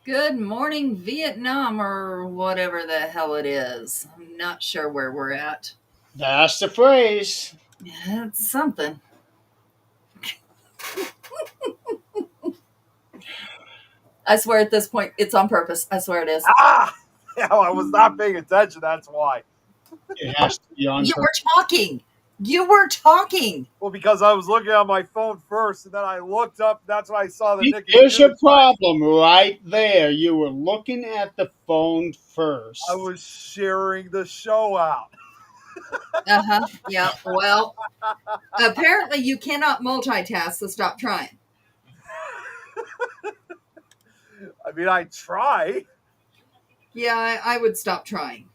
Good morning, Vietnam, or whatever the hell it is. I'm not sure where we're at. That's the phrase. It's something. I swear at this point, it's on purpose. I swear it is. Ah! Yeah, I was not paying attention. That's why. It has to be on You purpose. were talking. You were talking. Well, because I was looking at my phone first, and then I looked up. That's why I saw the Nick and There's your Jimmy fight. problem right there. You were looking at the phone I first. was sharing the show out. Uh huh. Yeah. Well, apparently you cannot multitask, so stop trying. I mean, I try. Yeah, I would stop trying.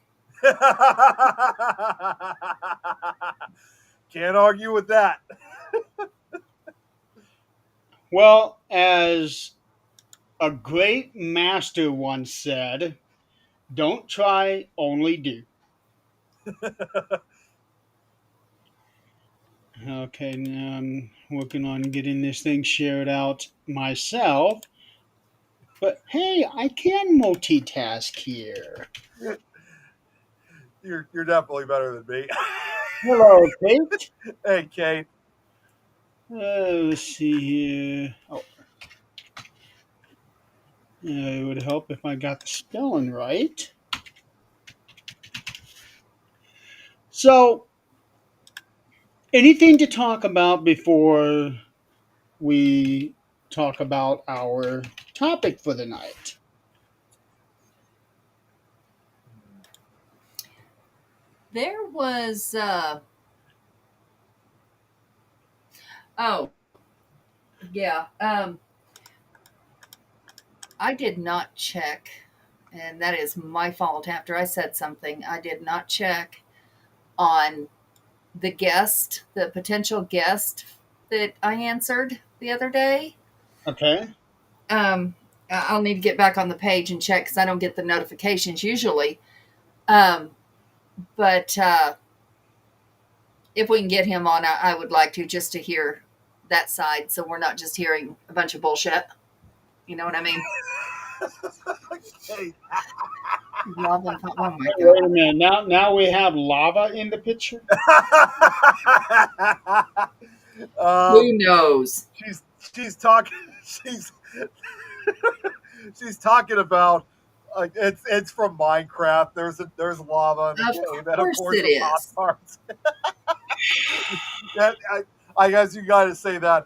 Can't argue with that. Well, as a great master once said, don't try, only do. Okay, now I'm working on getting this thing shared out myself. But hey, I can multitask here. You're definitely better than me. Hello, Kate. Hey, Kate. Let's see here. Oh, it would help if I got the spelling right. So, anything to talk about before we talk about our topic for the night? There was, oh, yeah. I did not check, and that is my fault. After I said something, I did not check on the guest, the potential guest that I answered the other day. Okay. I'll need to get back on the page and check because I don't get the notifications usually. Um, but if we can get him on, I would like to just to hear that side, so we're not just hearing a bunch of bullshit. You know what I mean? Hey. Love and oh my Wait a god, minute. Now we have lava in the picture. um, who knows? she's talking. She's she's talking about like it's from Minecraft. There's lava in the Of game, and of course course it the Pop is. Tarts. That, I guess you got to say that.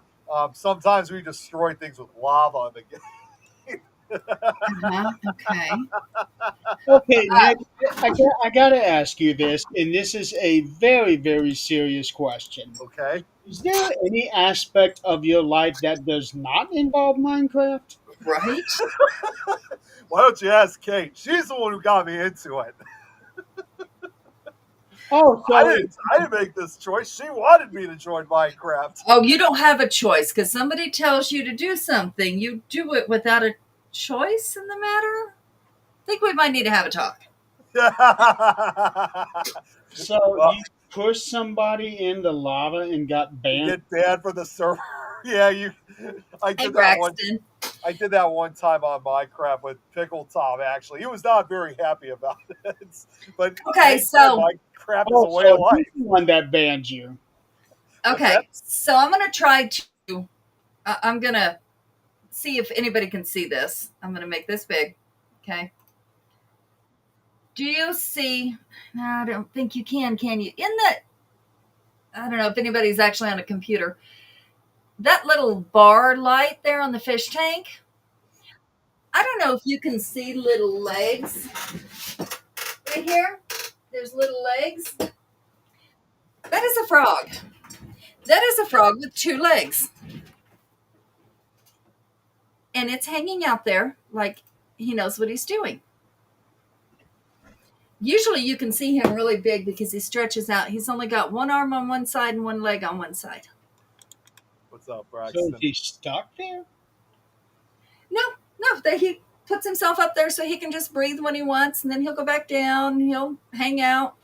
Sometimes we destroy things with lava in the game. Uh-huh. Okay. Okay, Nick, I got to ask you this, and this is a very, very serious question. Okay, Is there any aspect of your life that does not involve Minecraft? Right? why don't you ask Kate? She's the one who got me into it. Oh, so I didn't make this choice. She wanted me to join Minecraft. Oh, you don't have a choice because somebody tells you to do something. You do it without a choice in the matter. I think we might need to have a talk. so Well, you pushed somebody in the lava and got you banned. get banned from the server. Yeah, you. I Hey, did that one. Braxton. I did that one time on Minecraft with Pickle Tom. Actually, he was not very happy about it. But Okay, hey, man, so Minecraft is Oh, a way of so life. he's the one that banned you. What's that? I'm gonna try to. I'm gonna see if anybody can see this. I'm gonna make this big. Okay. Do you see? No, I don't think you can. Can you? In the, I don't know if anybody's actually on a computer. That little bar light there on the fish tank. I don't know if you can see little legs right here. There's little legs. That is a frog. That is a frog with two legs. And it's hanging out there like he knows what he's doing. Usually you can see him really big because he stretches out. He's only got one arm on one side and one leg on one side. What's up, So is Braxton? he stuck there? No, no, that he puts himself up there so he can just breathe when he wants, and then he'll go back down. He'll hang out.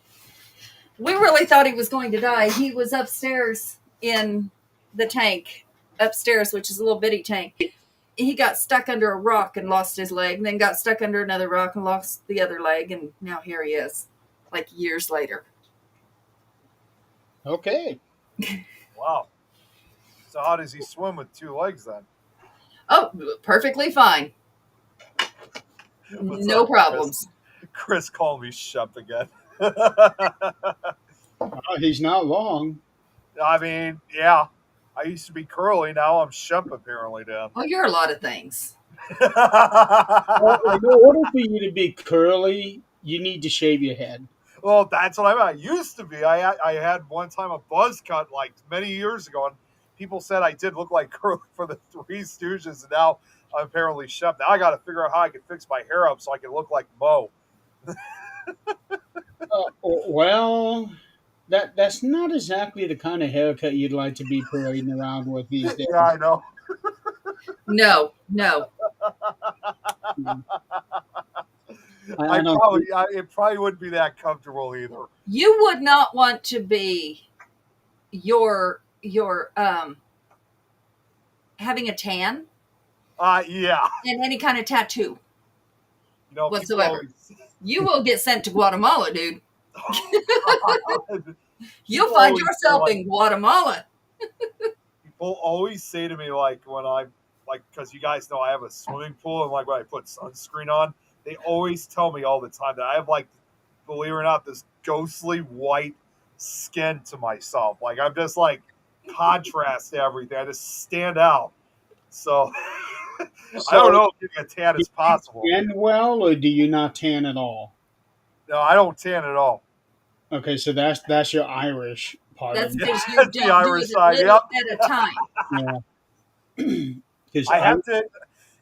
We really thought he was going to die. He was upstairs in the tank, upstairs, which is a little bitty tank. he got stuck under a rock and lost his leg, and then got stuck under another rock and lost the other leg, and now here he is, like years later. Okay. Wow. So how does he swim with 2 legs then? Oh, perfectly fine. What's No up, problems. Chris called me Shep again. He's not wrong. I mean, yeah. I used to be Curly. Now I'm Shep, apparently, Dan. Oh, you're a lot of things. Well, in order for you to be curly, you need to shave your head. Well, that's what I used to be. I had one time a buzz cut like many years ago, and people said I did look like Curly for the Three Stooges, and now I'm apparently Shep. Now I got to figure out how I can fix my hair up so I can look like Mo. Well, that's not exactly the kind of haircut you'd like to be parading around with these days. Yeah, I know. No. I don't It probably wouldn't be that comfortable either. You would not want to be your having a tan Yeah. and any kind of tattoo You know, whatsoever. You will get sent to Guatemala, dude. You'll find yourself in Guatemala. People always say to me, like, when I'm, like, because you guys know I have a swimming pool, and, like, when I put sunscreen on, they always tell me all the time that I have, like, believe it or not, this ghostly white skin to myself. Like, I'm just, like, contrast to everything. I just stand out. So, I don't know if getting a tan is possible. Do you tan well, or do you not tan at all? No, I don't tan at all. Okay, so that's your Irish part. That's of it. because you That's don't the Irish do side, it a little at a time. Yeah. 'Cause I have to,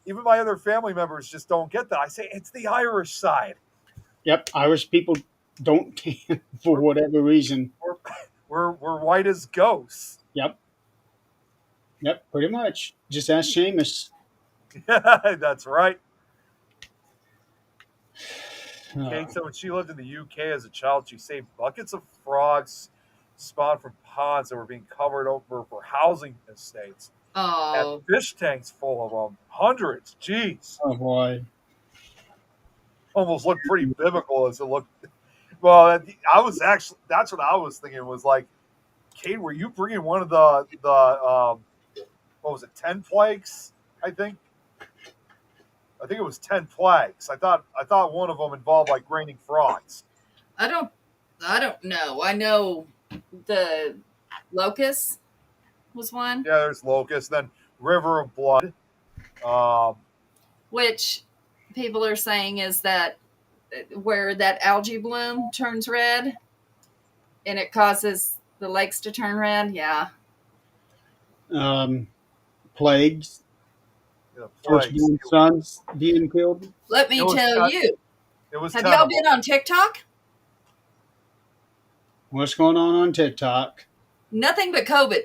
even my other family members just don't get that. I say, it's the Irish side. Yep, Irish people don't tan for whatever reason. We're white as ghosts. Yep, pretty much. Just ask Seamus. That's right. Uh, Kate said when she lived in the UK as a child, she saved buckets of frogs spawned from ponds that were being covered over for housing estates. Oh, And fish tanks full of them. Hundreds. Jeez. oh boy. Almost looked pretty biblical as it looked. Well, I was actually, that's what I was thinking was like, Kate, were you bringing one of the what was it, 10 plagues, I think? I think it was 10 plagues. I thought one of them involved like raining frogs. I don't know. I know the locust was one, Yeah, there's locust, then river of blood. which people are saying is that where that algae bloom turns red and it causes the lakes to turn red. Yeah. Plagues. Yeah, Firstborn plagues. sons being killed. Let me It was tell not- you. It was Have 10 y'all of them. been on TikTok? What's going on TikTok? Nothing but COVID.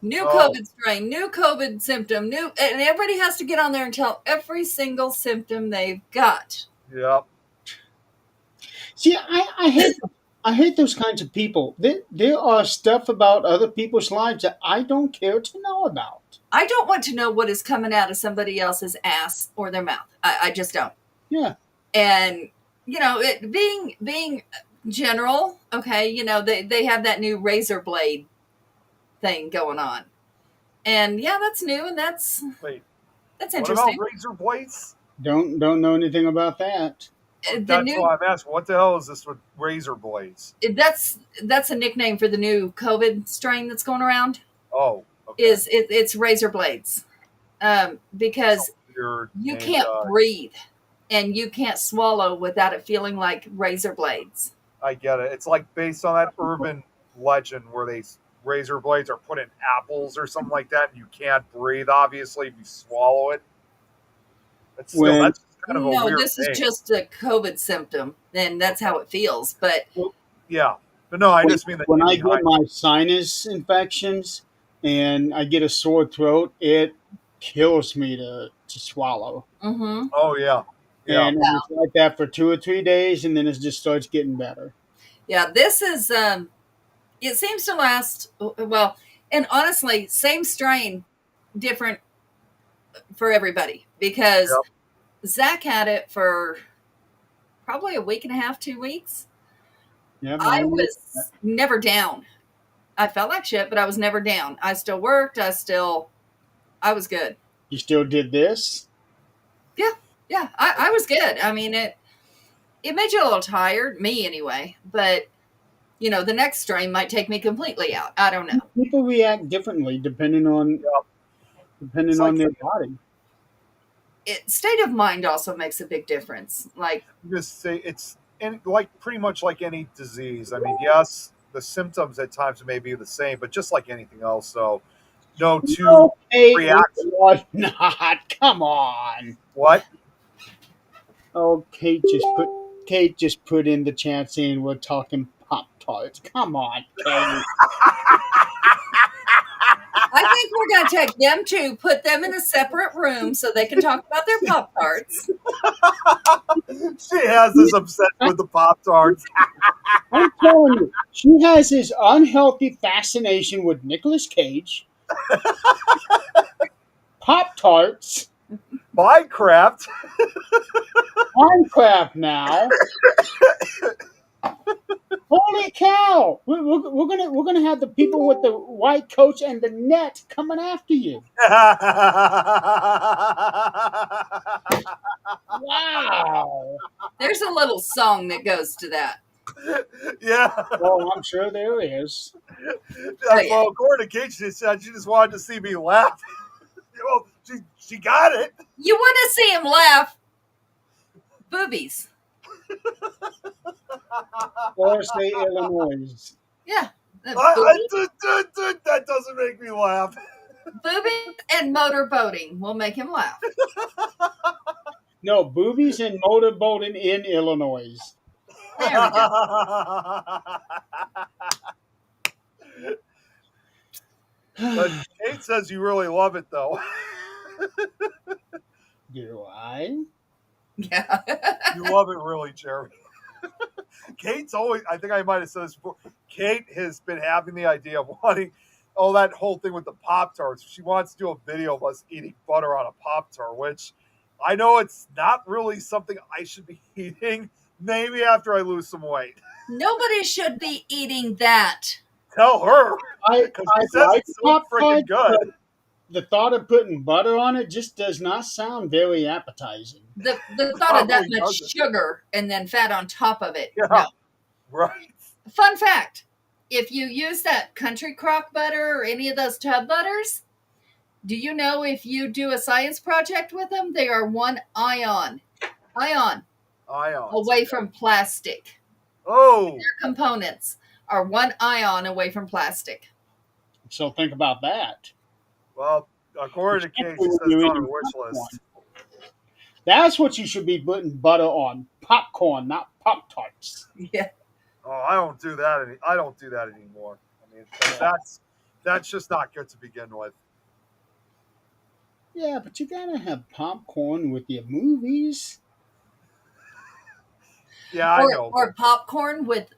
New Oh. COVID strain, new COVID symptom, and everybody has to get on there and tell every single symptom they've got. Yep. See, I hate those kinds of people. There are stuff about other people's lives that I don't care to know about. I don't want to know what is coming out of somebody else's ass or their mouth. I just don't. Yeah. And it being general, okay, they have that new razor blade thing going on. And yeah, that's new and that's Wait, what interesting. about razor blades? Don't know anything about that. That's why I'm asking. What the hell is this with razor blades? That's a nickname for the new COVID strain that's going around. Oh, okay. It's razor blades, because Weird you name can't tag. breathe and you can't swallow without it feeling like razor blades. I get it. It's like based on that urban legend where razor blades are put in apples or something like that, and you can't breathe. Obviously, if you swallow it. That's kind of a No, weird this name. is just a COVID symptom, and that's how it feels. But Yeah, but no, I just mean that when I get my sinus infections and I get a sore throat, it kills me to swallow. mhm. Oh yeah, yeah. And it's like that for 2 or 3 days, and then it just starts getting better. Yeah, this is it seems to last well, and honestly, same strain, different for everybody because Yep. Zach had it for probably a week and a half, 2 weeks. Yeah, I was never down. I felt like shit, but I was never down. I still worked. I was good. You still did this? Yeah, I was good. I mean, it made you a little tired, me anyway, but the next strain might take me completely out. I don't know. People react differently depending on It's like their body. State of mind also makes a big difference. Like, just say it's like pretty much like any disease. I mean, yes, the symptoms at times may be the same, but just like anything else. So, no two Okay, reactions. it was not. Come on. What? Oh, Kate just put in the chat saying we're talking Pop-Tarts. Come on, Kate. I think we're going to take them two, put them in a separate room so they can talk about their Pop-Tarts. She has this obsession with the Pop-Tarts. I'm telling you, she has this unhealthy fascination with Nicolas Cage, Pop-Tarts, Minecraft. Minecraft now. Holy cow! We're gonna have the people with the white coats and the net coming after you. Wow! There's a little song that goes to that. Yeah. Well, I'm sure there is. Well, according to Kate, she said she just wanted to see me laugh. Well, she got it. You want to see him laugh? Boobies. Or say Illinois. Yeah. That doesn't make me laugh. Boobies and motorboating will make him laugh. No, boobies and motorboating in Illinois. There we go. But Kate says you really love it, though. Do I? Yeah. You love it, really, Jeremy. Kate's always, I think I might have said this before, Kate has been having the idea of wanting, that whole thing with the Pop-Tarts. She wants to do a video of us eating butter on a Pop-Tart, which I know it's not really something I should be eating. Maybe after I lose some weight. Nobody should be eating that. Tell her. Because she says like it's so freaking good. but the thought of putting butter on it just does not sound very appetizing. The thought of that Probably much doesn't. sugar and then fat on top of it. Yeah. No. Right. Fun fact, if you use that country crock butter or any of those tub butters, do you know if you do a science project with them, they are one ion Ions. away from plastic. Oh. Their components are one ion away from plastic. So think about that. Well, according to Kate, she says it's on her wish list. That's what you should be putting butter on. Popcorn, not Pop-Tarts. Yeah. Oh, I don't do that. I don't do that anymore. I mean, that's just not good to begin with. Yeah, but you gotta have popcorn with your movies. Yeah, I know. Or popcorn with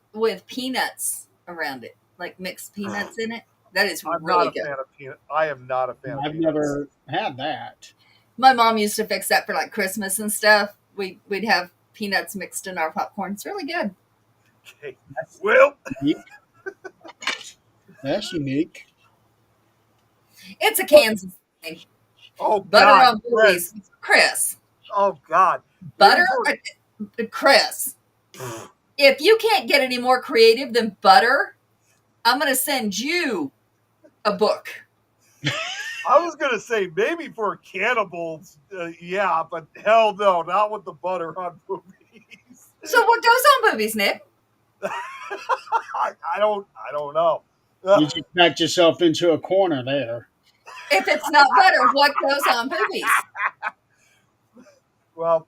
peanuts around it, like mixed peanuts in it. That is I'm really not a good. fan of peanut. I am not a fan of I've peanuts. never had that. My mom used to fix that for like Christmas and stuff. We'd have peanuts mixed in our popcorn. It's really good. Okay. Well, That's unique. It's a Kansas thing. oh Butter God, on boobies. Chris. Oh God, Butter? Chris. If you can't get any more creative than butter, I'm going to send you a book. I was gonna say maybe for cannibals, yeah, but hell no, not with the butter on boobies. So what goes on boobies, Nick? I don't know. You just backed yourself into a corner there. If it's not butter, what goes on boobies? Well,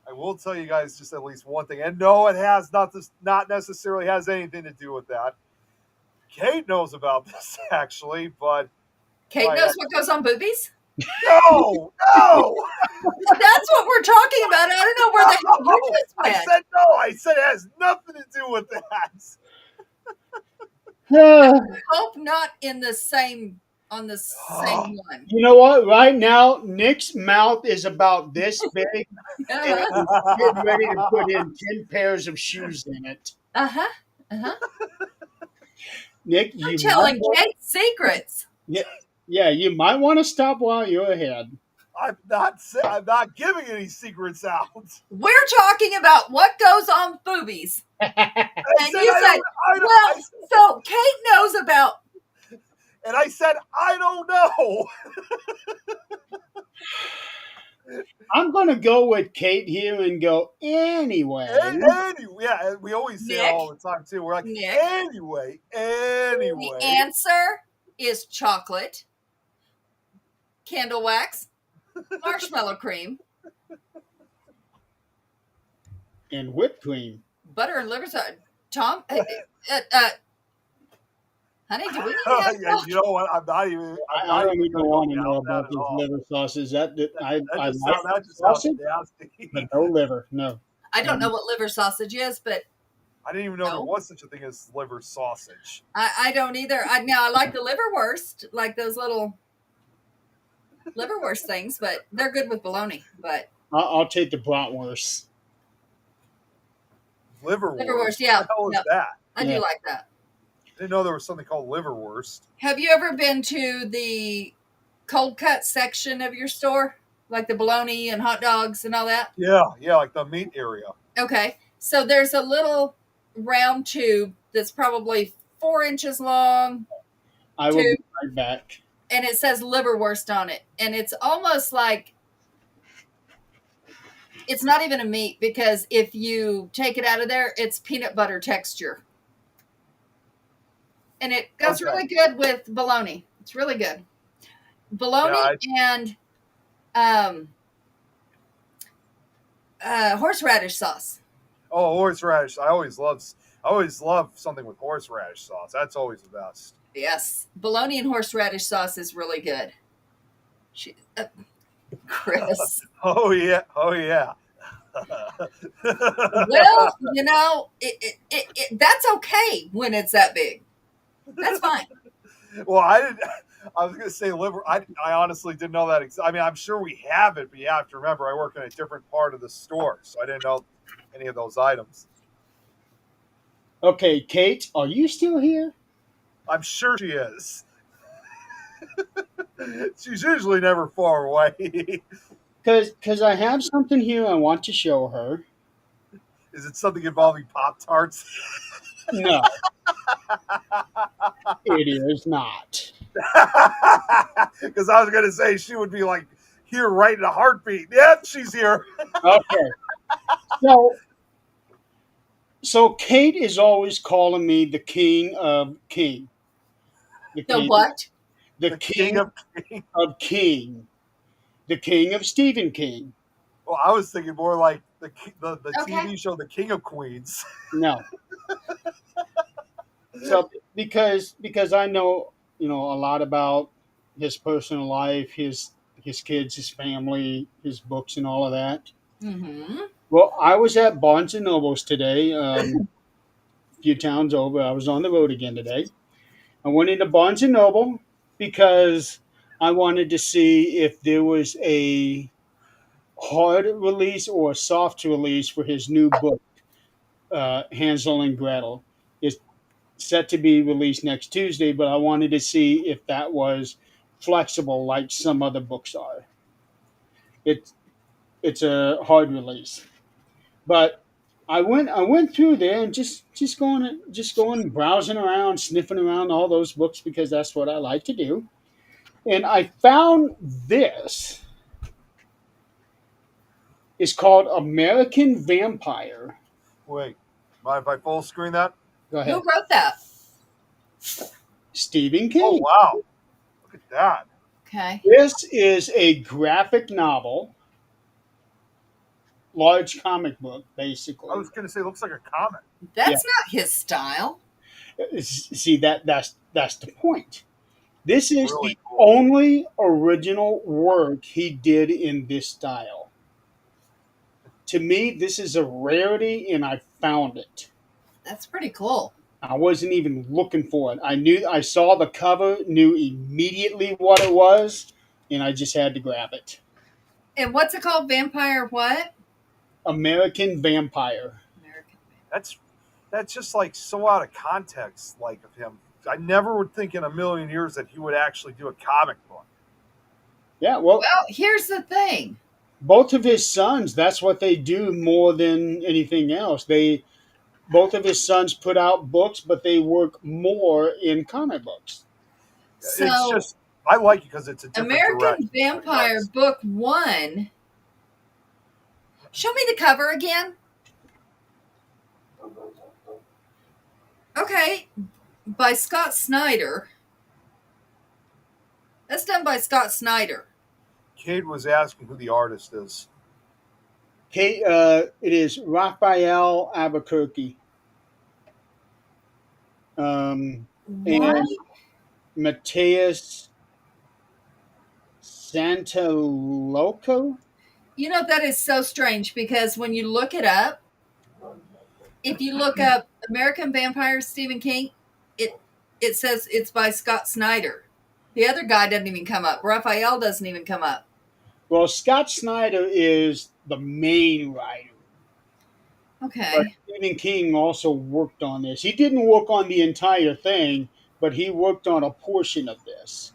I will tell you guys just at least one thing, and no, it has not necessarily has anything to do with that. Kate knows about this actually, but Kate knows what goes on boobies? no. That's what we're talking about. I don't know where the hell you just I went. said no. I said it has nothing to do with that. Hope not in the same on the same one. You know what? Right now, Nick's mouth is about this big, and Uh-huh. he's getting ready to put in 10 pairs of shoes in it. Uh-huh. Uh-huh. Nick, I'm you might telling want, Kate secrets. yeah, you might want to stop while you're ahead. I'm not giving any secrets out. We're talking about what goes on Boobies. I And said, you I said, don't, I don't, well, I, so Kate knows about. and I said, I don't know. I'm going to go with Kate here and go, anyway. Anyway, yeah, we always say Nick? that all the time too. We're like, Nick? anyway. The answer is chocolate, candle wax, marshmallow cream, And whipped cream. butter and liver sauce. Tom, honey, do we need to have Yeah, you know what? I'm not even. I don't even gonna want to go know down that about at these all. liver sauces. I That just like sounds sausage, nasty. but no liver. No. I don't know what liver sausage is, but I didn't even know there No. was such a thing as liver sausage. I don't either. I like the liverwurst, like those little liverwurst things, but they're good with bologna. But I'll take the bratwurst. Liverwurst. yeah. What the hell is Yep. that? I Yeah. do like that. I didn't know there was something called liverwurst. Have you ever been to the cold cut section of your store? Like the bologna and hot dogs and all that? Yeah, like the meat area. Okay. So there's a little round tube that's probably 4 inches long, I will be right back. and it says liverwurst on it. And it's almost like it's not even a meat, because if you take it out of there, it's peanut butter texture. And it goes Okay. really good with bologna. It's really good. Bologna and horseradish sauce. Oh, horseradish. I always love something with horseradish sauce. That's always the best. Yes. Bologna and horseradish sauce is really good. Chris. Oh yeah. Well, that's okay when it's that big. That's fine. Well, I was gonna say liver. I honestly didn't know that. I mean, I'm sure we have it, but you have to remember, I work in a different part of the store, so I didn't know any of those items. Okay, Kate, are you still here? I'm sure she is. She's usually never far away. Because I have something here I want to show her. Is it something involving Pop-Tarts? No, it is not. Because I was going to say she would be like here right in a heartbeat. Yep, she's here. Okay. So Kate is always calling me the king of king. The what? The king of king. The king of Stephen King. Well, I was thinking more like the Okay. TV show The King of Queens. No. So because I know a lot about his personal life, his kids, his family, his books, and all of that. Mm-hmm. Well, I was at Barnes and Nobles today, a few towns over. I was on the road again today. I went into Barnes and Noble because I wanted to see if there was a hard release or a soft release for his new book, Hansel and Gretel. It's set to be released next Tuesday, but I wanted to see if that was flexible like some other books are. It's a hard release, but I went through there and just going browsing around, sniffing around all those books because that's what I like to do, and I found this. It's called American Vampire. Wait, mind if I full screen that? Go Who ahead. wrote that? Stephen King. Oh wow, look at that. Okay. This is a graphic novel, large comic book, basically. I was going to say, it looks like a comic. That's not his style. See that's the point. This is Really the cool. only original work he did in this style. To me, this is a rarity, and I found it. That's pretty cool. I wasn't even looking for it. I saw the cover, knew immediately what it was, and I just had to grab it. And what's it called? Vampire what? American Vampire. American. That's just like so out of context, like of him. I never would think in a million years that he would actually do a comic book. Yeah, well, Well, here's the thing. both of his sons, that's what they do more than anything else. Both of his sons put out books, but they work more in comic books. It's So, just I like it because it's a different American direction. Vampire Book 1. Show me the cover again. Okay. By Scott Snyder. That's done by Scott Snyder. Cade was asking who the artist is. It is Raphael Albuquerque. And What? Mateus Santaloco. You know, that is so strange because when you look it up, if you look up American Vampire Stephen King, it says it's by Scott Snyder. The other guy doesn't even come up. Raphael doesn't even come up. Well, Scott Snyder is the main writer. But Okay. Stephen King also worked on this. He didn't work on the entire thing, but he worked on a portion of this.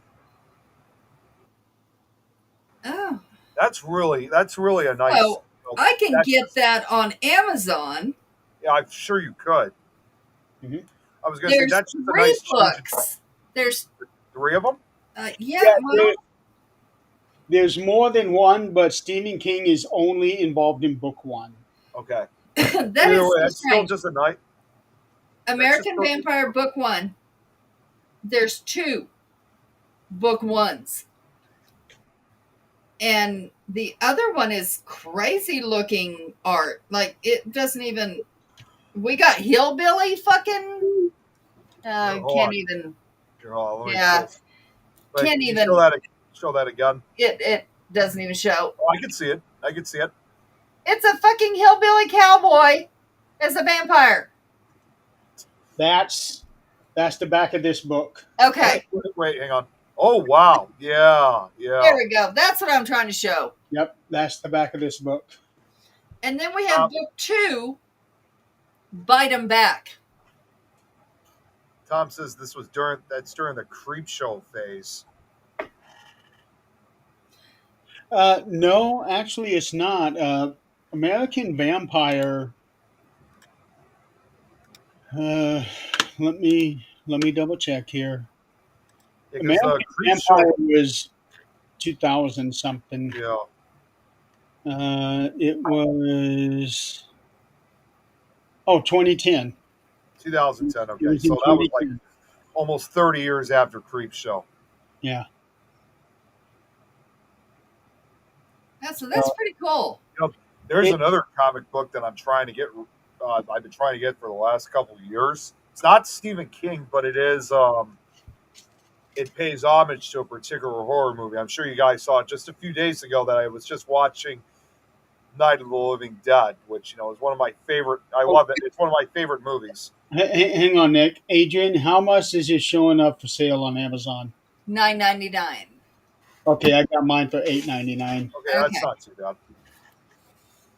Oh. That's really a nice. So I can that's- get that on Amazon. Yeah, I'm sure you could. Mhm. I was going to say There's that's just a 3 nice change. books. There's 3 of them. yeah, well, There's more than one, but Stephen King is only involved in book 1. Okay. that Either is way, so that's still strange. just a night. American just- Vampire Book 1. There's 2 book 1s. And the other one is crazy looking art. Like it doesn't even we got hillbilly fucking Hold can't on. even Let me Yeah. see. But Can't can you even- show that again. it doesn't even show. Oh, I can see it. It's a fucking hillbilly cowboy as a vampire. That's the back of this book. Okay, Wait, hang on. Oh wow. Yeah. there we go. That's what I'm trying to show. Yep, that's the back of this book. And then we have book 2, Bite 'em Back. Tom says this was during the creep show phase. No, actually, it's not. American Vampire. Let me double check here. Yeah, 'cause American the creep show. Vampire was 2000 something. Yeah. It was 2010. 2010. It Okay, was in so that was like 2010. almost 30 years after Creep Show. Yeah. That's pretty cool. There's It- another comic book that I'm trying to get. I've been trying to get for the last couple of years. It's not Stephen King, but it is. It pays homage to a particular horror movie. I'm sure you guys saw it just a few days ago. That I was just watching Night of the Living Dead, which is one of my favorite. I love it. It's one of my favorite movies. Hang on, Nick. Adrian, how much is it showing up for sale on Amazon? $9.99. Okay, I got mine for $8.99. Okay, that's Okay. not too bad.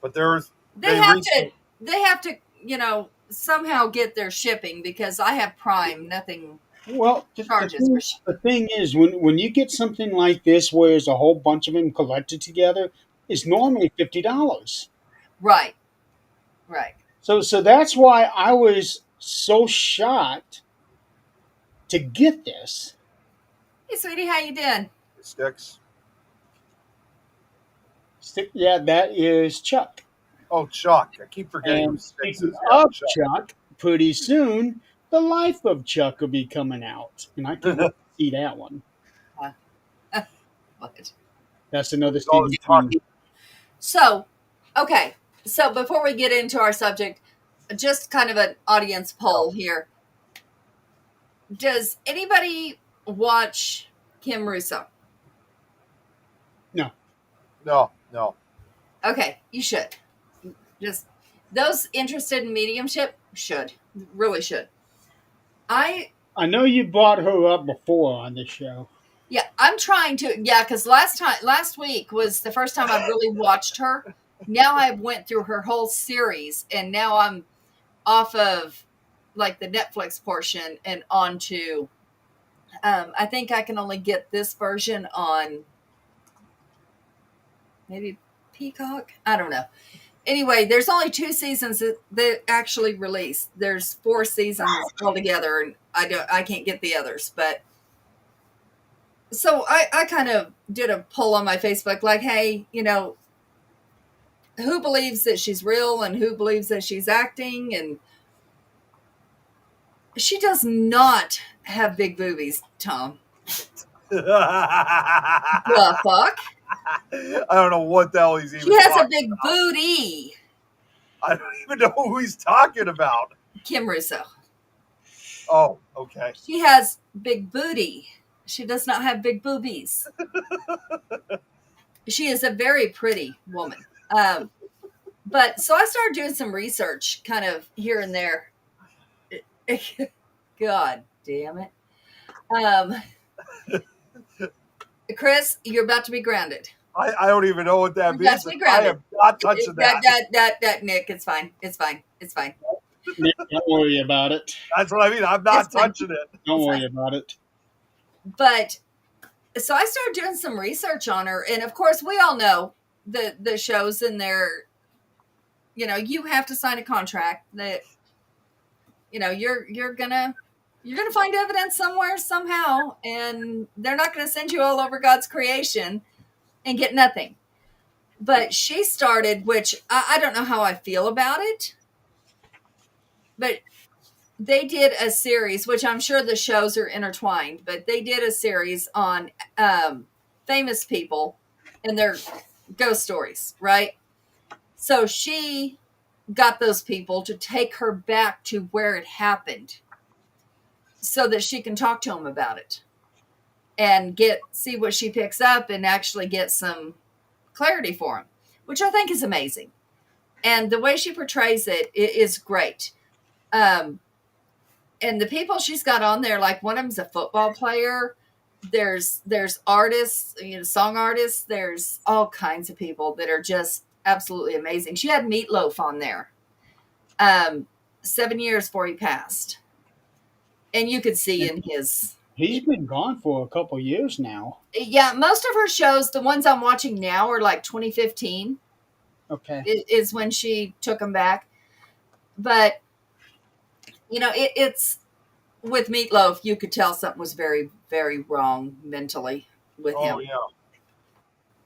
But there's They have to, somehow get their shipping because I have Prime. Nothing Well, charges for shipping. the thing is, when you get something like this, where there's a whole bunch of them collected together, it's normally $50. Right. So that's why I was so shocked to get this. Hey, sweetie, how you doing? sticks. Yeah, that is Chuck. Oh, Chuck! I keep forgetting who And Sticks speaking is. Yeah, of Chuck, pretty soon the Life of Chuck will be coming out, and I can see that one. What? That's another It's always Stephen King. So, okay. So before we get into our subject, just kind of an audience poll here. Does anybody watch Kim Russo? No. Okay, you should. Just those interested in mediumship really should. I I know you brought her up before on this show. Yeah, I'm trying to. Yeah, because last week was the first time I really watched her. Now I went through her whole series, and now I'm off of like the Netflix portion and onto. I think I can only get this version on maybe Peacock. I don't know. Anyway, there's only 2 seasons that actually released. There's 4 seasons altogether, and I can't get the others, but so I kind of did a poll on my Facebook, like, hey, who believes that she's real and who believes that she's acting? And she does not have big boobies, Tom. The fuck? I don't know what the hell he's even She has a talking big about. booty. I don't even know who he's talking about. Kim Russo. Oh, okay. She has big booty. She does not have big boobies. She is a very pretty woman. But so I started doing some research kind of here and there. God damn it. Chris, you're about to be grounded. I don't even know what that You're means. about to be grounded. I am not touching that. That Nick, it's fine. It's fine. It's fine. Nick, don't worry about it. That's what I mean. I'm not It's fine. touching it. Don't worry about it. But so I started doing some research on her, and of course we all know the shows in there, you have to sign a contract that you're gonna find evidence somewhere somehow, and they're not gonna send you all over God's creation and get nothing. But she started, which I don't know how I feel about it, but they did a series, which I'm sure the shows are intertwined, but they did a series on famous people and their ghost stories, right? So she got those people to take her back to where it happened so that she can talk to them about it and see what she picks up and actually get some clarity for them, which I think is amazing. And the way she portrays it is great. And the people she's got on there, like one of them's a football player. There's artists, song artists. There's all kinds of people that are just absolutely amazing. She had Meatloaf on there 7 years before he passed. And you could see in his... He's been gone for a couple years now. Yeah, most of her shows, the ones I'm watching now, are like 2015. Okay. Is when she took him back. But, it's... With Meatloaf, you could tell something was very, very wrong mentally with him. Oh,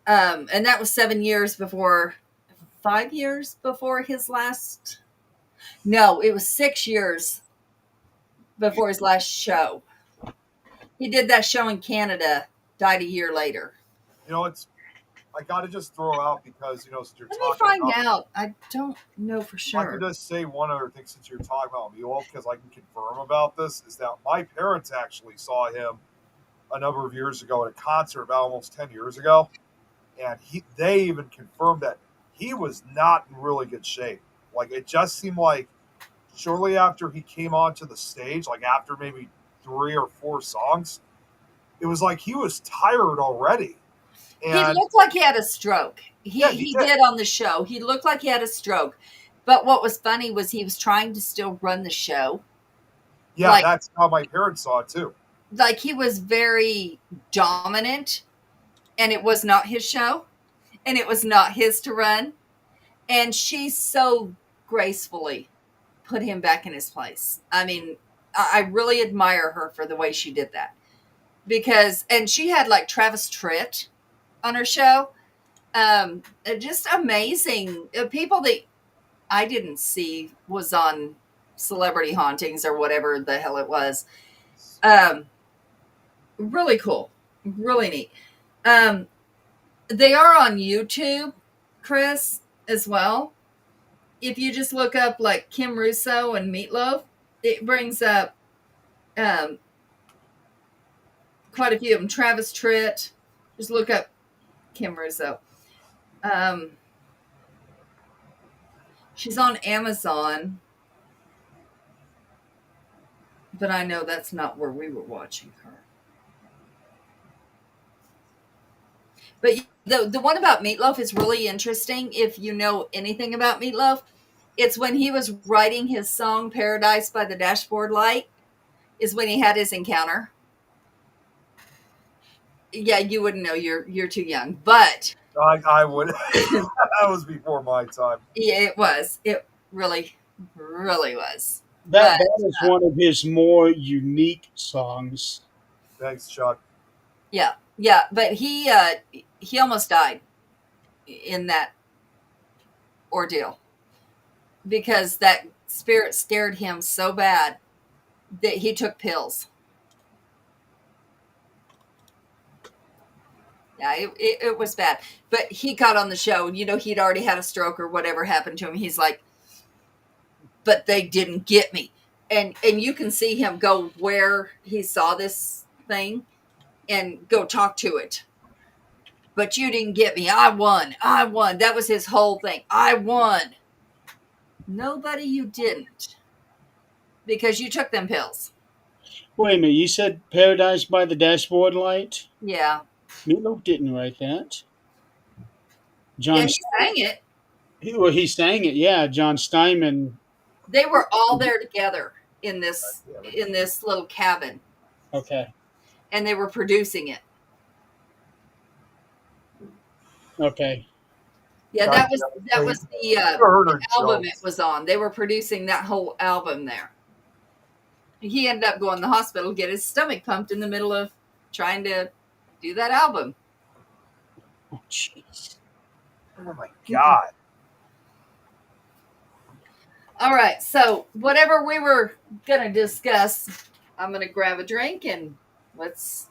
yeah. And that was 7 years before... 5 years before his last... No, it was 6 years before his last show. He did that show in Canada, died a year later. I got to just throw out because, since you're Let me talking find out. I don't know for I sure. can just say one other thing since you're talking about Meatloaf, because I can confirm about this, is that my parents actually saw him a number of years ago at a concert about almost 10 years ago. And they even confirmed that he was not in really good shape. Like, it just seemed like shortly after he came onto the stage, like after maybe 3 or 4 songs, it was like he was tired already. He looked like he had a stroke. He did on the show. He looked like he had a stroke. But what was funny was he was trying to still run the show. Yeah, that's how my parents saw it too. Like, he was very dominant, and it was not his show, and it was not his to run. And she so gracefully put him back in his place. I mean, I really admire her for the way she did that. And she had like Travis Tritt on her show. Just amazing. People that I didn't see was on Celebrity Hauntings or whatever the hell it was. Really cool. Really neat. They are on YouTube, Chris, as well. If you just look up like Kim Russo and Meatloaf, it brings up quite a few of them. Travis Tritt. Just look up Kim Russo. She's on Amazon. But I know that's not where we were watching her. But the one about Meatloaf is really interesting. If you know anything about Meatloaf, it's when he was writing his song "Paradise by the Dashboard Light," is when he had his encounter. Yeah, you wouldn't know. You're too young, but I would. That was before my time. yeah, it was. It really, really was. That But that is one of his more unique songs. Thanks, Chuck. yeah, yeah. But he almost died in that ordeal because that spirit scared him so bad that he took pills. Yeah, it was bad. But he got on the show. You know, he'd already had a stroke or whatever happened to him. He's like, but they didn't get me. And you can see him go where he saw this thing and go talk to it. But you didn't get me. I won. I won. That was his whole thing. I won. Nobody, you didn't. Because you took them pills. Wait a minute, you said Paradise by the Dashboard Light? Yeah. Meatloaf didn't write that. Yeah, John, he sang it. he sang it. Yeah, John Steinman. They were all there together in this little cabin, Okay, and they were producing it. okay. Yeah, God, that was the never heard her album jokes. it was on. They were producing that whole album there. He ended up going to the hospital, get his stomach pumped in the middle of trying to do that album. Oh, jeez. Oh my God. All right, so whatever we were going to discuss, I'm going to grab a drink and let's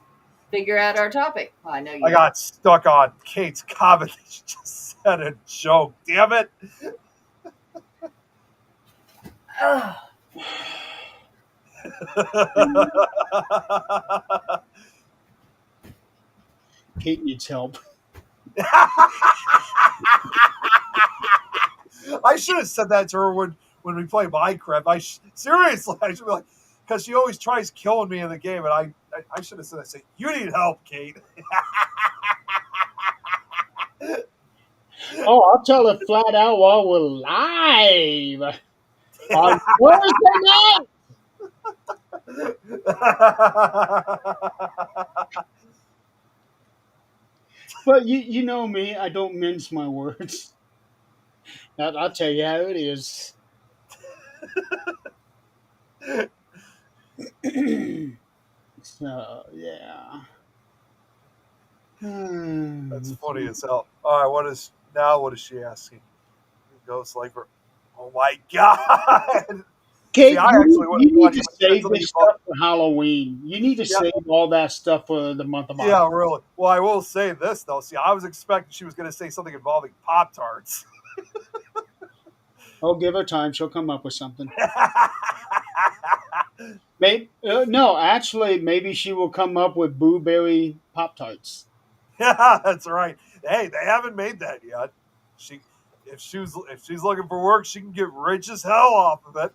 figure out our topic. Well, I know you. I got stuck on Kate's comment. She just said a joke. Damn it. Ugh. Kate needs help. I should have said that to her when we play Minecraft. Seriously, I should be like, because she always tries killing me in the game, and I should have said that. Say, you need help, Kate. Oh, I'll tell her flat out while we're live on Thursday night. But you know me, I don't mince my words. I'll tell you how it is. So yeah. That's funny as hell. All right, what is she asking? Ghost Lifer. Oh my God. Kate, See, I actually you need wouldn't to watch save something this about- stuff for Halloween. You need to Yeah. save all that stuff for the month of Yeah, October. really. Well, I will say this though. See, I was expecting she was going to say something involving Pop Tarts. Oh, give her time; she'll come up with something. Maybe no, actually, maybe she will come up with blueberry Pop Tarts. Yeah, that's right. Hey, they haven't made that yet. If she's looking for work, she can get rich as hell off of it.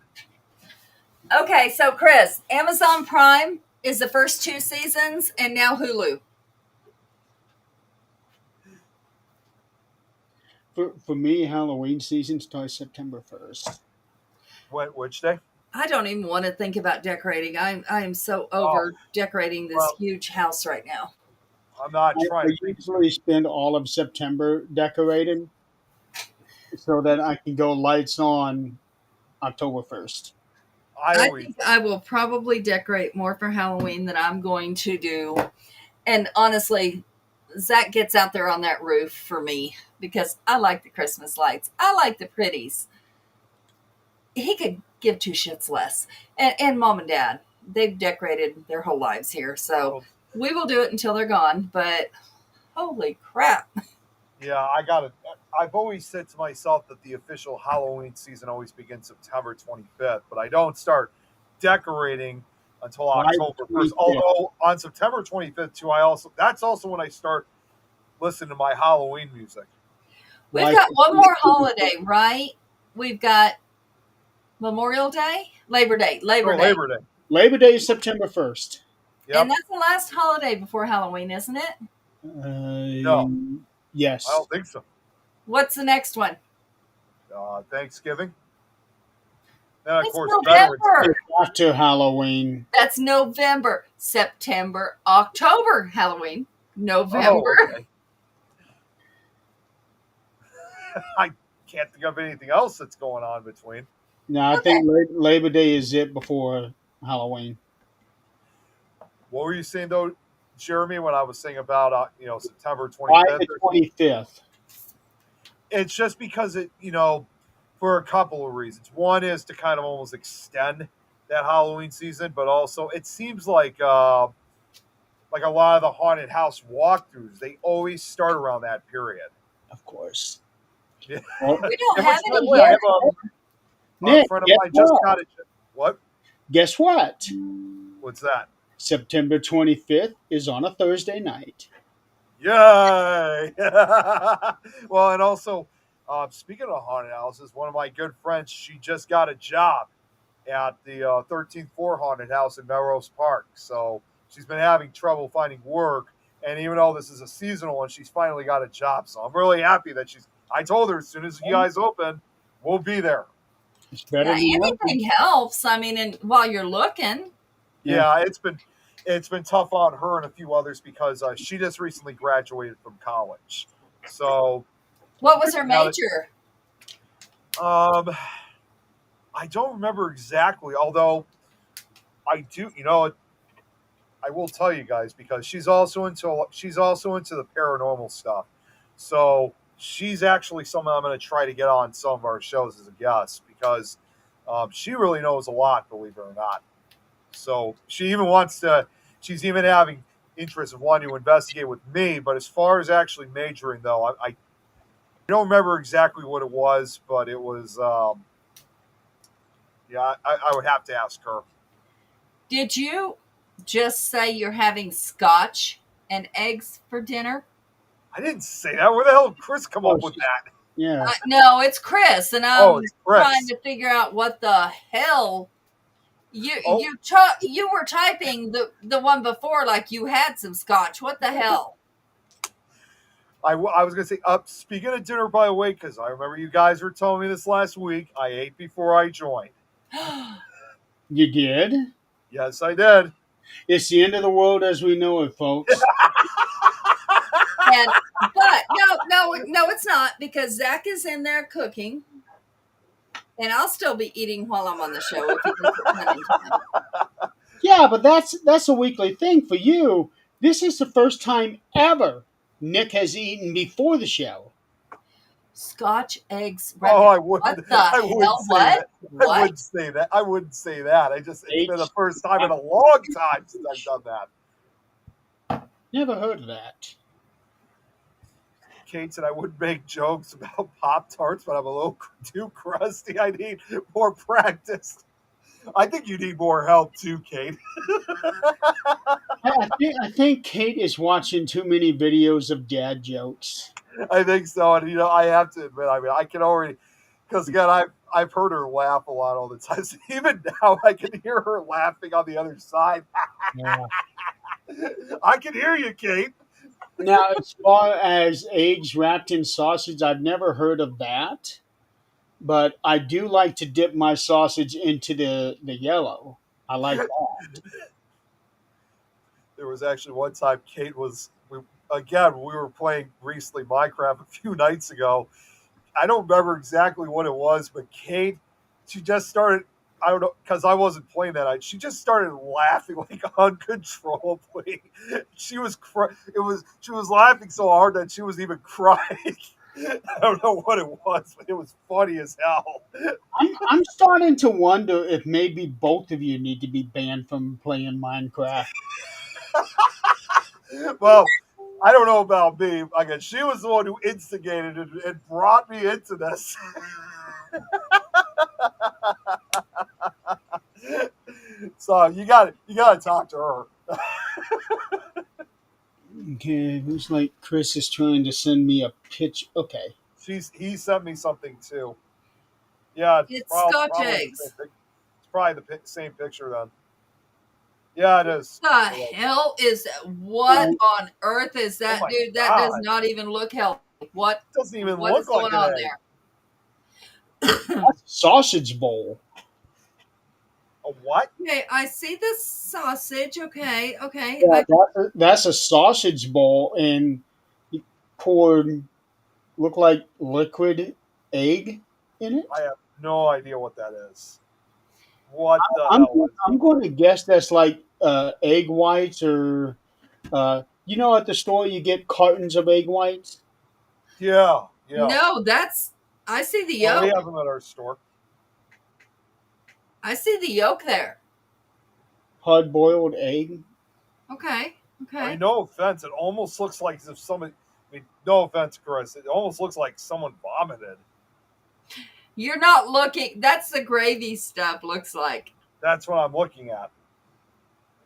Okay, so Chris, Amazon Prime is the first 2 seasons, and now Hulu. For me, Halloween season starts September 1st. Which day? I don't even want to think about decorating. I am so over decorating this huge house right now. I'm not I trying to think. usually spend all of September decorating, so that I can go lights on October 1st. I think I will probably decorate more for Halloween than I'm going to do. And honestly, Zach gets out there on that roof for me because I like the Christmas lights. I like the pretties. He could give 2 shits less. And mom and dad, they've decorated their whole lives here. So we will do it until they're gone. But holy crap. Yeah, I've always said to myself that the official Halloween season always begins September 25th, but I don't start decorating until October 1st. Although on September 25th too, that's also when I start listening to my Halloween music. We've got one more holiday, right? We've got Memorial Day, Labor Day. Labor Labor Day is September 1st. Yep. And that's the last holiday before Halloween, isn't it? No, Yes. I don't think so. What's the next one? Thanksgiving. Then, of It's course, November. Veterans. After Halloween. That's November, September, October, Halloween, November. Oh, okay. I can't think of anything else that's going on between. No, I think Labor Day is it before Halloween. What were you saying though, Jeremy? When I was saying about September Why 25th? the 25th? It's just because for a couple of reasons. One is to kind of almost extend that Halloween season, but also it seems like a lot of the haunted house walkthroughs, they always start around that period. Of course. Yeah. Well, We don't And have which, by any the way, I here. have a Nick, friend of guess mine just what? got it. What? Guess what? What's that? September 25th is on a Thursday night. Yay! Well, and also, speaking of haunted houses, one of my good friends, she just got a job at the 13th floor haunted house in Melrose Park. So she's been having trouble finding work. And even though this is a seasonal one, she's finally got a job. So I'm really happy that I told her as soon as you guys open, we'll be there. It's better than Anything helps. I mean, and while you're looking, Yeah, it's been tough on her and a few others because she just recently graduated from college. So what was her Now that- major? I don't remember exactly, although I do, I will tell you guys because she's also into the paranormal stuff. So she's actually someone I'm going to try to get on some of our shows as a guest because she really knows a lot, believe it or not. So she's even having interest in wanting to investigate with me. But as far as actually majoring, though, I don't remember exactly what it was, but it was, I would have to ask her. Did you just say you're having scotch and eggs for dinner? I didn't say that. Where the hell did Chris come up with that? Yeah. No, it's Chris, and I'm It's Chris. trying to figure out what the hell you were typing the one before like you had some scotch. What the hell? I was going to say, speaking of dinner, by the way, because I remember you guys were telling me this last week, I ate before I joined. You did? Yes, I did. It's the end of the world as we know it, folks. But no, it's not because Zach is in there cooking, and I'll still be eating while I'm on the show. If he doesn't come in time. Yeah, but that's a weekly thing for you. This is the first time ever Nick has eaten before the show. Scotch eggs. I wouldn't. What the I wouldn't hell? say What? that. What? I wouldn't say that. I wouldn't say that. It's been the first time in a long time since I've done that. Never heard of that. Kate said I wouldn't make jokes about Pop-Tarts, but I'm a little too crusty. I need more practice. I think you need more help too, Kate. I think Kate is watching too many videos of dad jokes. I think so, and I have to admit, I can already, because again, I've heard her laugh a lot all the time. So even now, I can hear her laughing on the other side. Yeah. I can hear you, Kate. Now, as far as eggs wrapped in sausage, I've never heard of that. But I do like to dip my sausage into the yellow. I like that. There was actually one time Kate we were playing recently Minecraft a few nights ago. I don't remember exactly what it was, but Kate, she just started, I don't know, because I wasn't playing that night. She just started laughing like uncontrollably. She was laughing so hard that she was even crying. I don't know what it was, but it was funny as hell. I'm starting to wonder if maybe both of you need to be banned from playing Minecraft. Well, I don't know about me. Again, she was the one who instigated it and brought me into this. So you got to talk to her. Okay, looks like Chris is trying to send me a pitch. Okay. He sent me something too. Yeah, It's Scotch eggs. It's probably the same picture then. Yeah, it is. The hell is that? What on earth is that, my dude? That does God. not even look healthy. What It doesn't even what look is like going an on egg. there? Sausage bowl. A what? Okay, I see the sausage. Okay, okay. Yeah, that's a sausage bowl, and you poured look like liquid egg in it. I have no idea what that is. What the I'm hell is I'm going to guess that's like egg whites, or at the store you get cartons of egg whites. it? Yeah, yeah. No, that's I see the Well, we yolk. have them at our store. I see the yolk there. Hard boiled egg. Okay, I okay. mean, no offense, it almost looks like as if somebody. I mean, no offense, Chris. It almost looks like someone vomited. You're not looking. That's the gravy stuff. Looks like. That's what I'm looking at.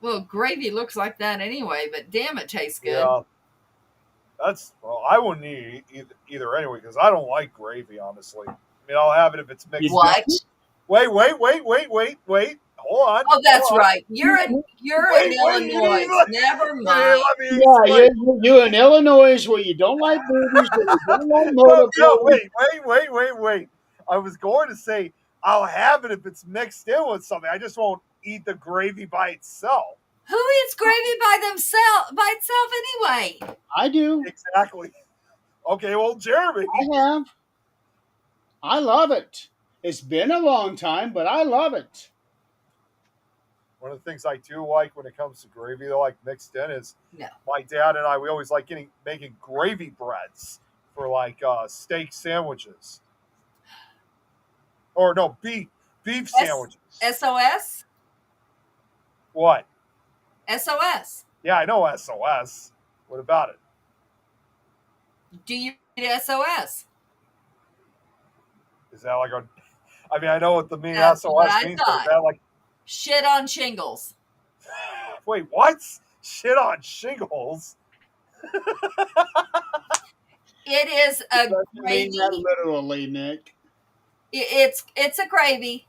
Well, gravy looks like that anyway, but damn, it tastes good. Yeah. Well, I wouldn't eat either anyway because I don't like gravy, honestly. I mean, I'll have it if it's mixed. What? Wait. Hold on. Oh, that's hold on. right. You're in Wait, Illinois. Never Wait, mind. let me Yeah, explain. you're in Illinois where you don't like boobies, where you don't like No, motorboats. wait. I was going to say I'll have it if it's mixed in with something. I just won't eat the gravy by itself. Who eats gravy by itself anyway? I do. Exactly. Okay, well, Jeremy. I have. I love it. It's been a long time, but I love it. One of the things I do like when it comes to gravy, though, like mixed in, is No. my dad and I, we always like making gravy breads for like steak sandwiches. Or no, beef sandwiches. SOS? What? SOS. Yeah, I know SOS. What about it? Do you eat SOS? Is that like a? I mean, I know what the mean That's SOS what I means, but thought. is that like? Shit on shingles. Wait, what? Shit on shingles? It is a Doesn't mean gravy. that literally, Nick. It's a gravy,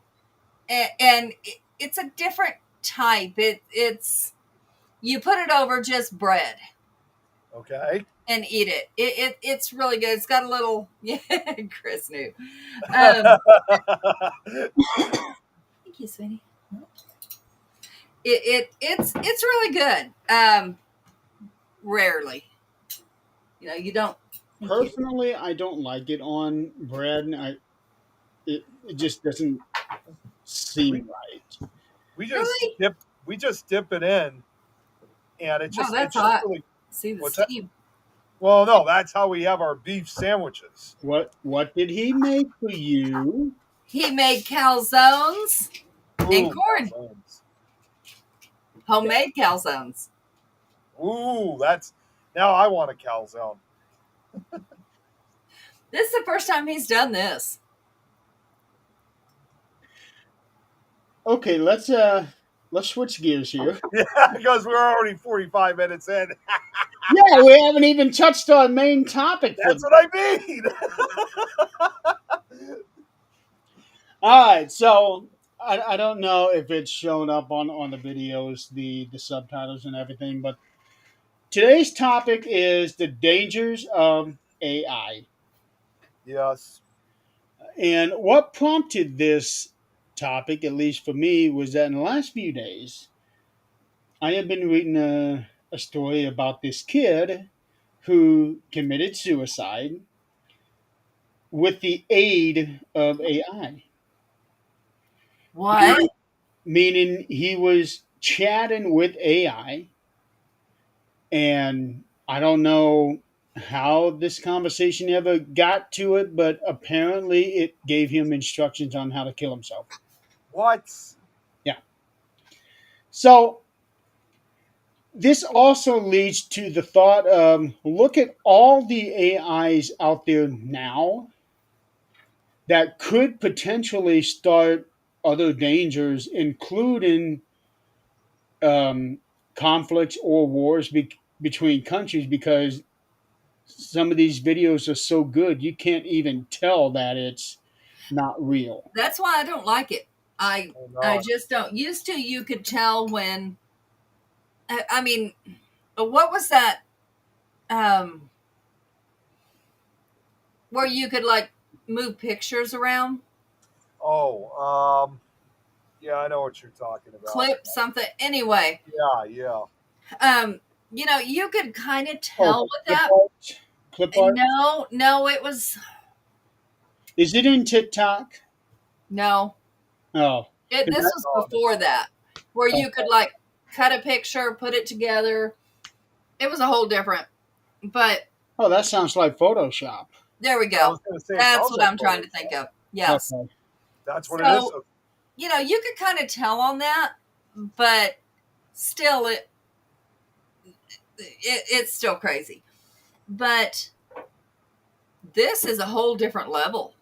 and it's a different type. It's you put it over just bread Okay. and eat it. It's really good. It's got a little Chris knew. Thank you, sweetie. It's really good. Rarely, you don't. Personally, I don't like it on bread. It just doesn't seem right. we just Really? dip it in, and it Oh, just that's it's just hot. really See the What's that? steam. well. No, that's how we have our beef sandwiches. What did he make for you? He made calzones and Ooh, corn, calzones. homemade calzones. Ooh, that's now I want a calzone. This is the first time he's done this. Okay, let's switch gears here. Yeah, because we're already 45 minutes in. Yeah, we haven't even touched our main topic. That's what I mean. All right, so I don't know if it's shown up on the videos, the subtitles and everything, but today's topic is the dangers of AI. Yes. And what prompted this topic, at least for me, was that in the last few days, I have been reading a story about this kid who committed suicide with the aid of AI. What? Meaning he was chatting with AI, and I don't know how this conversation ever got to it, but apparently it gave him instructions on how to kill himself. What? Yeah. So this also leads to the thought of look at all the AIs out there now that could potentially start other dangers, including conflicts or wars between countries, because some of these videos are so good you can't even tell that it's not real. That's why I don't like it. I Oh, no. I just don't. Used to, you could tell when I mean, what was that? Um, where you could like move pictures around, Oh, yeah, I know what you're talking about. clip something. Anyway, Yeah. um, you could kind of Oh, tell with clip that. art. Clip art. No, it was Is it in TikTok? no. Oh, This was Oh, before that, where oh, you could like cut a picture, put it together. It was a whole different. But oh, that sounds like Photoshop. there we I go. was going to say, it That's sounds what like I'm trying to think Photoshop. of. Yes. Okay. That's what it is. So you could kind of tell on that, but still, it's still crazy. But this is a whole different level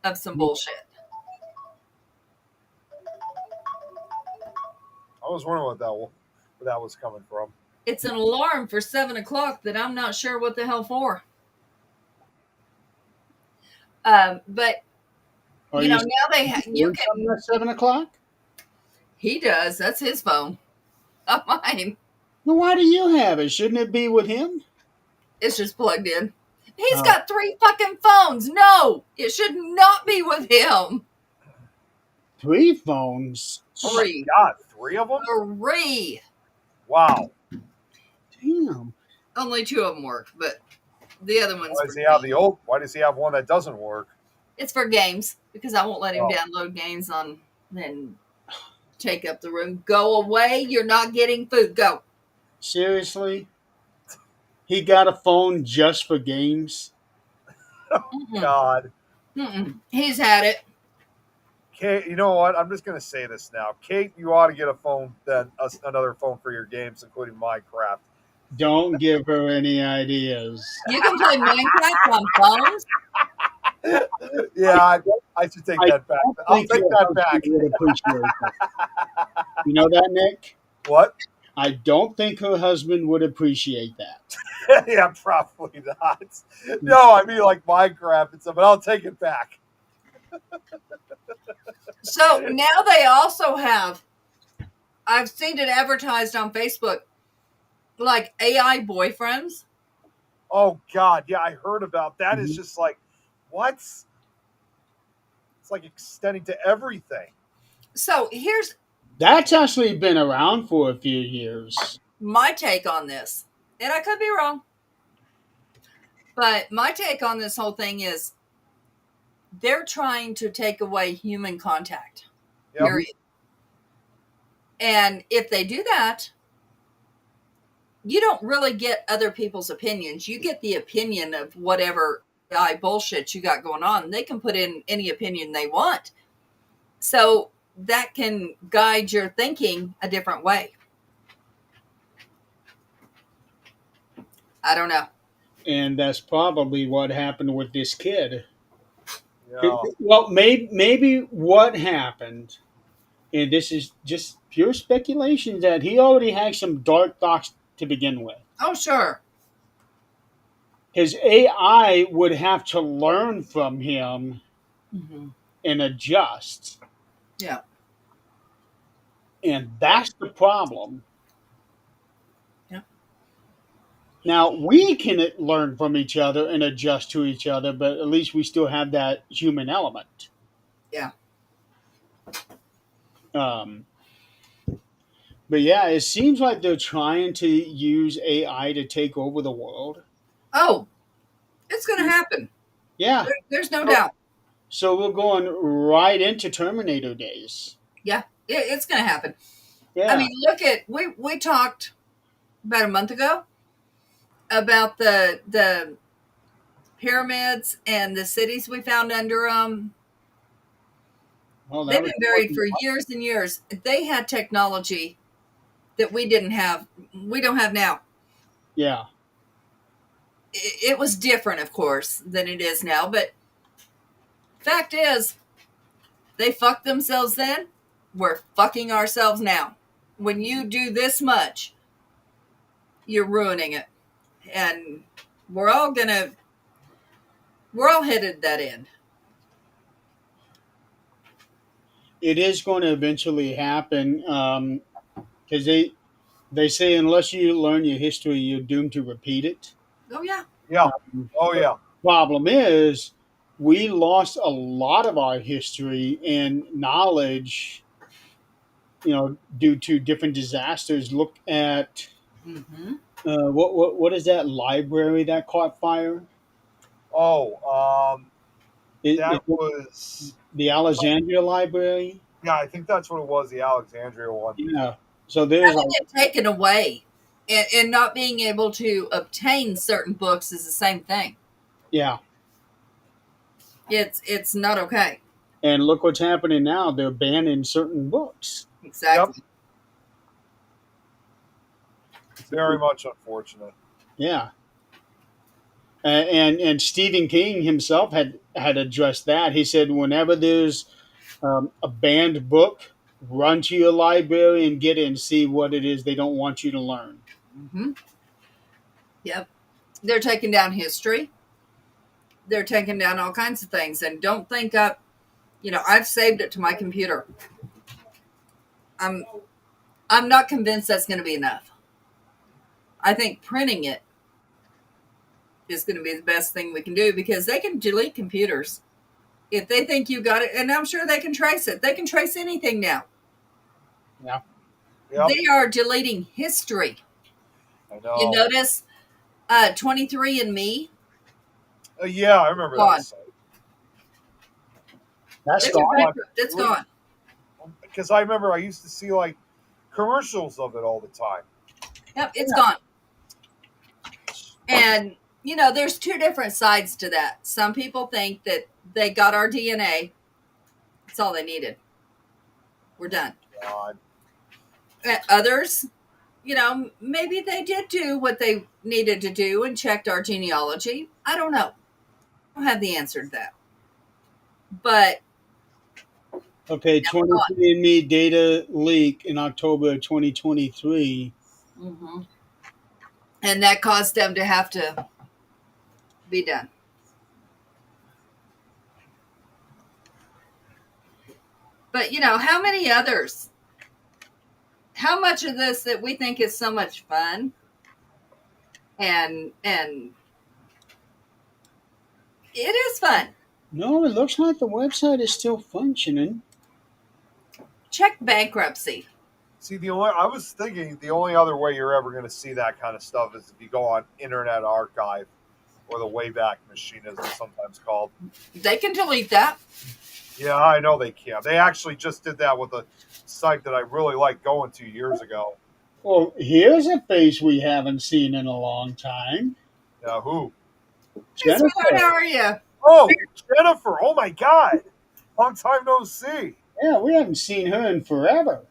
of some bullshit. I was wondering where that was coming from. It's an alarm for 7 o'clock that I'm not sure what the hell for. But Are now you you doing something at 7 o'clock? he does. That's his phone, not mine. Well, why do you have it? Shouldn't it be with him? It's just plugged in. He's Oh. got 3 fucking phones. No, it should not be with him. 3 phones. Oh my 3. God, 3 of them? 3. Wow. Damn. Only 2 of them work, but the other one's Why does for he have me. the old? Why does he have one that doesn't work? It's for games because I won't let him Oh. download games on and take up the room. Go away. You're not getting food. Go. Seriously? He got a phone just for games? Mm-mm. God. Mm-mm. He's had it. Kate, you know what? I'm just going to say this now. Kate, you ought to get a phone, another phone for your games, including Minecraft. Don't give her any ideas. You can play Minecraft on phones. Yeah, I should take that back. I'll take your that husband back. would appreciate that. You know that, Nick? What? I don't think her husband would appreciate that. Yeah, probably not. No, I mean like Minecraft and stuff, but I'll take it back. So now they also have, I've seen it advertised on Facebook, like AI boyfriends. Oh God, yeah, I heard about that. It's just like, what? It's like extending to everything. So here's That's actually been around for a few years. my take on this, and I could be wrong, but my take on this whole thing is they're trying to take away human contact. Yep. Period. And if they do that, you don't really get other people's opinions. You get the opinion of whatever AI bullshit you got going on. They can put in any opinion they want. So that can guide your thinking a different way. I don't know. And that's probably what happened with this kid. Yeah. Well, maybe what happened, and this is just pure speculation, that he already had some dark thoughts to begin with. Oh, sure. His AI would have to learn from him Mm-hmm. and adjust. Yeah. And that's the problem. Yeah. Now, we can learn from each other and adjust to each other, but at least we still have that human element. Yeah. But yeah, it seems like they're trying to use AI to take over the world. Oh, it's going to happen. Yeah. There's no doubt. So we're going right into Terminator days. Yeah, it's going to happen. Yeah. I mean, look at we talked about a month ago about the pyramids and the cities we found under them. Well, that They've was been buried for years and years. They had technology that we didn't have. We don't have now. Yeah. It was different, of course, than it is now. But fact is, they fucked themselves then. We're fucking ourselves now. When you do this much, you're ruining it. And we're all headed that end. It is going to eventually happen because They say unless you learn your history, you're doomed to repeat it. Oh yeah. Yeah. Oh yeah. Problem is, we lost a lot of our history and knowledge, due to different disasters. Look at Mm-hmm. what is that library that caught fire? Oh, Is that it was. the Alexandria Library? Yeah, I think that's what it was. The Alexandria one. Yeah. So there's Having it taken away and not being able to obtain certain books is the same thing. yeah. It's not okay. And look what's happening now. They're banning certain books. Exactly. Very much unfortunate. Yeah. And Stephen King himself had addressed that. He said, whenever there's a banned book, run to your library and get it and see what it is they don't want you to learn. Mm-hmm. Yep. They're taking down history. They're taking down all kinds of things. And don't think up, I've saved it to my computer. I'm not convinced that's going to be enough. I think printing it is going to be the best thing we can do because they can delete computers. If they think you got it, and I'm sure they can trace it. They can trace anything now. Yeah. Yep. They are deleting history. I know. You notice 23andMe? Yeah, I remember Gone. that site. That's It's gone. bankrupt. It's gone. Because I remember I used to see like commercials of it all the time. Yep, it's gone. And, there's two different sides to that. Some people think that they got our DNA. That's all they needed. We're done. God. And others, maybe they did do what they needed to do and checked our genealogy. I don't know. I don't have the answer to that. But Okay, Never gone. 23andMe data leak in October 2023. mm-hmm. And that caused them to have to be done. But how many others? How much of this that we think is so much fun and it is fun. No, it looks like the website is still functioning. Check bankruptcy. See, I was thinking the only other way you're ever going to see that kind of stuff is if you go on Internet Archive or the Wayback Machine, as it's sometimes called. They can delete that. Yeah, I know they can. They actually just did that with a site that I really liked going to years ago. Well, here's a face we haven't seen in a long time. Yeah, who? Hey, sweetheart, how Jennifer. are you? Oh, Jennifer. Oh, my God. Long time no see. Yeah, we haven't seen her in forever.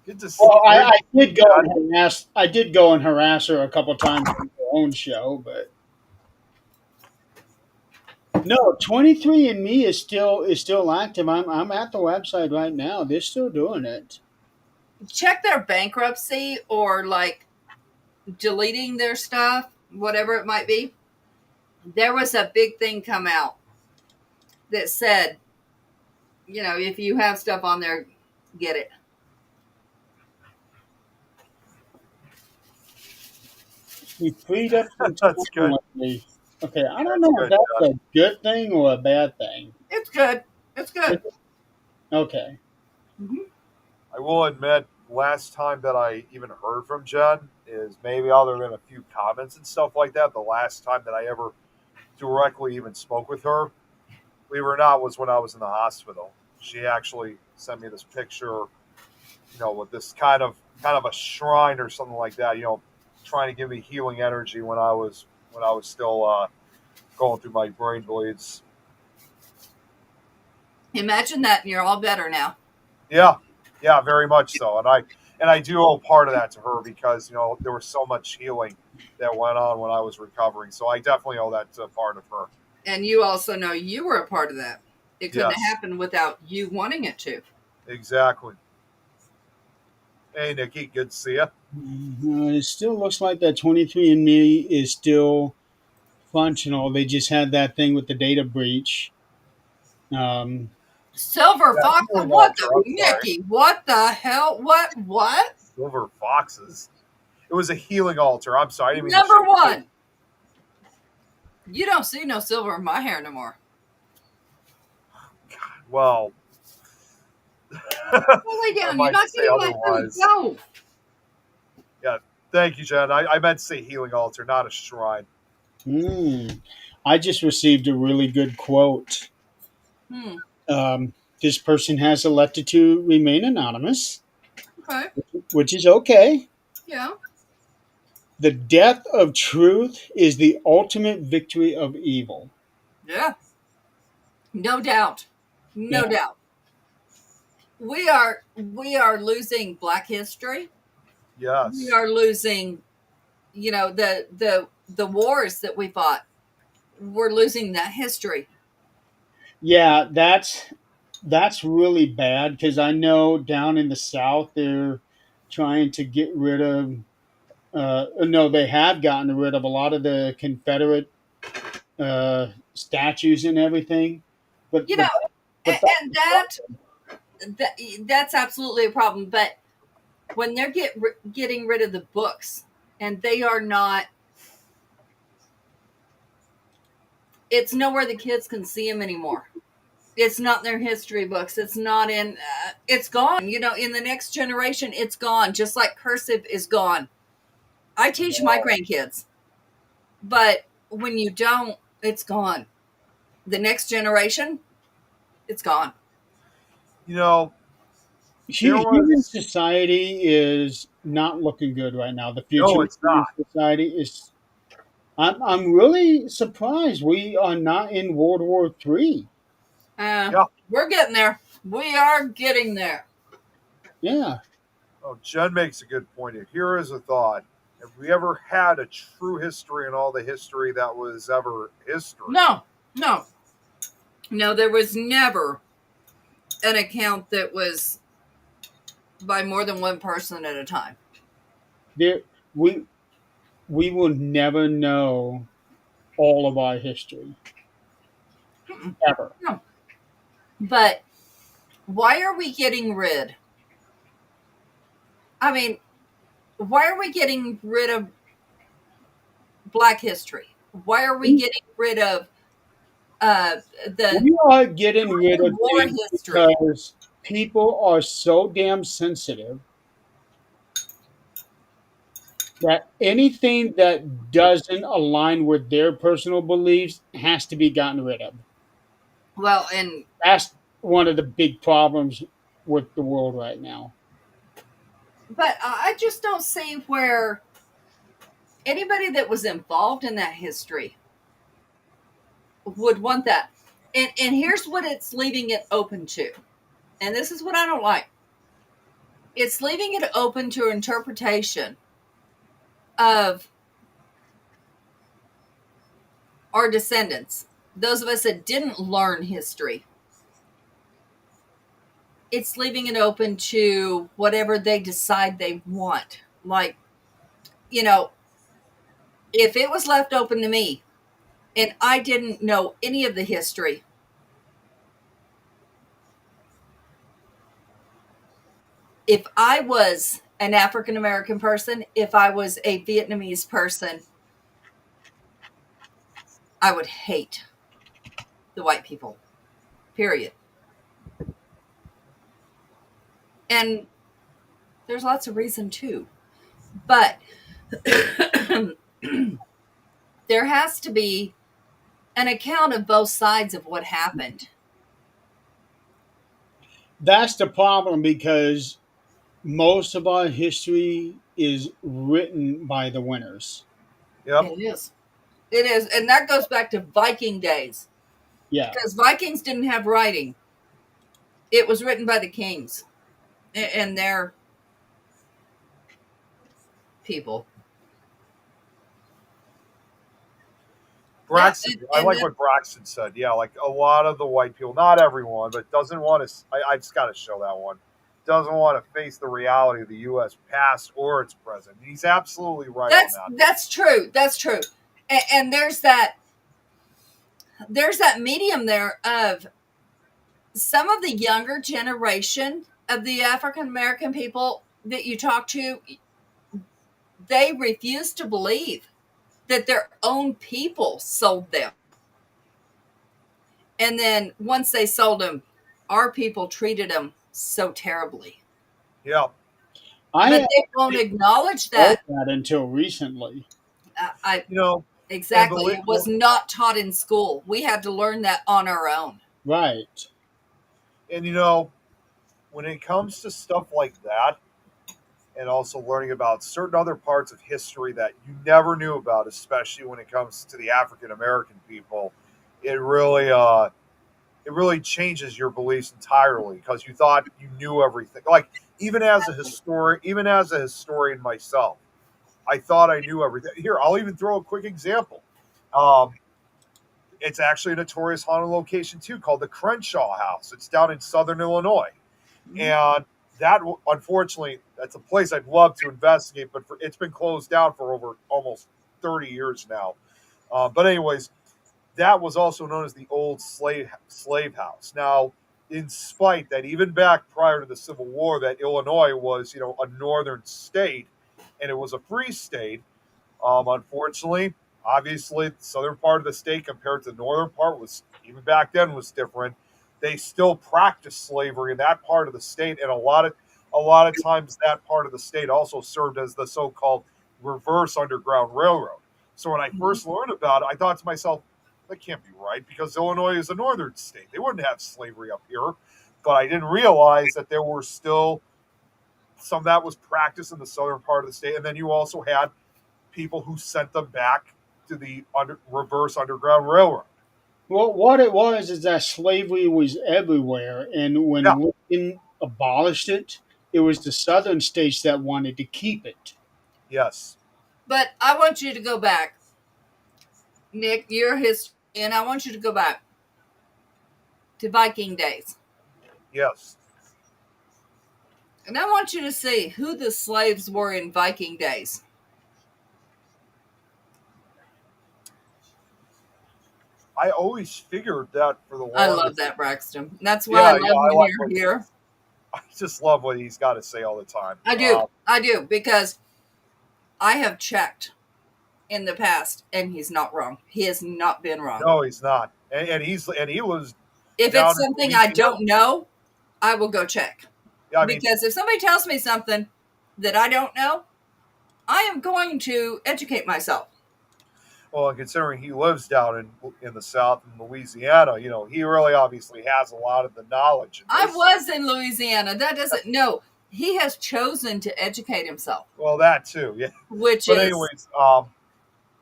Good to see Well, you. I did go and harass. I did go and harass her a couple times on her own show, but no, 23andMe is still active. I'm at the website right now. They're still doing it. Check their bankruptcy or like deleting their stuff, whatever it might be. There was a big thing come out that said, if you have stuff on there, get it. We freed up some That's time good. lately. Okay, I don't know if That's that's a good thing or a bad thing. It's good. It's good. Okay. I will admit, last time that I even heard from Jen is maybe other than a few comments and stuff like that, the last time that I ever directly even spoke with her, believe it or not, was when I was in the hospital. She actually sent me this picture, with this kind of a shrine or something like that, trying to give me healing energy when I was still going through my brain bleeds. Imagine that, and you're all better now. Yeah, very much so. And I do owe part of that to her because there was so much healing that went on when I was recovering. So I definitely owe that to part of her. And you also know you were a part of that. It couldn't Yes. have happened without you wanting it to. Exactly. Hey, Nikki, good to see you. It still looks like that 23andMe is still functional. They just had that thing with the data breach. Silver Yeah, Fox, I'm what sorry. the Nicky? What the hell? What? Good silver foxes. It was a healing altar. I'm sorry. I didn't mean to Number shake it. one. You don't see no silver in my hair no more. Well, Go lay down. You're might not say getting my food. otherwise. Go. thank you, Jen. I meant to say healing altar, not a shrine. I just received a really good quote. This person has elected to remain anonymous, Okay. which is okay. Yeah. The death of truth is the ultimate victory of evil. Yeah. No doubt. No Yeah. doubt. We are losing Black history. Yes. We are losing, the wars that we fought. We're losing that history. Yeah, that's really bad because I know down in the South they're trying to get rid of. No, they have gotten rid of a lot of the Confederate statues and everything. But You know, but and that's absolutely a problem. But when they're getting rid of the books, and they are not, it's nowhere the kids can see them anymore. It's not in their history books. It's not in. It's gone. In the next generation, it's gone. Just like cursive is gone. I teach my grandkids, but when you don't, it's gone. The next generation, it's gone. Human society is not looking good right now. The future No, of it's human not. society is. I'm really surprised we are not in World War III. We're getting there. We are getting there. Yeah. Oh, Jen makes a good point here. Here is a thought. Have we ever had a true history in all the history that was ever history? No. There was never an account that was by more than one person at a time. We will never know all of our history. Ever. No. But why are we getting rid? I mean, why are we getting rid of Black history? Why are we getting rid of We are getting rid of war things history? because people are so damn sensitive that anything that doesn't align with their personal beliefs has to be gotten rid of. Well, and That's one of the big problems with the world right now. but I just don't see where anybody that was involved in that history would want that. And here's what it's leaving it open to. And this is what I don't like. It's leaving it open to interpretation of our descendants, those of us that didn't learn history. It's leaving it open to whatever they decide they want. Like, if it was left open to me and I didn't know any of the history, if I was an African American person, if I was a Vietnamese person, I would hate the white people, period. And there's lots of reason too. But there has to be an account of both sides of what happened. That's the problem because most of our history is written by the winners. Yep. It is. It is. And that goes back to Viking days. Yeah. Because Vikings didn't have writing. It was written by the kings and their people. Braxton, Yeah, I and like then- what Braxton said. Yeah, like a lot of the white people, not everyone, but doesn't want to. I just got to show that one. Doesn't want to face the reality of the U.S. past or its present. He's absolutely right on that. That's true. That's true. And there's that medium there of some of the younger generation of the African American people that you talk to, they refuse to believe that their own people sold them. And then once they sold them, our people treated them so terribly. Yeah. I But hadn't they won't acknowledge heard that. that until recently. I You know, and exactly. believe It was not taught in school. We had to learn that on our own. Right. and you know, when it comes to stuff like that, and also learning about certain other parts of history that you never knew about, especially when it comes to the African American people, it really changes your beliefs entirely because you thought you knew everything. Like even as a historian myself, I thought I knew everything. Here, I'll even throw a quick example. Um, it's actually a notorious haunted location too, called the Crenshaw House. It's down in Southern Illinois, and that unfortunately that's a place I'd love to investigate, but it's been closed down for over almost 30 years now. But anyways, that was also known as the old slave house. Now, in spite that even back prior to the Civil War, that Illinois was a northern state, and it was a free state. Unfortunately, obviously, the southern part of the state compared to the northern part was even back then was different. They still practiced slavery in that part of the state, and a lot of times that part of the state also served as the so-called reverse underground railroad. So when I first learned about it, I thought to myself, that can't be right because Illinois is a northern state. They wouldn't have slavery up here. But I didn't realize that there were still some of that was practiced in the southern part of the state. And then you also had people who sent them back to the reverse underground railroad. Well, what it was is that slavery was everywhere, and Yeah, when Lincoln abolished it, it was the southern states that wanted to keep it. yes, But I want you to go back, Nick. You're history, and I want you to go back to Viking days, yes. and I want you to see who the slaves were in Viking days. I always figured that for the I longest. love that, Braxton. That's why I Yeah, love yeah, I when like you're what here. I just love what he's got to say all the time. I do, because I have checked in the past, and he's not wrong. He has not been wrong. No, he's not, and he was If down it's in something I Louisiana. don't know, I will go check. Yeah, I mean, Because if somebody tells me something that I don't know, I am going to educate myself. well, considering he lives down in the South in Louisiana, he really obviously has a lot of the knowledge. I was in Louisiana. That doesn't no. He has chosen to educate himself, Well, that too, yeah. which But is anyways,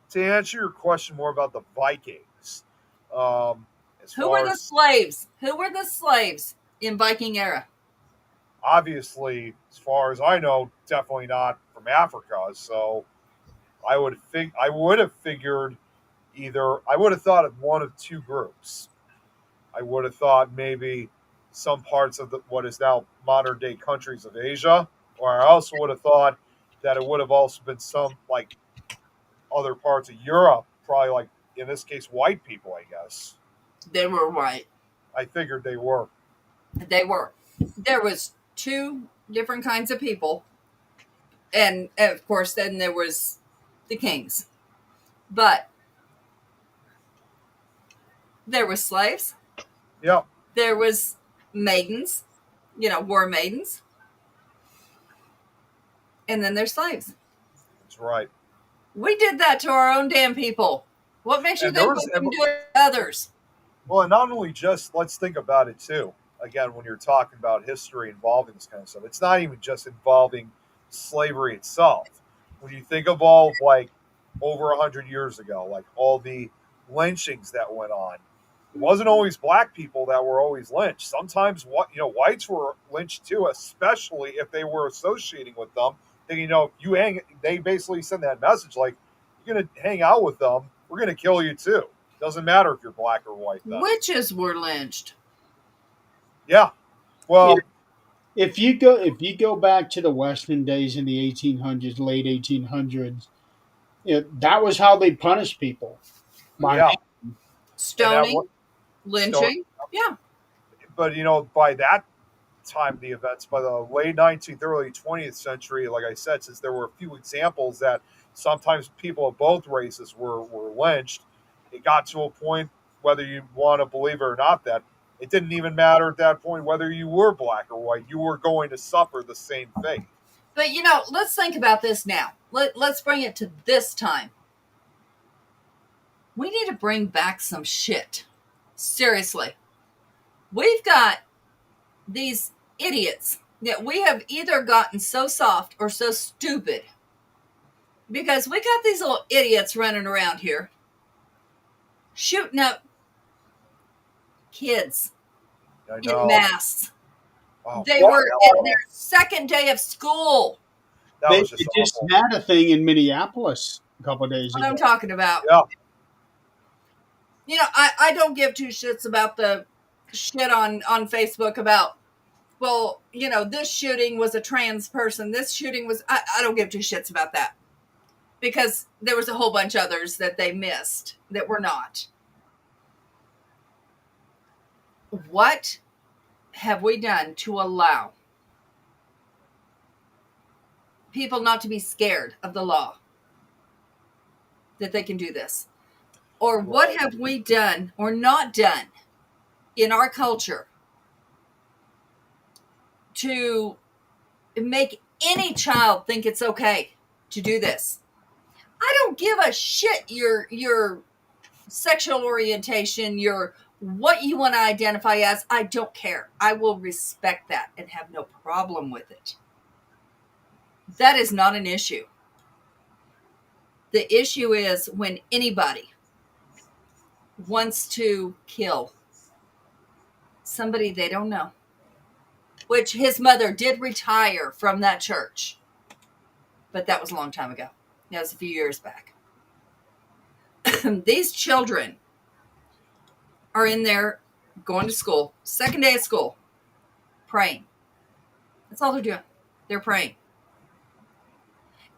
to answer your question more about the Vikings, as who were far the as slaves? Who were the slaves in Viking era? obviously, as far as I know, definitely not from Africa. So I would have figured I would have thought of one of two groups. I would have thought maybe some parts of what is now modern day countries of Asia, or I also would have thought that it would have also been some like other parts of Europe, probably like in this case white people, I guess. They were white. I figured they were. They were. There was two different kinds of people, and of course, then there was the kings. But there were slaves. Yeah, There was maidens, war maidens, and then there's slaves. that's right. We did that to our own damn people. What makes you And there think was we can do it to others? well, and not only just let's think about it too. Again, when you're talking about history involving this kind of stuff, it's not even just involving slavery itself. When you think of all like over 100 years ago, like all the lynchings that went on, it wasn't always black people that were always lynched. Sometimes whites were lynched too, especially if they were associating with them. They basically send that message like, you're gonna hang out with them, we're gonna kill you too. Doesn't matter if you're black or white. Then. Witches were lynched. Yeah. Well, If you go back to the Western days in the 1800s, late 1800s, that was how they punished people. By yeah. Stoning, Stone, lynching. Yeah. but by that time the events, by the late 19th, early 20th century, like I said, since there were a few examples that sometimes people of both races were lynched, it got to a point, whether you want to believe it or not, that it didn't even matter at that point whether you were black or white. You were going to suffer the same fate. But, let's think about this now. Let's bring it to this time. We need to bring back some shit. Seriously. We've got these idiots that we have either gotten so soft or so stupid, because we got these little idiots running around here shooting up kids in masks. Oh, They were in their second day of school. They just had a thing in Minneapolis a couple of days ago. What I'm talking about. Yeah. I don't give two shits about the shit on Facebook about, well, this shooting was a trans person. This shooting was, I don't give two shits about that, because there was a whole bunch of others that they missed that were not. What have we done to allow people not to be scared of the law that they can do this? Or what have we done or not done in our culture to make any child think it's okay to do this? I don't give a shit your sexual orientation, your what you want to identify as. I don't care. I will respect that and have no problem with it. That is not an issue. The issue is when anybody wants to kill somebody they don't know, which his mother did retire from that church, but that was a long time ago. That was a few years back. These children are in there going to school, second day of school, praying. That's all they're doing. They're praying.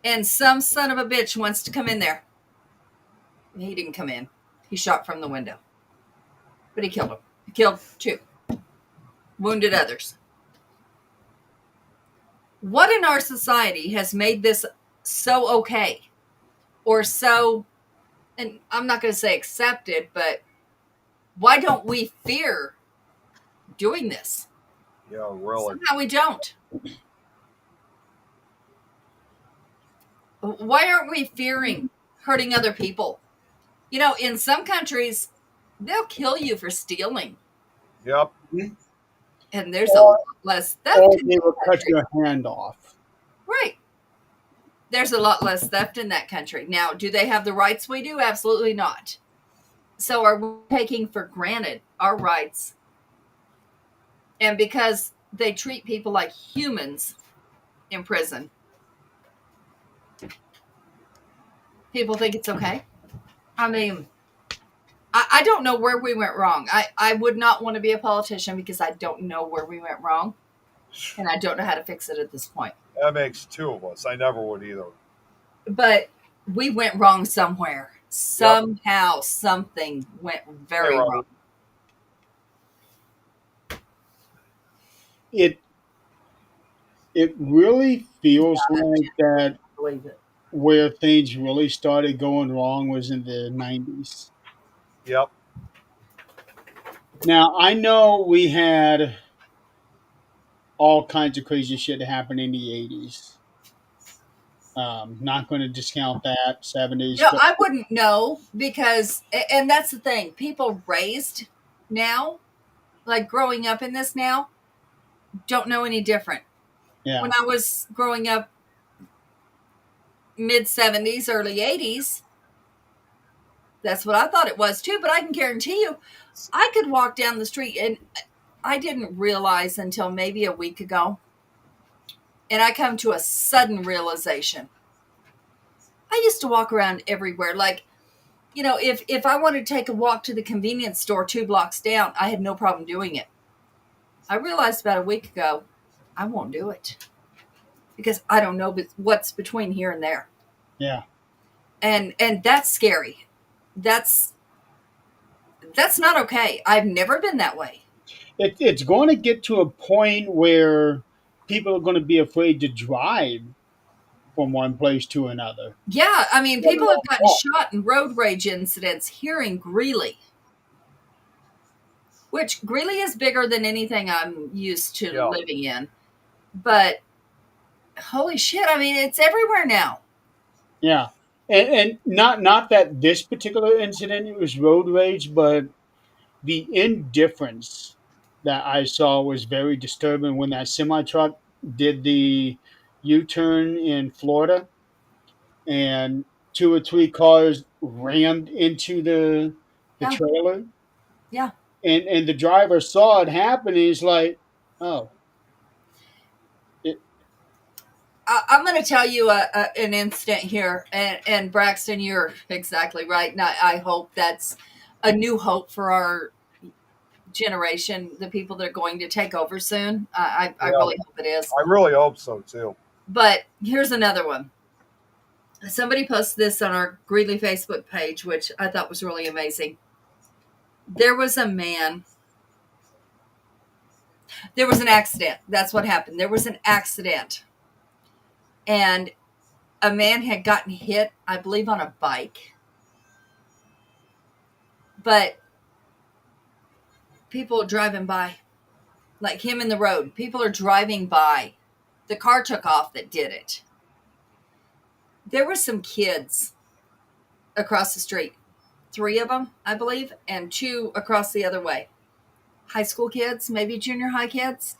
And some son of a bitch wants to come in there. He didn't come in. He shot from the window. But he killed him. He killed 2. Wounded others. What in our society has made this so okay? Or so, and I'm not going to say accepted, but why don't we fear doing this? Yeah, really. Somehow we don't. Why aren't we fearing hurting other people? In some countries, they'll kill you for stealing. Yep. And there's a lot less theft. Or they will cut your hand off. Right. There's a lot less theft in that country. Now, do they have the rights we do? Absolutely not. So are we taking for granted our rights? And because they treat people like humans in prison, people think it's okay. I mean, I don't know where we went wrong. I would not want to be a politician because I don't know where we went wrong. And I don't know how to fix it at this point. That makes 2 of us. I never would either. But we went wrong somewhere. Somehow something went very wrong. It really feels like that Believe it. where things really started going wrong was in the 90s. Yep. Now, I know we had all kinds of crazy shit happen in the 80s. Not going to discount that. 70s. No, I wouldn't know because, and that's the thing, people raised now, like growing up in this now, don't know any different. Yeah. When I was growing up, mid 70s, early 80s, that's what I thought it was too. But I can guarantee you, I could walk down the street and I didn't realize until maybe a week ago. And I come to a sudden realization. I used to walk around everywhere. Like, if I wanted to take a walk to the convenience store 2 blocks down, I had no problem doing it. I realized about a week ago, I won't do it. Because I don't know what's between here and there. Yeah. And that's scary. That's not okay. I've never been that way. it's going to get to a point where people are going to be afraid to drive from one place to another. Yeah, I mean, Let people have alone gotten walk. shot in road rage incidents here in Greeley, which Greeley is bigger than anything I'm used to Yeah. living in. But holy shit, I mean, it's everywhere now. Yeah, and not that this particular incident it was road rage, but the indifference that I saw was very disturbing when that semi truck did the U turn in Florida and two or three cars rammed into the Yeah, trailer yeah. and the driver saw it happen and he's like, oh, it, I'm going to tell you an incident here, and Braxton, you're exactly right. And I hope that's a new hope for our generation, the people that are going to take over soon. I Yeah. really hope it is. I really hope so too. But here's another one. Somebody posted this on our Greeley Facebook page, which I thought was really amazing. There was a man. There was an accident. That's what happened. There was an accident, and a man had gotten hit, I believe, on a bike. But people driving by, like him in the road, people are driving by. The car took off that did it. There were some kids across the street, 3 of them, I believe, and 2 across the other way. High school kids, maybe junior high kids.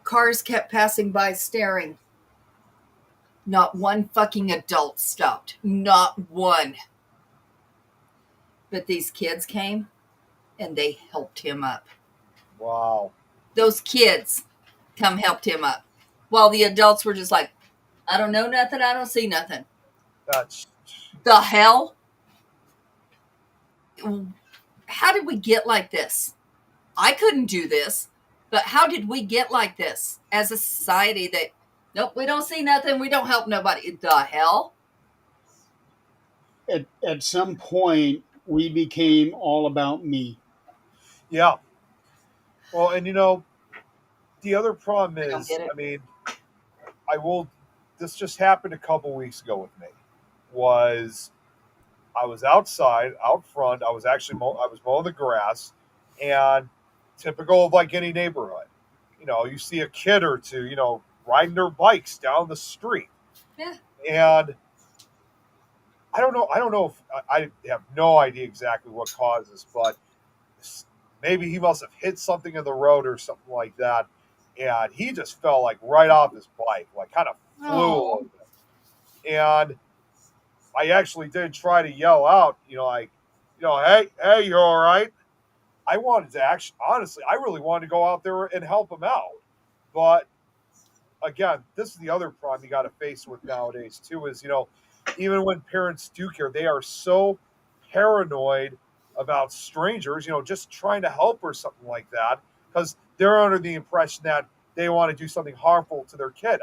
Cars kept passing by staring. Not one fucking adult stopped. Not one. But these kids came and they helped him up. Wow. Those kids come helped him up. While the adults were just like, I don't know nothing, I don't see nothing. That's The hell? How did we get like this? I couldn't do this, but how did we get like this as a society that, nope, we don't see nothing, we don't help nobody? The hell? at some point we became all about me. yeah. Well, and the other problem I don't is, get it. I mean, I will. This just happened a couple weeks ago with me. Was I was outside, out front. I was actually I was mowing the grass, and typical of like any neighborhood, you see a kid or two, riding their bikes down the street, Yeah. and I don't know if I have no idea exactly what caused this, but maybe he must have hit something in the road or something like that, and he just fell like right off his bike, like kind of flew a Oh. little bit. And I actually did try to yell out, like, hey, you're all right. I wanted to actually, honestly, I really wanted to go out there and help him out, but again, this is the other problem you got to face with nowadays too. Is even when parents do care, they are so paranoid about strangers, just trying to help or something like that, because they're under the impression that they want to do something harmful to their kid.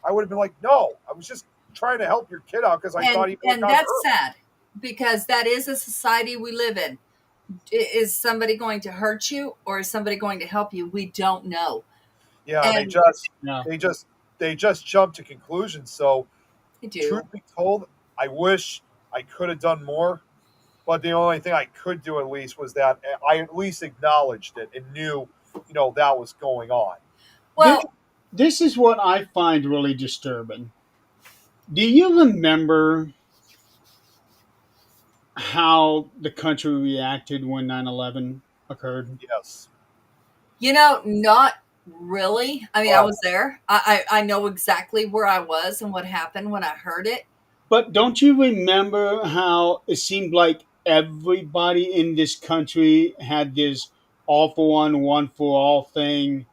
I would have been like, no, I was just trying to help your kid out because I thought he may have And gotten that's hurt. sad because that is a society we live in. Is somebody going to hurt you or is somebody going to help you? We don't know. Yeah, and And Yeah. they just jump to conclusions. So they do. truth be told, I wish I could have done more. But the only thing I could do at least was that I at least acknowledged it and knew, that was going on. This, Well, this is what I find really disturbing. Do you remember how the country reacted when 9/11 occurred? Yes. not really. I mean, I Oh, was there. I know exactly where I was and what happened when I heard it. But don't you remember how it seemed like everybody in this country had this all for one for all thing Yeah,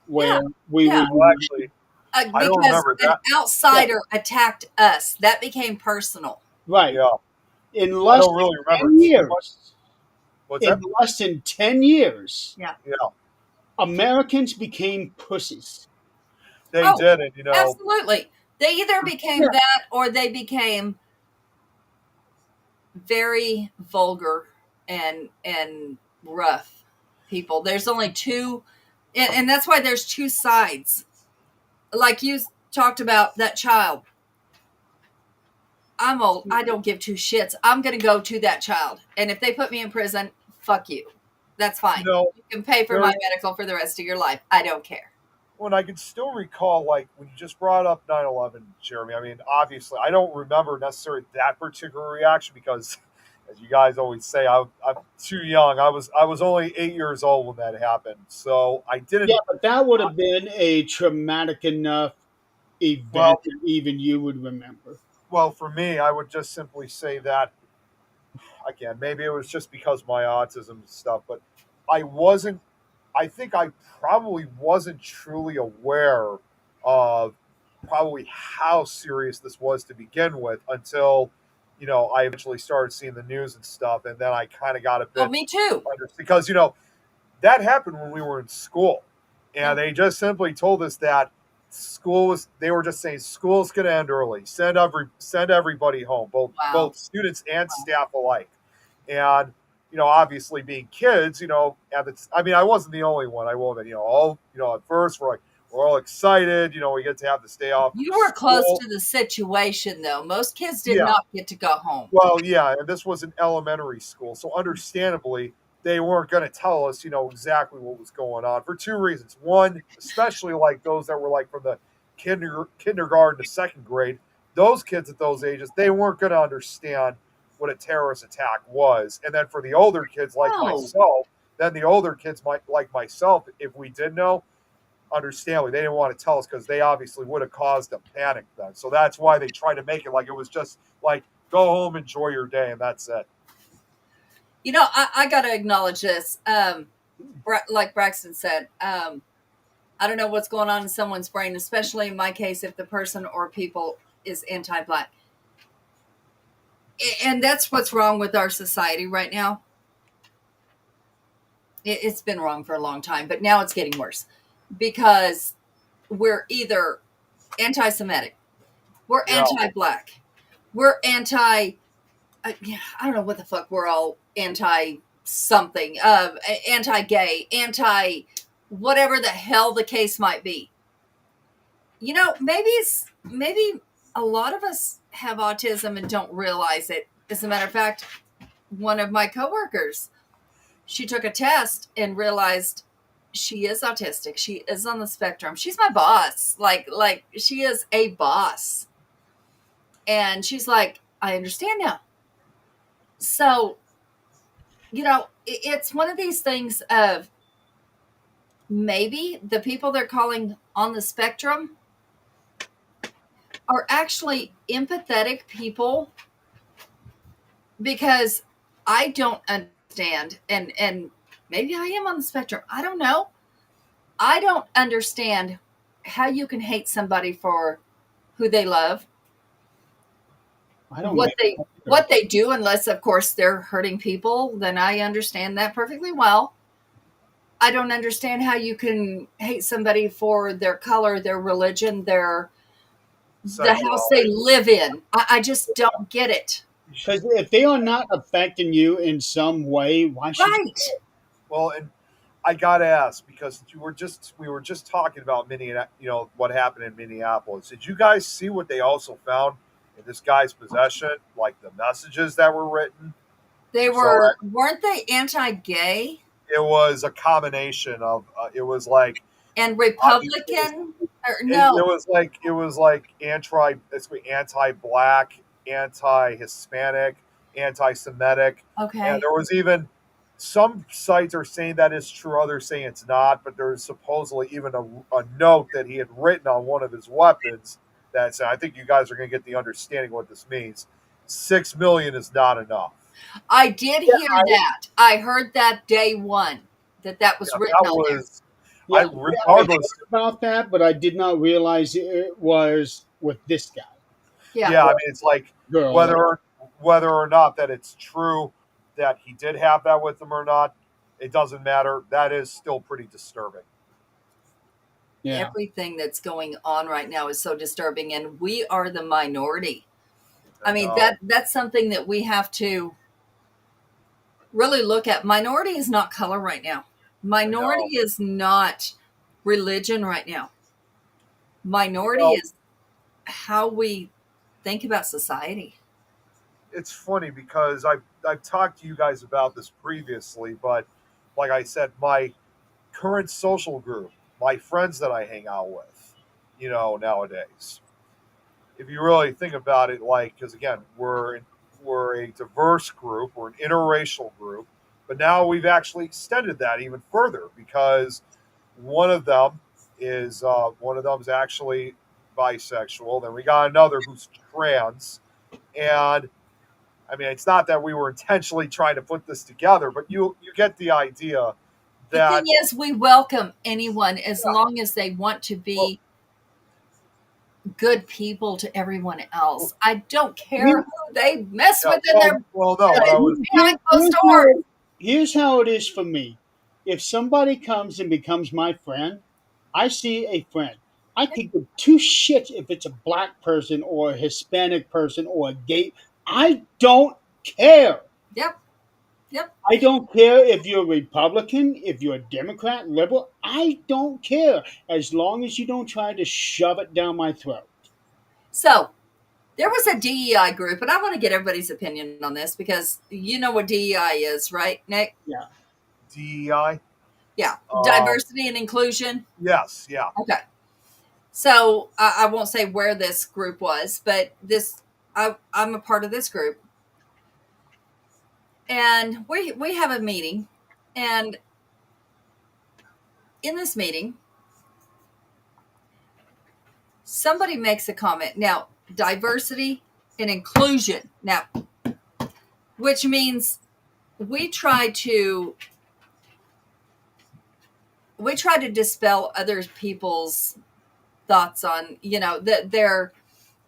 where we yeah. would, well, actually, I don't Because remember an that. yeah, outsider attacked us. That became personal. right. Yeah, In I less don't than really remember 10 too much. years, What's in that? less than 10 years, Yeah. Yeah, Americans became pussies. they Oh, did it. absolutely. They either Yeah. became that or they became very vulgar and rough. people. There's only two, and that's why there's two sides. Like you talked about that child. I'm old. I don't give two shits. I'm going to go to that child. And if they put me in prison, fuck you. That's fine. You know, You can pay for my medical for the rest of your life. I don't care. when I can still recall, like when you just brought up 9/11, Jeremy. I mean, obviously, I don't remember necessarily that particular reaction because, as you guys always say, I'm too young. I was only 8 years old when that happened, so I didn't. Yeah, but that would have been a traumatic enough event Well, that even you would remember. well, for me, I would just simply say that again. Maybe it was just because of my autism and stuff, but I wasn't. I think I probably wasn't truly aware of probably how serious this was to begin with until I eventually started seeing the news and stuff, and then I kind of got a Oh, bit me too. because that happened when we were in school, and they just simply told us that they were just saying school's going to end early, send everybody home, both Wow. both students and staff alike. And obviously being kids, I mean, I wasn't the only one. I will admit, at first we're all excited, we get to have this day off. You were close school. to the situation, though. Most kids did Yeah. not get to go home. Well, yeah, and this was an elementary school, so understandably, they weren't going to tell us, exactly what was going on for two reasons. One, especially like those that were like from the kindergarten to second grade, those kids at those ages, they weren't going to understand what a terrorist attack was. And then for the older kids like No. myself, then the older kids like myself, if we did know, understandably, they didn't want to tell us because they obviously would have caused a panic then. So that's why they tried to make it like it was just like, go home, enjoy your day, and that's it. I got to acknowledge this. Like Braxton said, I don't know what's going on in someone's brain, especially in my case, if the person or people is anti-Black. And that's what's wrong with our society right now. It's been wrong for a long time, but now it's getting worse because we're either anti-Semitic, we're anti-Black, we're I don't know what the fuck, we're all anti-something, anti-gay, whatever the hell the case might be. Maybe a lot of us have autism and don't realize it. As a matter of fact, one of my coworkers, she took a test and realized she is autistic. She is on the spectrum. She's my boss. Like she is a boss. And she's like, I understand now. So, it's one of these things of maybe the people they're calling on the spectrum are actually empathetic people, because I don't understand, and maybe I am on the spectrum. I don't know. I don't understand how you can hate somebody for who they love, I don't what know. what they do, unless of course they're hurting people. Then I understand that perfectly well. I don't understand how you can hate somebody for their color, their religion, the house they live in. I just don't get it. Because if they are not affecting you in some way, why should Right. Well, and I gotta ask because we were just talking about what happened in Minneapolis. Did you guys see what they also found in this guy's possession, like the messages that were written? They weren't they anti-gay It was a combination of it was like and Republican? Or it no. was like anti-black, anti-Hispanic, anti-Semitic. Okay. And there was even some sites are saying that is true, others saying it's not, but there's supposedly even a note that he had written on one of his weapons that said, I think you guys are going to get the understanding what this means. 6 million is not enough. I did hear that. I heard that day one that was written That on there. was, I regardless, heard about that, but I did not realize it was with this guy. yeah, I mean, it's like Girl. whether or not that it's true that he did have that with him or not, it doesn't matter. That is still pretty disturbing. Yeah. Everything that's going on right now is so disturbing, and we are the minority. I mean, that's something that we have to really look at. Minority is not color right now. Minority is not religion right now. Minority Well, is how we think about society. it's funny because I've talked to you guys about this previously, but like I said, my current social group, my friends that I hang out with, nowadays, if you really think about it, like, because again, we're a diverse group, we're an interracial group, but now we've actually extended that even further because one of them one of them's actually bisexual. Then we got another who's trans, and I mean, it's not that we were intentionally trying to put this together, but you get the idea The thing that is, we welcome anyone as yeah, long as they want to well, be good people to everyone else. well, I don't care Here, who they mess yeah, with in their no, what I was behind closed here's doors. here's how it is for me. If somebody comes and becomes my friend, I see a friend. I could give two shits if it's a black person or a Hispanic person or a gay. I don't care. Yep, yep. I don't care if you're a Republican, if you're a Democrat, liberal. I don't care as long as you don't try to shove it down my throat. So there was a DEI group, and I want to get everybody's opinion on this because you know what DEI is, right, Nick? Yeah. DEI. Yeah, Um, diversity and inclusion. yes, yeah. Okay. So I won't say where this group was, but I'm a part of this group, and we have a meeting, and in this meeting, somebody makes a comment. Now, diversity and inclusion. Now, which means we try to dispel other people's thoughts on their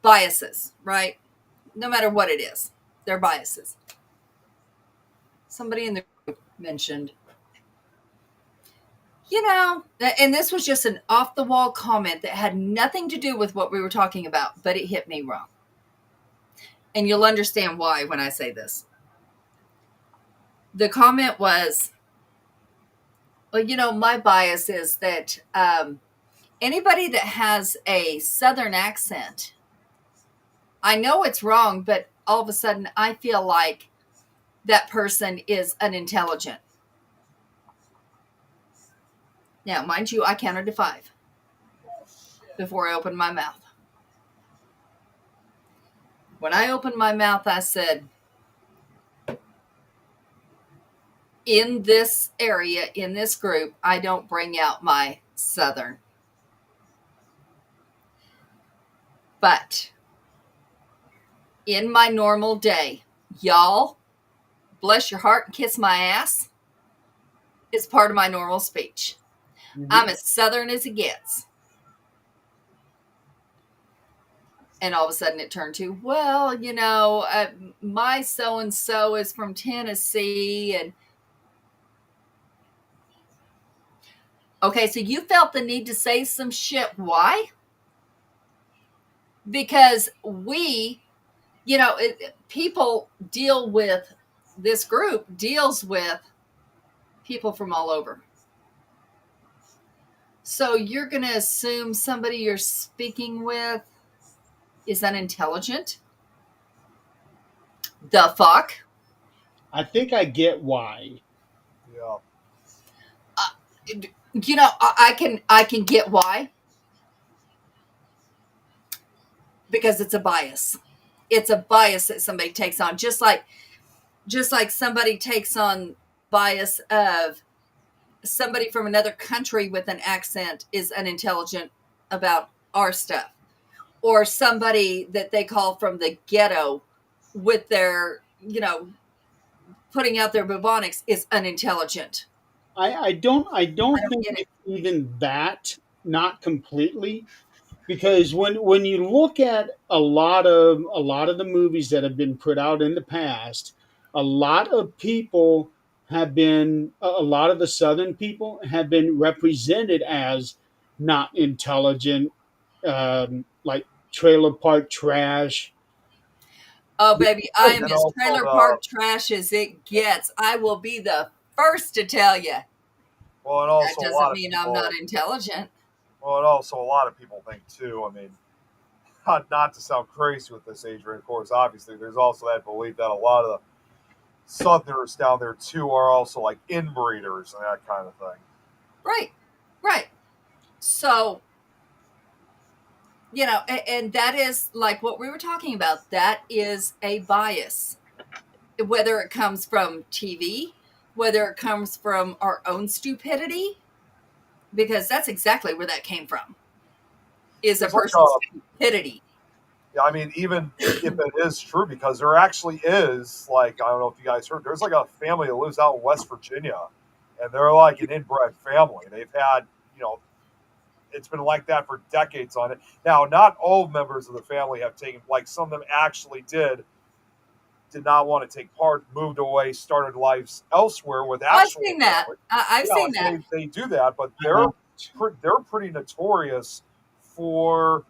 biases, right? No matter what it is, their biases. Somebody in the group mentioned, and this was just an off the wall comment that had nothing to do with what we were talking about, but it hit me wrong. And you'll understand why when I say this. The comment was, well, my bias is that anybody that has a Southern accent, I know it's wrong, but all of a sudden I feel like that person is unintelligent. Now, mind you, I counted to 5 before I opened my mouth. When I opened my mouth, I said, in this area, in this group, I don't bring out my Southern. But in my normal day, y'all, bless your heart and kiss my ass, is part of my normal speech. Mhm. I'm as Southern as it gets. And all of a sudden it turned to, well, my so-and-so is from Tennessee. And okay, so you felt the need to say some shit. Why? Because people deal with, this group deals with people from all over. So you're going to assume somebody you're speaking with is unintelligent? The fuck? I think I get why. Yeah. I can get why. Because it's a bias. It's a bias that somebody takes on. Just like somebody takes on bias of somebody from another country with an accent is unintelligent about our stuff. Or somebody that they call from the ghetto with their, putting out their bubonics is unintelligent. I don't think Get it. it's even that, not completely, because when you look at a lot of the movies that have been put out in the past, a lot of people a lot of the Southern people have been represented as not intelligent, like trailer park trash. Oh, baby, I am And as also trailer the park trash as it gets. I will be the first to tell you. Well, and That also a doesn't lot of mean I'm people. not intelligent. Well, and also a lot of people think too. I mean, not to sound crazy with this, Adrian. Of course, obviously, there's also that belief that a lot of the Southerners down there too are also like inbreeders and that kind of thing. Right. Right. So, and that is like what we were talking about. That is a bias, whether it comes from TV, whether it comes from our own stupidity, because that's exactly where that came from, is a There's like person's stupidity. yeah, I mean, even if it is true, because there actually is like I don't know if you guys heard, there's like a family that lives out in West Virginia, and they're like an inbred family. They've had you know it's been like that for decades on it. Now, not all members of the family have taken, like some of them actually did not want to take part, moved away, started lives elsewhere with I've actual seen that. family. I've Yeah, seen like that. they do that, but they're pretty notorious for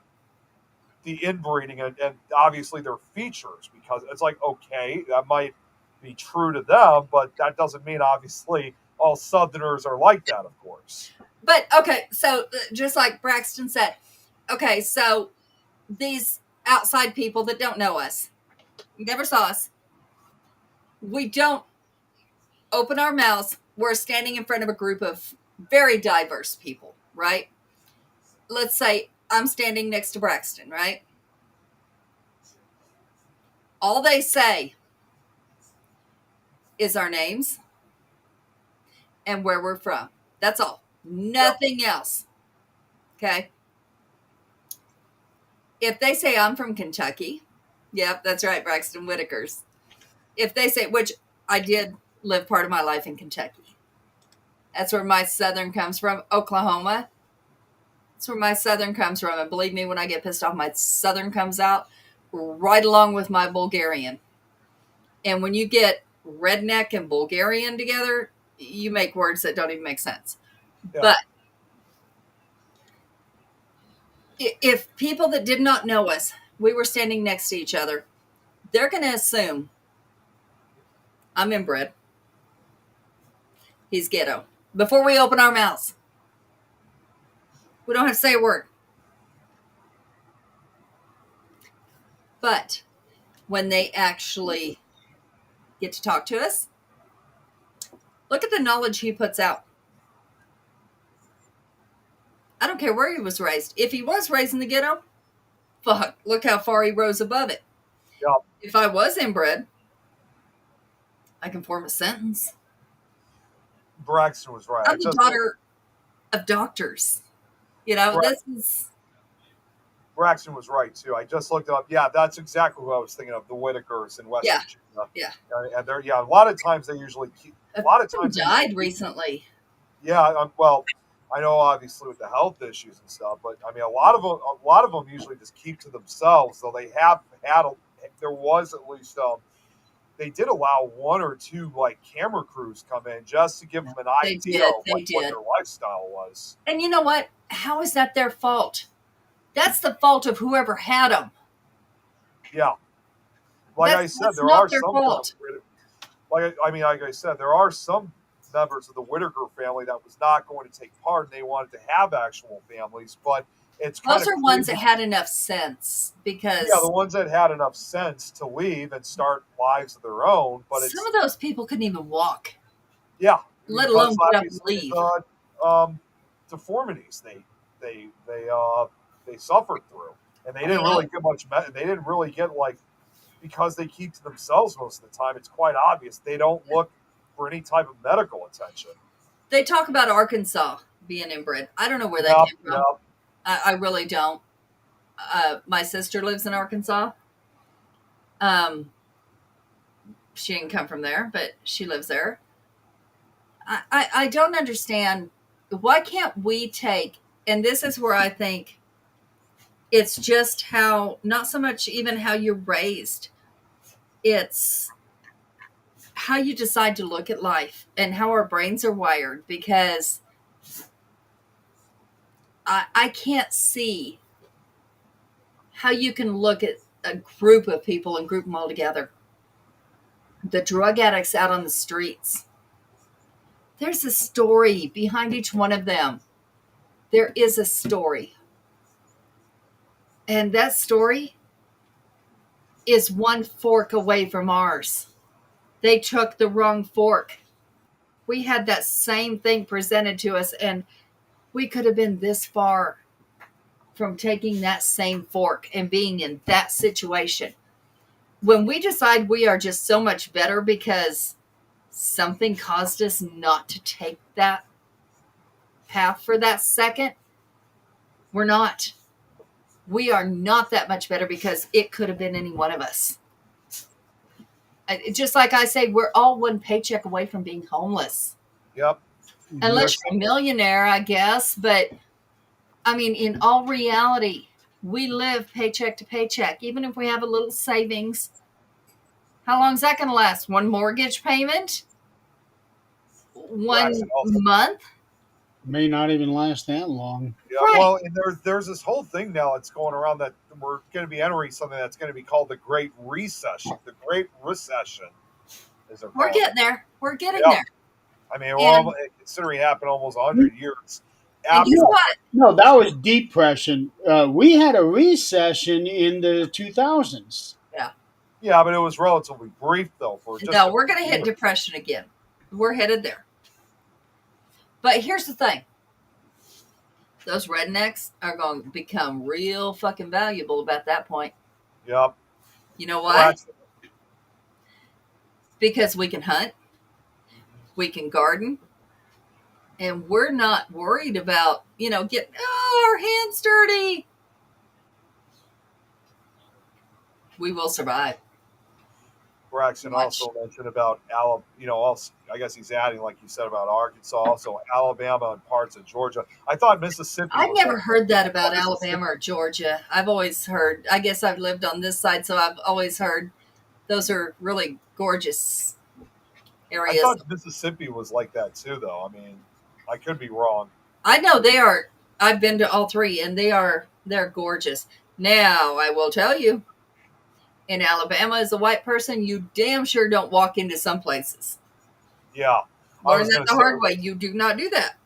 the inbreeding and obviously their features because it's like okay, that might be true to them, but that doesn't mean obviously all Southerners are like that, of course. But okay, so just like Braxton said, okay, so these outside people that don't know us, never saw us, we don't open our mouths. We're standing in front of a group of very diverse people, right? Let's say I'm standing next to Braxton, right? All they say is our names and where we're from. That's all. Nothing else. Okay. If they say I'm from Kentucky, yep, that's right, Braxton Whitaker's. If they say, which I did live part of my life in Kentucky, that's where my Southern comes from. Oklahoma, that's where my Southern comes from. And believe me, when I get pissed off, my Southern comes out right along with my Bulgarian. And when you get redneck and Bulgarian together, you make words that don't even make sense. Yeah. But if people that did not know us, we were standing next to each other, they're going to assume I'm inbred. He's ghetto. Before we open our mouths, we don't have to say a word. But when they actually get to talk to us, look at the knowledge he puts out. I don't care where he was raised. If he was raised in the ghetto, fuck, look how far he rose above it. Yeah. If I was inbred, I can form a sentence. Braxton was right. I'm the daughter of doctors. This is... Braxton was right too. I just looked it up. Yeah, that's exactly what I was thinking of. The Whitakers in West Virginia. Yeah. And they're a lot of times they usually keep. A lot of times died recently. Yeah. Well, I know obviously with the health issues and stuff, but I mean a lot of them usually just keep to themselves. Though they have had there was at least they did allow one or two like camera crews come in just to give them an idea of what their lifestyle was. And you know what? How is that their fault? That's the fault of whoever had them. Yeah. Like I said, there are some. Like I said, there are some members of the Whitaker family that was not going to take part, and they wanted to have actual families. But it's kind those are ones that had enough sense because the ones that had enough sense to leave and start lives of their own. But some of those people couldn't even walk. Yeah. Let alone get up and leave. Deformities they suffered through, and they didn't really get much. They didn't really get like because they keep to themselves most of the time. It's quite obvious they don't look for any type of medical attention. They talk about Arkansas being inbred. I don't know where that came from. I really don't. My sister lives in Arkansas. She didn't come from there, but she lives there. I don't understand. Why can't we take, and this is where I think it's just how, not so much even how you're raised, it's how you decide to look at life and how our brains are wired, because I can't see how you can look at a group of people and group them all together. The drug addicts out on the streets, there's a story behind each one of them. There is a story. And that story is one fork away from ours. They took the wrong fork. We had that same thing presented to us, and we could have been this far from taking that same fork and being in that situation. When we decide we are just so much better because something caused us not to take that path for that second, we're not. We are not that much better because it could have been any one of us. Just like I say, we're all one paycheck away from being homeless. Yep. Unless you're a millionaire, I guess. But, I mean, in all reality, we live paycheck to paycheck. Even if we have a little savings, how long is that going to last? One mortgage payment? One month? May not even last that long. Yeah, Right. well, and there's this whole thing now that's going around that we're going to be entering something that's going to be called the Great Recession. The Great Recession is We're getting there. We're getting Yeah. there. I mean, well, considering it happened almost 100 years. And guess what? No, that was depression. We had a recession in the 2000s. Yeah, but it was relatively brief, though. No, we're going to hit depression again. We're headed there. But here's the thing. Those rednecks are going to become real fucking valuable about that point. Yep. You know why? Because we can hunt. We can garden. And we're not worried about, getting, our hands dirty. We will survive. Braxton also mentioned about also, I guess he's adding, like you said, about Arkansas, also Alabama and parts of Georgia. I thought Mississippi. I've never heard that about Alabama or Georgia. I've always heard, I guess I've lived on this side, so I've always heard those are really gorgeous areas. I thought Mississippi was like that too, though. I mean, I could be wrong. I know they are. I've been to all three, and they're gorgeous. Now, I will tell you, in Alabama, as a white person, you damn sure don't walk into some places. Yeah. Learn that the hard way. You do not do that.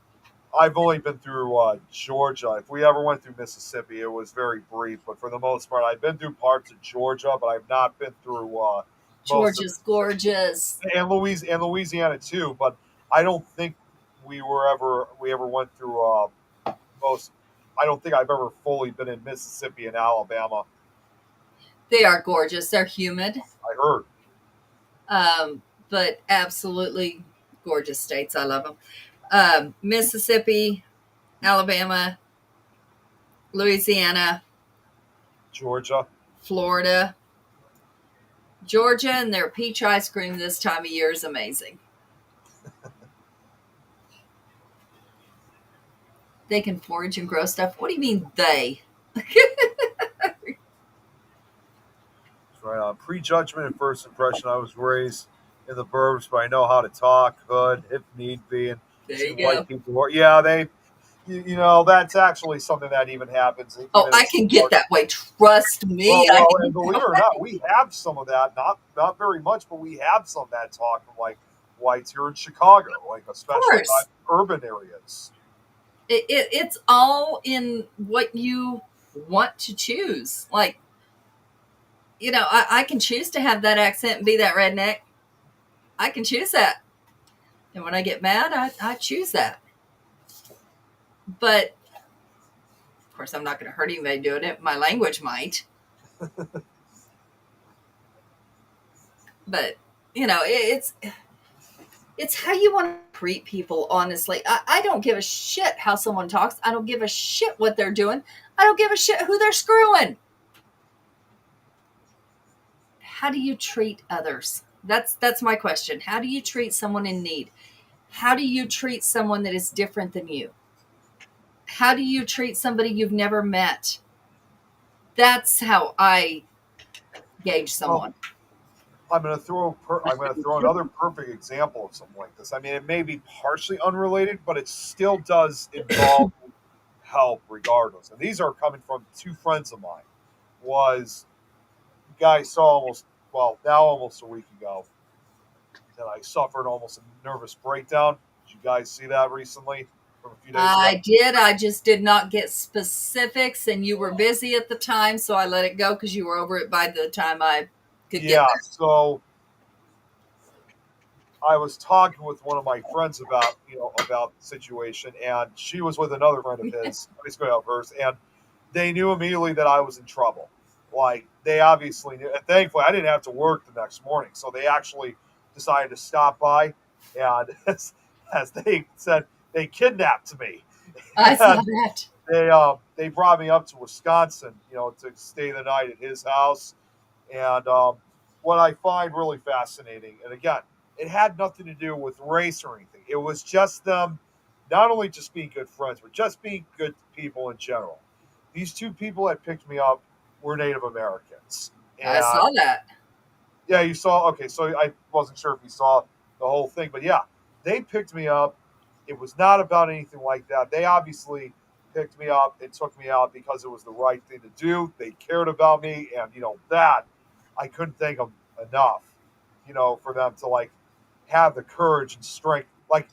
I've only been through Georgia. If we ever went through Mississippi, it was very brief. But for the most part, I've been through parts of Georgia, but I've not been through Georgia's gorgeous. And Louisiana too. But I don't think we ever went through most. I don't think I've ever fully been in Mississippi and Alabama. They are gorgeous. They're humid. I heard. But absolutely gorgeous states. I love them. Mississippi, Alabama, Louisiana, Georgia, Florida. Georgia and their peach ice cream this time of year is amazing. They can forage and grow stuff. What do you mean they? Right on. Prejudgment and first impression. I was raised in the burbs, but I know how to talk, hood, if need be. And there you go. White people, they, that's actually something that even happens. Oh, I can get that way. Trust me. And believe it or not, we have some of that. Not very much, but we have some of that talk from like whites here in Chicago, like especially urban areas. It's all in what you want to choose. Like, I can choose to have that accent and be that redneck. I can choose that. And when I get mad, I choose that. But, of course, I'm not going to hurt anybody doing it. My language might. But, it's how you want to treat people, honestly. I don't give a shit how someone talks. I don't give a shit what they're doing. I don't give a shit who they're screwing. How do you treat others? That's my question. How do you treat someone in need? How do you treat someone that is different than you? How do you treat somebody you've never met? That's how I gauge someone. I'm going to throw another perfect example of something like this. I mean, it may be partially unrelated, but it still does involve help regardless. And these are coming from two friends of mine. Was guy saw almost a week ago that I suffered almost a nervous breakdown. Did you guys see that recently from a few days ago? I did. I just did not get specifics, and you were busy at the time, so I let it go because you were over it by the time I could get Yeah. there. So I was talking with one of my friends about about the situation, and she was with another friend of his, basically of hers, and they knew immediately that I was in trouble. Like they obviously knew, and thankfully I didn't have to work the next morning, so they actually decided to stop by, and as they said, they kidnapped me, I saw and that. they brought me up to Wisconsin, to stay the night at his house. And what I find really fascinating, and again, it had nothing to do with race or anything. It was just them not only just being good friends, but just being good people in general. These two people that picked me up were Native Americans. I And saw that. yeah, you saw, okay, so I wasn't sure if you saw the whole thing, but yeah, they picked me up. It was not about anything like that. They obviously picked me up and took me out because it was the right thing to do. They cared about me, and that I couldn't thank them enough. For them to like have the courage and strength. Like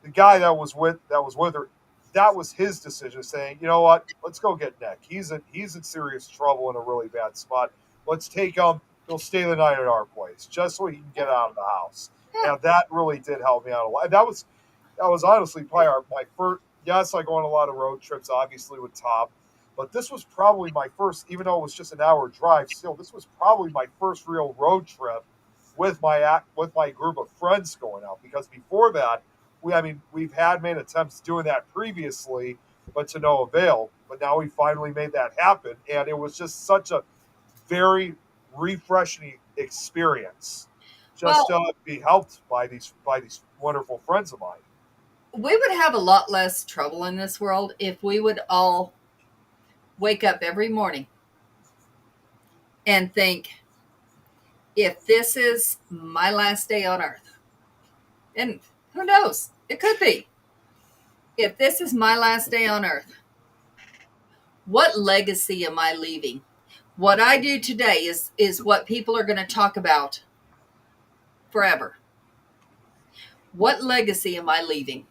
the guy that was with her, that was his decision, saying, you know what, let's go get Nick. He's in serious trouble in a really bad spot. Let's take him. He'll stay the night at our place just so he can get out of the house. Yeah. And that really did help me out a lot. That was honestly probably my first. Yes, I go on a lot of road trips, obviously with Tom, but this was probably my first. Even though it was just an hour drive, still, this was probably my first real road trip with my group of friends going out. Because before that, we've had made attempts doing that previously, but to no avail. But now we finally made that happen, and it was just such a very refreshing experience. Just Well, be helped by these wonderful friends of mine. we would have a lot less trouble in this world if we would all wake up every morning and think, if this is my last day on earth, and who knows, it could be. If this is my last day on earth, what legacy am I leaving? What I do today is what people are going to talk about forever. What legacy am I leaving?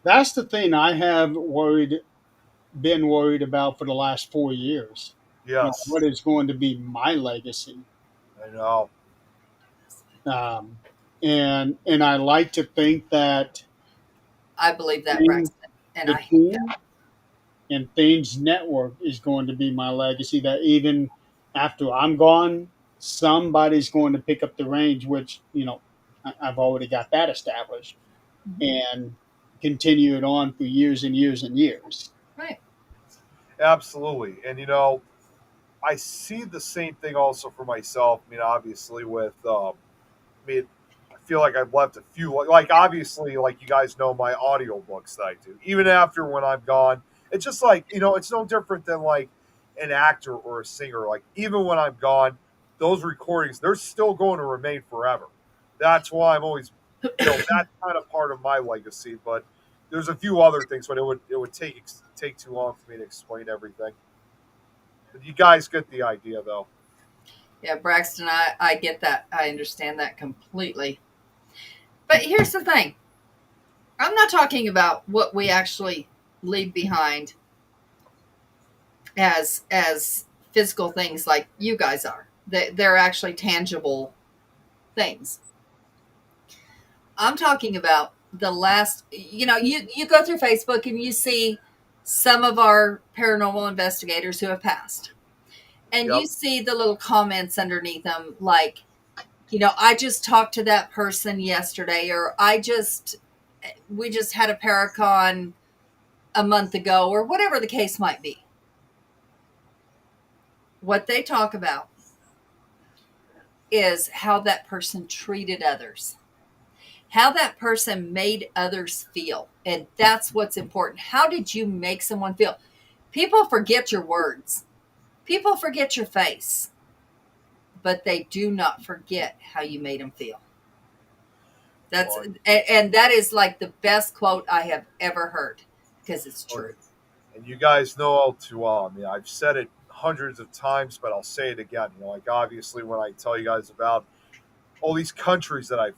That's the thing I have been worried about for the last 4 years. Yes, What is going to be my legacy? I know. Um, and I like to think that I believe that, things, Braxton, and the I hate that. team and Things Network is going to be my legacy. That even after I'm gone, somebody's going to pick up the reins, which I've already got that established, Mhm. and continue it on for years and years and years. Right. Absolutely. And I see the same thing also for myself. Obviously with I feel like I've left a few, like obviously, like you guys know my audiobooks that I do. Even after when I'm gone, it's just like, it's no different than like an actor or a singer. Like even when I'm gone, those recordings, they're still going to remain forever. That's why I'm always, that's kind of part of my legacy. But there's a few other things, but it would take too long for me to explain everything. But you guys get the idea, though. Yeah, Braxton, I get that. I understand that completely. But here's the thing, I'm not talking about what we actually leave behind as physical things like you guys are. They're actually tangible things. I'm talking about the last, you go through Facebook and you see some of our paranormal investigators who have passed. And Yep. you see the little comments underneath them like, I just talked to that person yesterday, or we just had a Paracon a month ago, or whatever the case might be. What they talk about is how that person treated others, how that person made others feel. And that's what's important. How did you make someone feel? People forget your words, people forget your face, but they do not forget how you made them feel. That's Well, and that is like the best quote I have ever heard, because it's well, true. and you guys know all too well. I've said it hundreds of times, but I'll say it again. Like obviously, when I tell you guys about all these countries that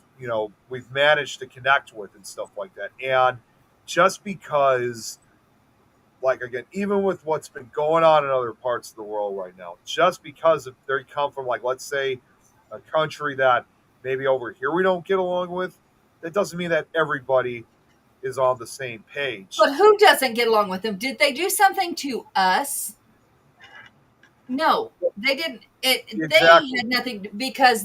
we've managed to connect with and stuff like that. And just because, like, again, even with what's been going on in other parts of the world right now, just because they come from, like, let's say, a country that maybe over here we don't get along with, that doesn't mean that everybody is on the same page. But who doesn't get along with them? Did they do something to us? No, they didn't. They Exactly. had nothing because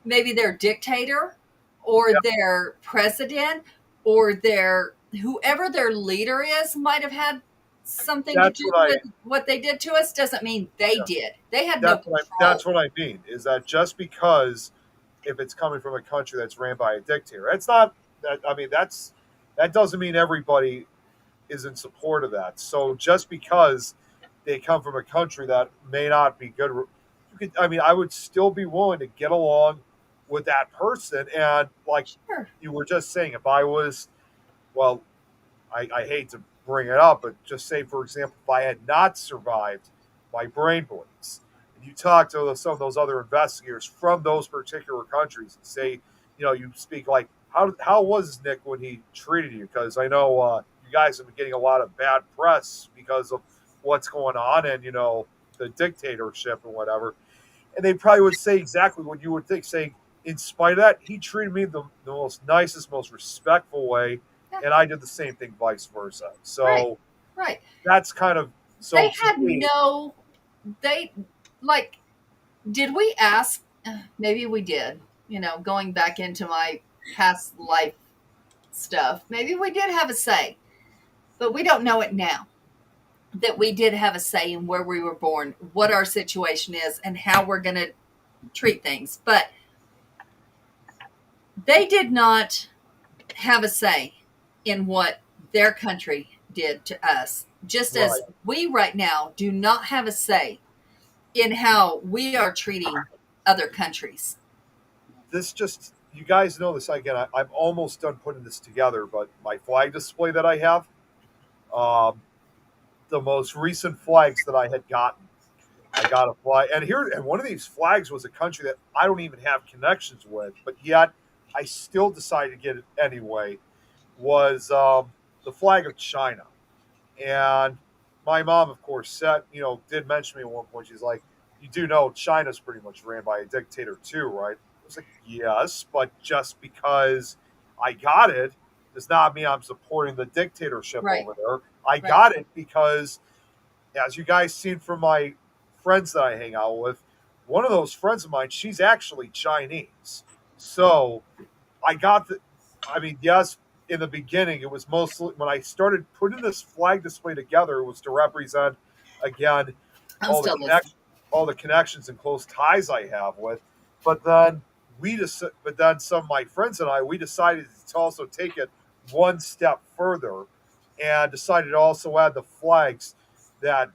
maybe their dictator or their president or whoever their leader is might have had something to do with what they did to us. Doesn't mean they did. They had no control. That's what I mean, is that just because if it's coming from a country that's ran by a dictator, it's not that. I mean, that doesn't mean everybody is in support of that. So just because they come from a country that may not be good, I would still be willing to get along with that person. And like you were just saying, if I was, well, I hate to bring it up, but just say, for example, if I had not survived my brain bleeds, and you talk to some of those other investigators from those particular countries and say, you speak like, how was Nick when he treated you? Because I know you guys have been getting a lot of bad press because of what's going on and, the dictatorship and whatever. And they probably would say exactly what you would think, saying, in spite of that, he treated me the most nicest, most respectful way. And I did the same thing, vice versa. So right. That's kind of so. They had did we ask? Maybe we did. Going back into my past life stuff, maybe we did have a say, but we don't know it now. That we did have a say in where we were born, what our situation is, and how we're going to treat things. But they did not have a say in what their country did to us, just as we right now do not have a say in how we are treating other countries. You guys know this. Again, I'm almost done putting this together, but my flag display that I have, the most recent flags that I had gotten, I got a flag, and one of these flags was a country that I don't even have connections with, but yet I still decided to get it anyway, was the flag of China. And my mom, of course, did mention me at one point. She's like, you do know China's pretty much ran by a dictator too, right? I was like, yes, but just because I got it does not mean I'm supporting the dictatorship over there. I got it because, as you guys seen from my friends that I hang out with, one of those friends of mine, she's actually Chinese. So I got yes, in the beginning, it was mostly when I started putting this flag display together, it was to represent, again, all the connections and close ties I have with. But then some of my friends and I, we decided to also take it one step further and decided to also add the flags that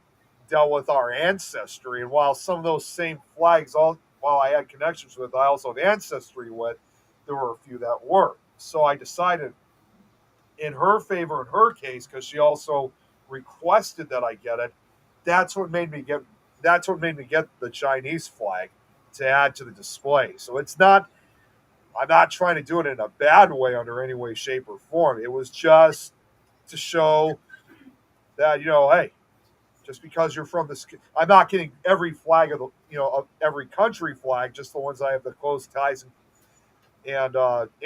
dealt with our ancestry. And while some of those same flags, while I had connections with, I also have ancestry with, there were a few that weren't. So I decided in her favor, in her case, because she also requested that I get it. That's what made me get the Chinese flag to add to the display. So I'm not trying to do it in a bad way under any way, shape, or form. It was just to show that, hey, just because you're from this, I'm not getting every flag of of every country flag, just the ones I have the close ties and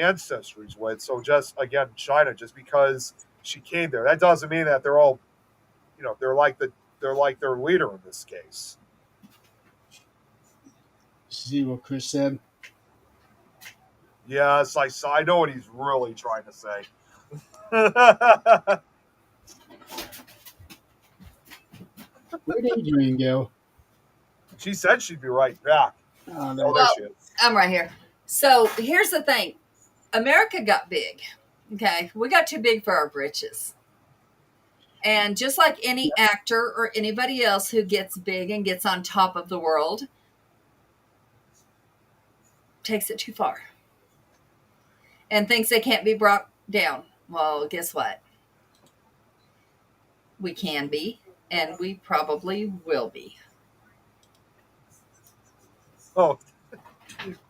ancestries with. So just, again, China, just because she came there, that doesn't mean that they're all, they're like their leader in this case. See what Chris said? Yes, I know what he's really trying to say. Where'd Adrian go? She said she'd be right back. There she is. I'm right here. So here's the thing. America got big. Okay. We got too big for our britches. And just like any actor or anybody else who gets big and gets on top of the world, takes it too far. And thinks they can't be brought down. Well, guess what? We can be, and we probably will be. Oh,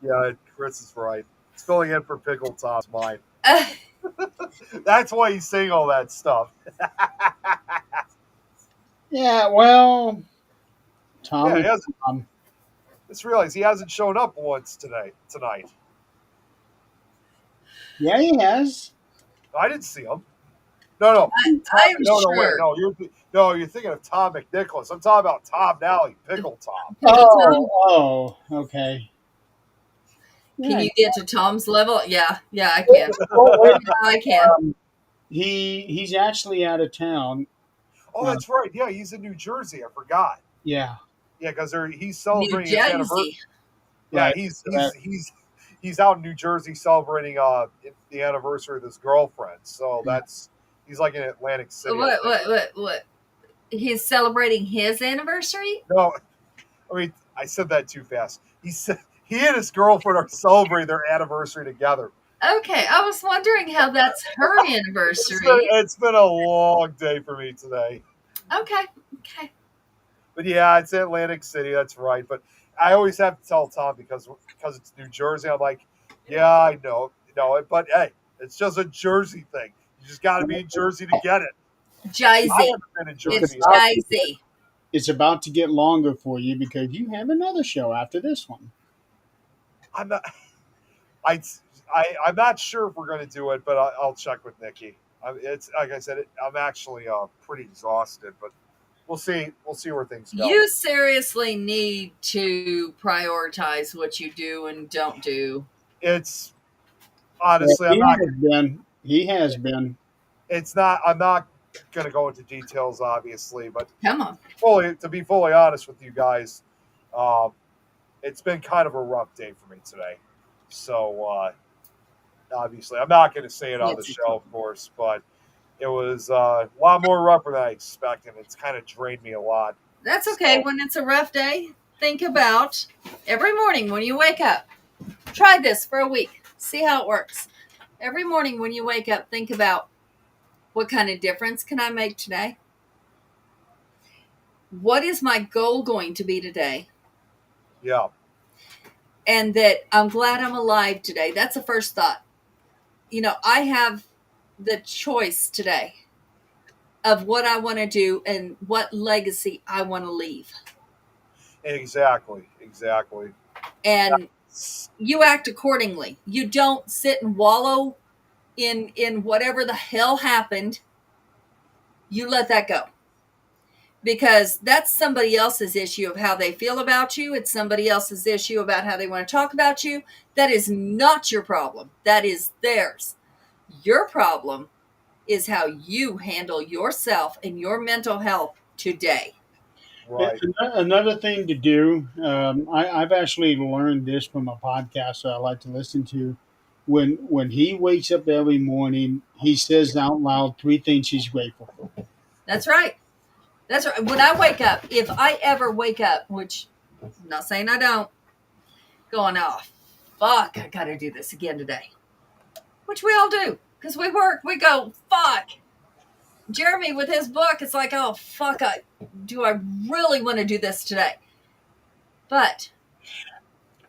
yeah. Chris is right. It's filling in for Pickle Tom's mind. That's why he's saying all that stuff. Yeah, well, Yeah, Tommy, he hasn't. Just realized he hasn't shown up once tonight. yeah, he has. I didn't see him. No, no, I'm wait, sure. you're thinking of Tom McNicholas. I'm talking about Tom Nally, Pickle Tom. Pickle Tom. Okay. Can Yeah. you get to Tom's level? Yeah, I can. Well, wait, I can. he's actually out of town. Oh, that's right. Yeah, he's in New Jersey. I forgot. Yeah. Yeah, because he's New celebrating his anniversary. Jersey. Yeah, Right. he's out in New Jersey celebrating the anniversary of his girlfriend. So he's like in Atlantic City. What? He's celebrating his anniversary? No, I mean I said that too fast. He and his girlfriend are celebrating their anniversary together. Okay, I was wondering how that's her anniversary. It's been a long day for me today. Okay. But yeah, it's Atlantic City. That's right. But I always have to tell Tom because it's New Jersey. I'm like, yeah, I know, but hey, it's just a Jersey thing. You just got to be in Jersey to get it. I Jersey. haven't been in It's Jersey. Jersey. It's about to get longer for you because you have another show after this one. I'm not. I'm not sure if we're going to do it, but I'll check with Nikki. It's like I said, I'm actually pretty exhausted, but we'll see. We'll see where things go. You seriously need to prioritize what you do and don't do. It's honestly, He has been. It's not. I'm not going to go into details, obviously, but Come on. to be fully honest with you guys, it's been kind of a rough day for me today. So obviously, I'm not going to say it on the show, of course, but it was a lot more rougher than I expected. It's kind of drained me a lot. That's okay. When it's a rough day, think about every morning when you wake up. Try this for a week. See how it works. Every morning when you wake up, think about what kind of difference can I make today? What is my goal going to be today? Yeah. And that I'm glad I'm alive today. That's the first thought. I have the choice today of what I want to do and what legacy I want to leave. Exactly. And you act accordingly. You don't sit and wallow in whatever the hell happened. You let that go. Because that's somebody else's issue of how they feel about you. It's somebody else's issue about how they want to talk about you. That is not your problem. That is theirs. Your problem is how you handle yourself and your mental health today. Right. Another thing to do, I've actually learned this from a podcast that I like to listen to. When he wakes up every morning, he says out loud 3 things he's grateful for. That's right. When I wake up, if I ever wake up, which I'm not saying I don't, going, oh, fuck, I got to do this again today. Which we all do. Because we work, we go, fuck. Jeremy with his book, it's like, oh, fuck, do I really want to do this today? But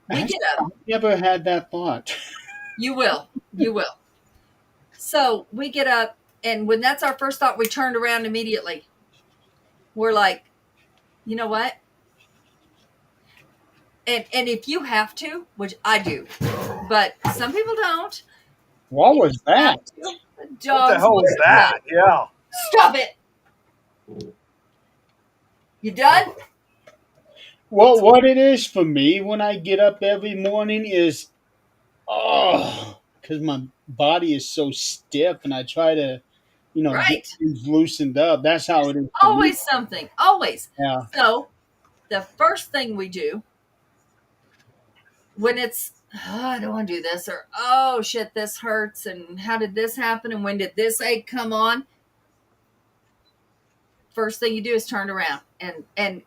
we get up. I've never had that thought. You will. So we get up, and when that's our first thought, we turned around immediately. We're like, you know what? And if you have to, which I do, but some people don't. What was that? What the hell was that? Yeah. Stop it. You done? Well, what it is for me when I get up every morning is, because my body is so stiff and I try to, get things loosened up. That's how it is. Always something. Always. Yeah. So the first thing we do when it's, I don't want to do this, or, oh shit, this hurts, and how did this happen, and when did this ache come on? First thing you do is turn around, and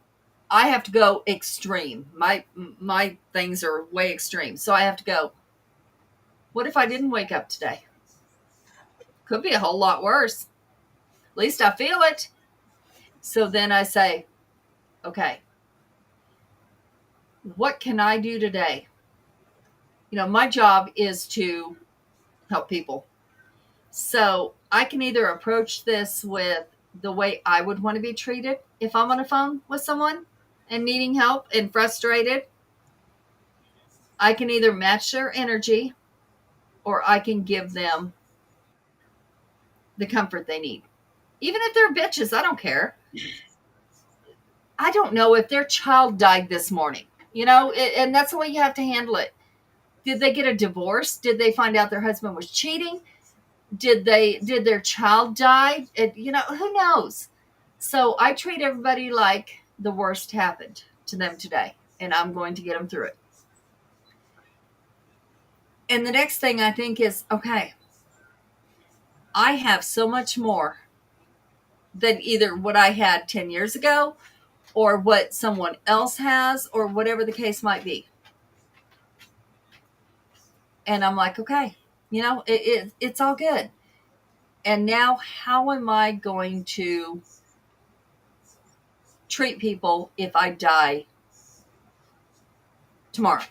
I have to go extreme. My things are way extreme, so I have to go, what if I didn't wake up today? Could be a whole lot worse. At least I feel it. So then I say, okay, what can I do today? my job is to help people. So I can either approach this with the way I would want to be treated if I'm on a phone with someone and needing help and frustrated. I can either match their energy or I can give them the comfort they need. Even if they're bitches, I don't care. I don't know if their child died this morning, and that's the way you have to handle it. Did they get a divorce? Did they find out their husband was cheating? Did their child die? Who knows? So I treat everybody like the worst happened to them today, and I'm going to get them through it. And the next thing I think is, okay, I have so much more than either what I had 10 years ago or what someone else has or whatever the case might be. And I'm like, okay, it's all good. And now how am I going to treat people if I die tomorrow?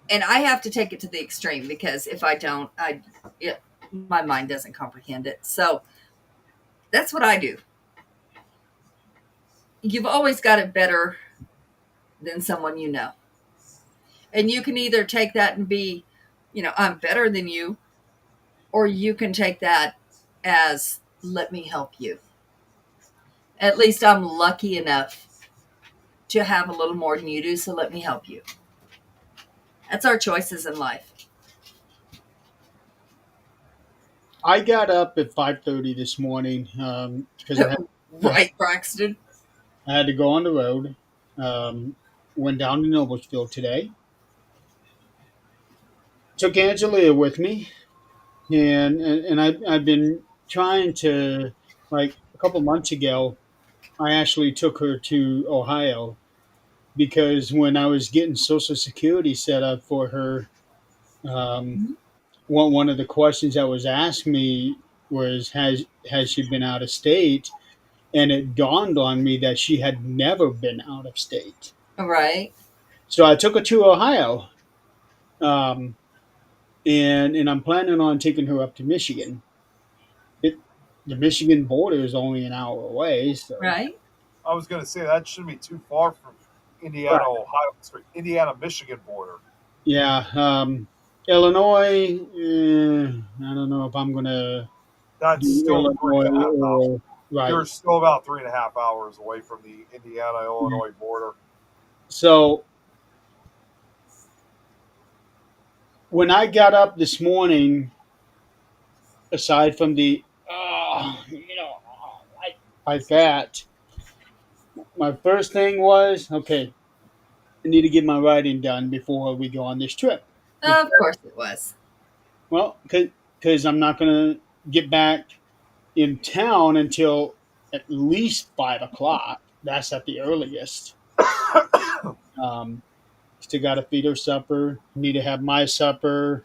And I have to take it to the extreme because if I don't, my mind doesn't comprehend it. So that's what I do. You've always got it better than someone you know. And you can either take that and be, I'm better than you, or you can take that as, let me help you. At least I'm lucky enough to have a little more than you do, so let me help you. That's our choices in life. I got up at 5:30 this morning because Right, Braxton. I had to go on the road. Went down to Noblesville today. Took Angelia with me, and I've been trying to, like a couple months ago, I actually took her to Ohio because when I was getting Social Security set up for her, um, one of the questions that was asked me was, has she been out of state? And it dawned on me that she had never been out of state. Right. So I took her to Ohio, um, and I'm planning on taking her up to Michigan. It, the Michigan border is only an hour away, so Right. I was going to say that shouldn't be too far from Indiana, right. Ohio, sorry, Indiana, Michigan border. Yeah. Illinois, I don't know if I'm gonna That's do still three and a Illinois half hours. or right. You're still about 3.5 hours away from the Indiana Illinois border. So when I got up this morning, aside from the, like that, my first thing was, okay, I need to get my writing done before we go on this trip. Of course it was. Well, because I'm not going to get back in town until at least 5 o'clock. That's at the earliest. Um, Still got to feed her supper. Need to have my supper,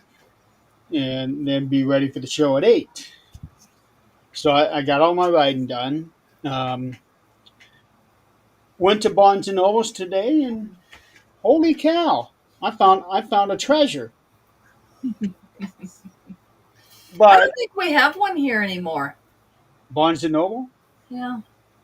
and then be ready for the show at 8. So I got all my writing done. Um, Went to Barnes and Nobles today, and holy cow, I found a treasure. I But don't think we have one here anymore. Barnes and Noble, Yeah.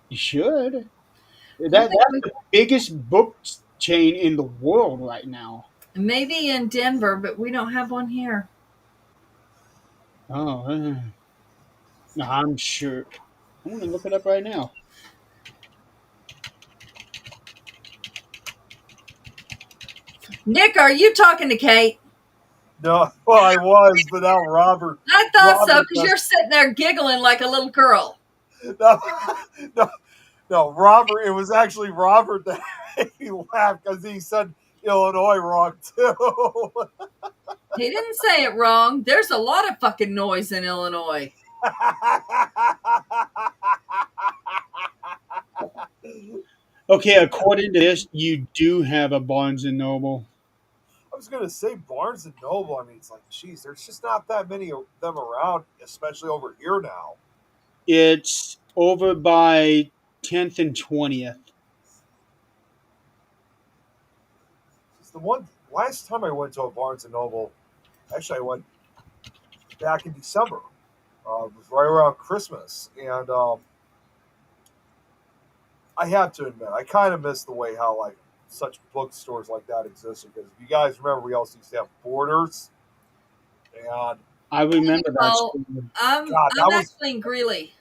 you should. I don't think That's the biggest book chain in the world right now. maybe in Denver, but we don't have one here. Oh, no, I'm sure. I'm going to look it up right now. Nick, are you talking to Kate? No, well, I was, but now Robert. I thought so Robert because you're sitting there giggling like a little girl. no, no, no, Robert. It was actually Robert that made me laugh because he said Illinois wrong too. He didn't say it wrong. There's a lot of fucking noise in Illinois. Okay, according to this, you do have a Barnes and Noble. I was gonna say Barnes and Noble. I mean, it's like, geez, there's just not that many of them around, especially over here now. It's over by 10th and 20th. the one last time I went to a Barnes and Noble. Actually, I went back in December. It was right around Christmas, and I have to admit, I kind of miss the way how like such bookstores like that existed. Because if you guys remember, we also used to have Borders, and I remember that Oh, school. I'm God, that was actually in Greeley.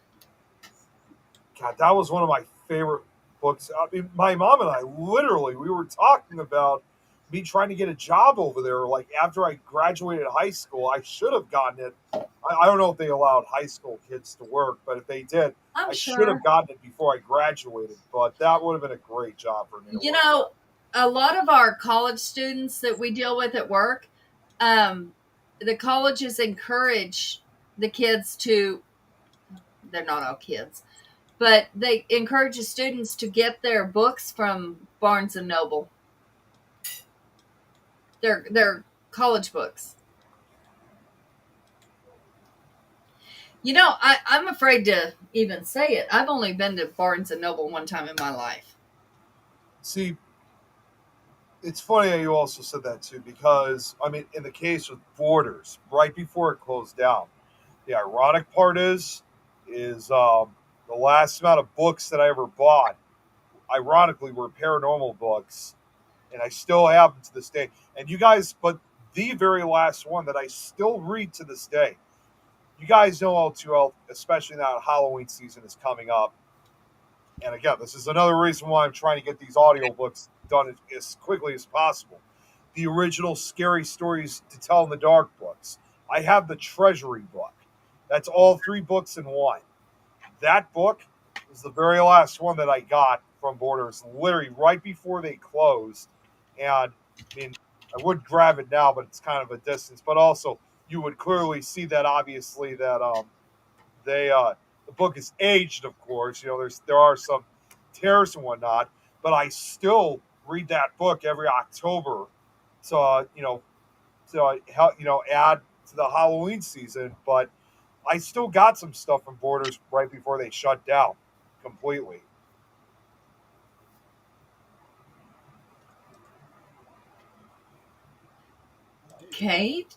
that was one of my favorite books. I mean, my mom and I literally we were talking about me trying to get a job over there. Like after I graduated high school, I should have gotten it. I don't know if they allowed high school kids to work, but if they did, I'm I should sure. have gotten it before I graduated. But that would have been a great job for me. To You work know, a lot of our college students that we deal with at work, the colleges encourage the kids to, they're not all kids, but they encourage the students to get their books from Barnes and Noble. Their college books. You know, I'm afraid to even say it. I've only been to Barnes and Noble one time in my life. See, it's funny how you also said that too, because I mean, in the case of Borders, right before it closed down, the ironic part is the last amount of books that I ever bought, ironically, were paranormal books, and I still have them to this day. And you guys, but the very last one that I still read to this day, you guys know all too well, especially now Halloween season is coming up. And again, this is another reason why I'm trying to get these audiobooks done as quickly as possible. The original Scary Stories to Tell in the Dark books. I have the Treasury book. That's all three books in one. That book was the very last one that I got from Borders, literally right before they closed. And I mean, I would grab it now, but it's kind of a distance. But also, you would clearly see that obviously that they the book is aged, of course. You know, there are some tears and whatnot, but I still read that book every October to add to the Halloween season. But I still got some stuff from Borders right before they shut down completely. Kate,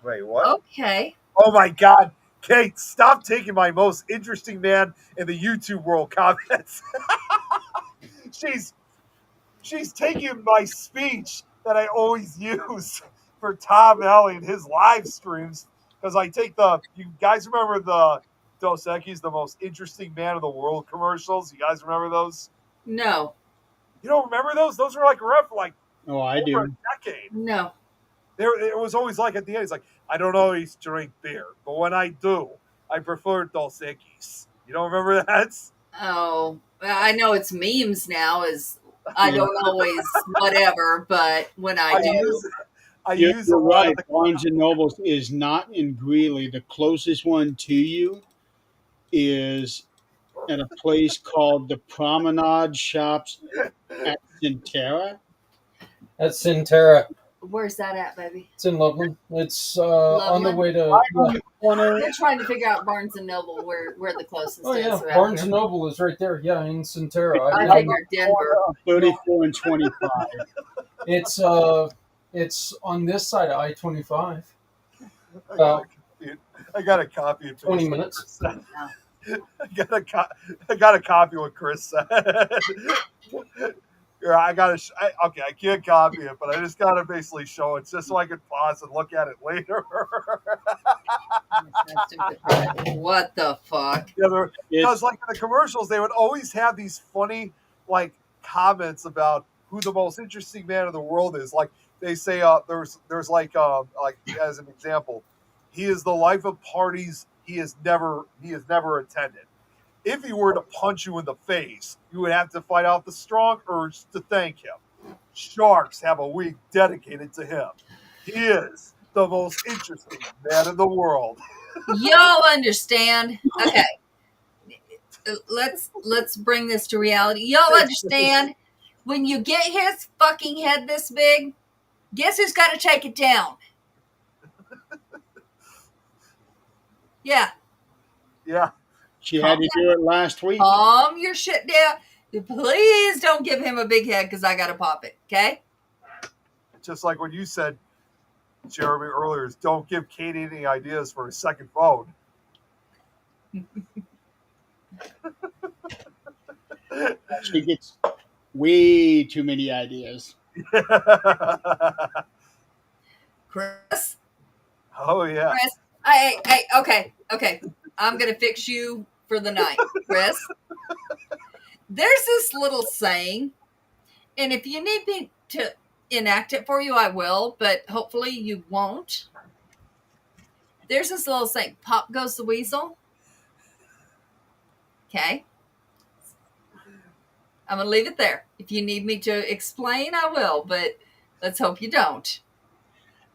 Wait, what? okay. Oh my God, Kate, stop taking my most interesting man in the YouTube world comments. she's she's taking my speech that I always use for Tom Ellie and his live streams because I take the. You guys remember the Dos Equis, the most interesting man in the world commercials? You guys remember those? No, You don't remember those? Those were like around for like Oh, I over a do. decade. no. It was always like at the end, it's like, I don't always drink beer, but when I do, I prefer Dos Equis. You don't remember that? Oh, I know it's memes now. Is I Yeah, don't always whatever, but when I I do, use I you're, use a you're lot of right. the Barnes and Nobles is not in Greeley. The closest one to you is at a place called the Promenade Shops at Centera. That's Centera. where's that at, baby? It's in Loveland. It's on the Loveland. way to Right on the corner. We're trying to figure out Barnes and Noble where the closest Oh is yeah, around Barnes here. and Noble is right there. Yeah, in Centera. I I've Right been. figured Denver. of 34 and 25. It's on this side of I-25. I About got a copy of 20 minutes. I got a copy of what Chris said. Here, okay, I can't copy it, but I just gotta basically show it just so I can pause and look at it later. What the fuck? Yeah, because It's like in the commercials, they would always have these funny like comments about who the most interesting man in the world is. Like they say, there's like as an example, he is the life of parties he has never attended. If he were to punch you in the face, you would have to fight out the strong urge to thank him. Sharks have a week dedicated to him. He is the most interesting man in the world. Y'all understand? Okay, let's bring this to reality. Y'all understand? When you get his fucking head this big, guess who's got to take it down? Yeah. Yeah. she had to do it last week. Calm your shit down. Please don't give him a big head because I got to pop it. Okay? Just like when you said, Jeremy, earlier, is don't give Katie any ideas for a second phone. She gets way too many ideas. Chris? Oh, yeah. Chris? Okay. I'm going to fix you for the night. Chris? There's this little saying, and if you need me to enact it for you, I will, but hopefully you won't. There's this little saying, pop goes the weasel. Okay? I'm going to leave it there. If you need me to explain, I will, but let's hope you don't.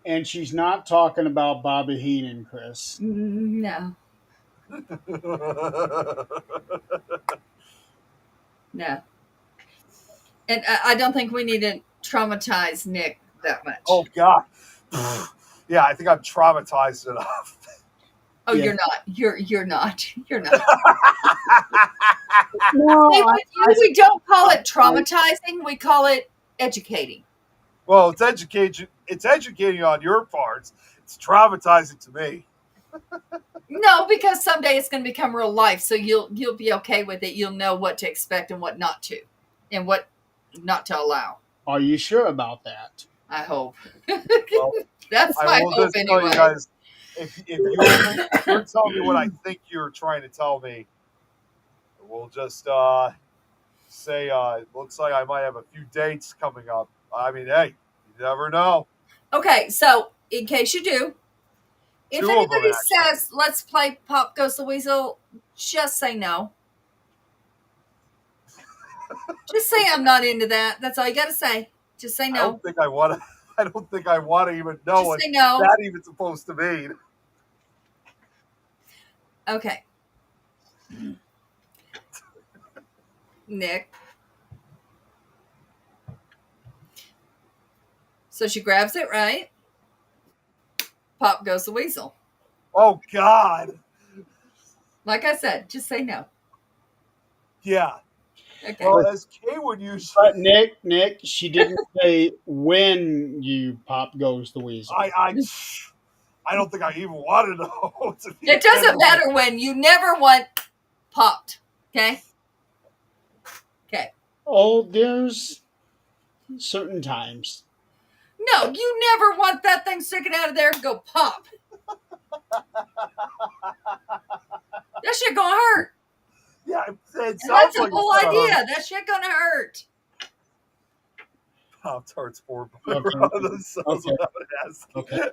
And she's not talking about Bobby Heenan, Chris. No. No. And I don't think we need to traumatize Nick that much. Oh, God. Yeah, I think I'm traumatized enough. Oh, Yeah. you're not. You're not. You're not. No, See, with you, we don't call it traumatizing. We call it educating. Well, it's educating on your parts. It's traumatizing to me. No, because someday it's going to become real life, so you'll be okay with it. You'll know what to expect and what not to, and what not to allow. are you sure about that? I hope. Well, That's my I will hope just tell anyway. you guys, if you're telling me what I think you're trying to tell me, we'll just say looks like I might have a few dates coming up. I mean, hey, you never know. Okay, so in case you do, if Two of them, anybody actually. says let's play Pop Goes the Weasel, just say no. Just say I'm not into that. That's all you got to say. Just say I no. don't think I want to. I don't think I want to even know Just what say no. that even supposed to mean. Okay. Nick. So she grabs it, right? Pop goes the weasel. Oh God. Like I said, just say no. Yeah. Okay. Well, as Kay would usually, But Nick, she didn't say when you pop goes the weasel. I don't think I even want to know. To be It doesn't honest. matter when. You never want popped. Okay? Okay. Oh, there's certain times. No, you never want that thing sticking out of there and go pop. That shit gonna hurt. Yeah, it And sounds that's the like whole it's gonna idea. hurt. That shit gonna hurt. Pop-Tarts for Okay. themselves Okay. without asking. Okay.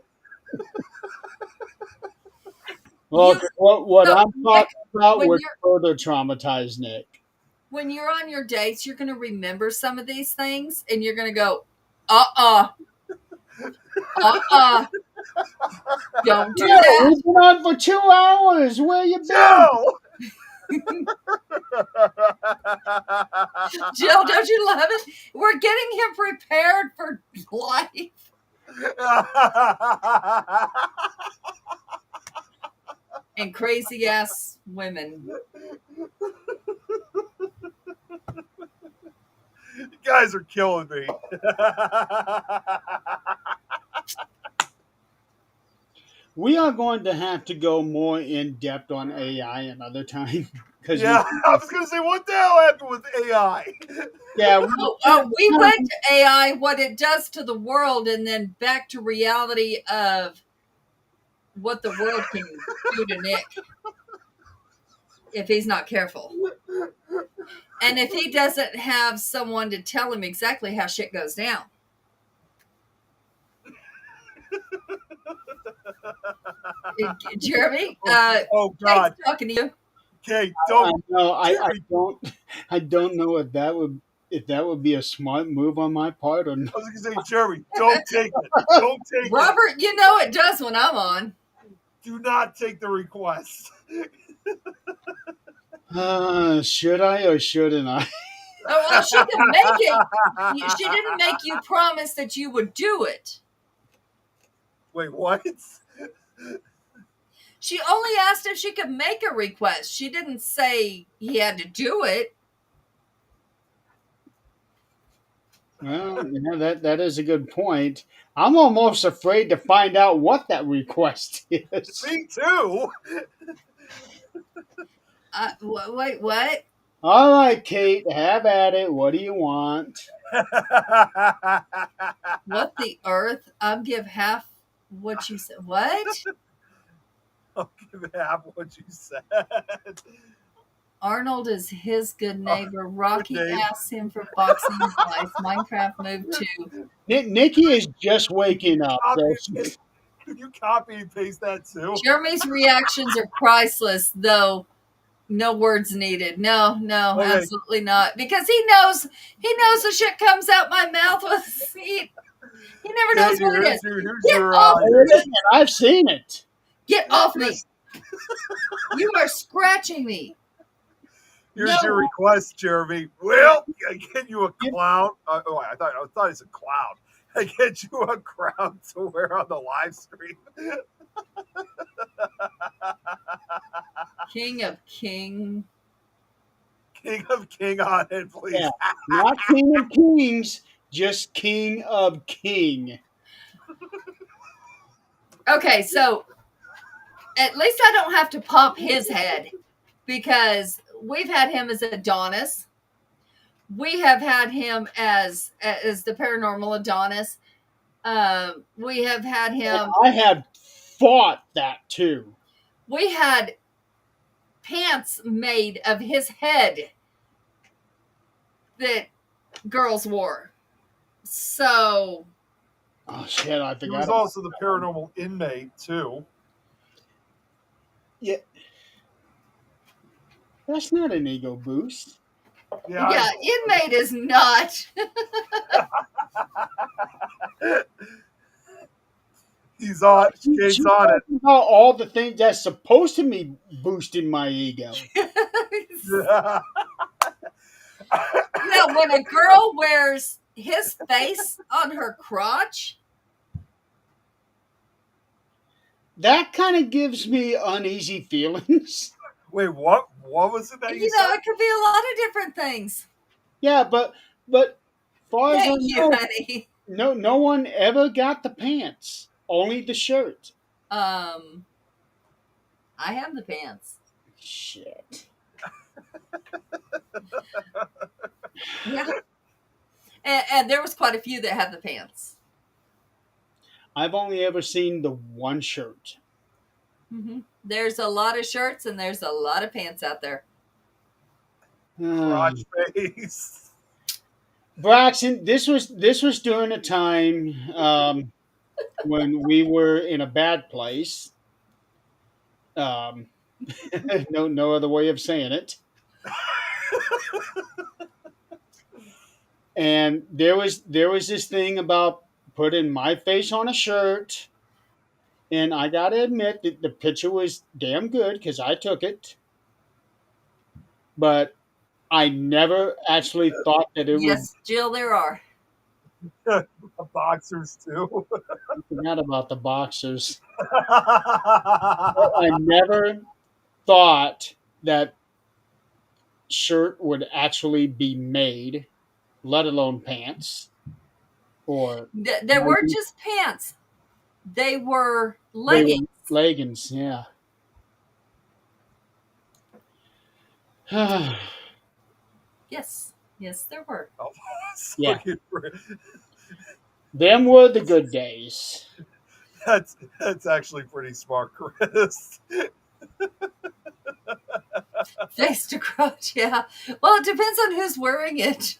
Well, You- what so, I'm talking about when would you're- further traumatize Nick. When you're on your dates, you're gonna remember some of these things and you're gonna go, uh-uh. Don't do Yeah, that. we've been on for 2 hours. Where you been? No! Jill, don't you love it? We're getting him prepared for life. And crazy ass women. You guys are killing me. We are going to have to go more in depth on AI another time. Because Yeah, I was gonna say, what the hell happened with AI? yeah, We went to AI, what it does to the world, and then back to reality of what the world can do to Nick if he's not careful. And if he doesn't have someone to tell him exactly how shit goes down. Jeremy, Oh God, nice talking to you. okay, I don't. know. I don't know if that would be a smart move on my part or not. I was gonna say, Jeremy, don't take it. Don't take it. Robert, you know it does when I'm on. Do not take the request. Should I or shouldn't I? Oh, well, she didn't make it. She didn't make you promise that you would do it. Wait, what? She only asked if she could make a request. She didn't say he had to do it. Well, that is a good point. I'm almost afraid to find out what that request is. Me too. Wait, what? All right, Kate, have at it. What do you want? What the earth? I'll give half what you said. What? I'll give half what you said. Arnold is his good neighbor. Rocky neighbor. asks him for boxing advice. Minecraft move 2. Nikki is just waking up. Can you copy and paste that too? Jeremy's reactions are priceless, though. No words needed. No, Okay. absolutely not. Because he knows the shit comes out my mouth with he never knows what it is. Get off me. I've seen it. Get off me. You are scratching me. Here's your request, Jeremy. Well, I get you a clown. I thought it's a clown. I get you a crown to wear on the live stream. King of King. King of King on it, please. Yeah. Not King of Kings, just King of King. Okay, so at least I don't have to pump his head because we've had him as Adonis. We have had him as the paranormal Adonis. We have had him. I have fought that too. We had pants made of his head that girls wore. So. Oh shit! I He forgot. was also the paranormal inmate too. Yeah. That's not an ego boost. Yeah, inmate is not. He's on. Kate's on it. About all the things that's supposed to be boosting my ego. Now, when a girl wears his face on her crotch, that kind of gives me uneasy feelings. Wait, what? What was it that you know, said? it could be a lot of different things. Yeah, but far as I Thank you, know, honey. no one ever got the pants. Only the shirt. I have the pants. Shit. Yeah. And there was quite a few that had the pants. I've only ever seen the one shirt. Mm-hmm. There's a lot of shirts and there's a lot of pants out there. Crotch face. Braxton, this was during a time when we were in a bad place. No other way of saying it. And there was this thing about putting my face on a shirt, and I gotta admit that the picture was damn good because I took it, but I never actually thought that it Yes, Jill, there are. Boxers too. I forgot about the boxers. I never thought that shirt would actually be made, let alone pants. Or They weren't just pants. They were leggings. Leggings, yeah. Yes, there were. Yeah. Them were the good days. That's actually pretty smart, Chris. Face to crotch, yeah. Well, it depends on who's wearing it.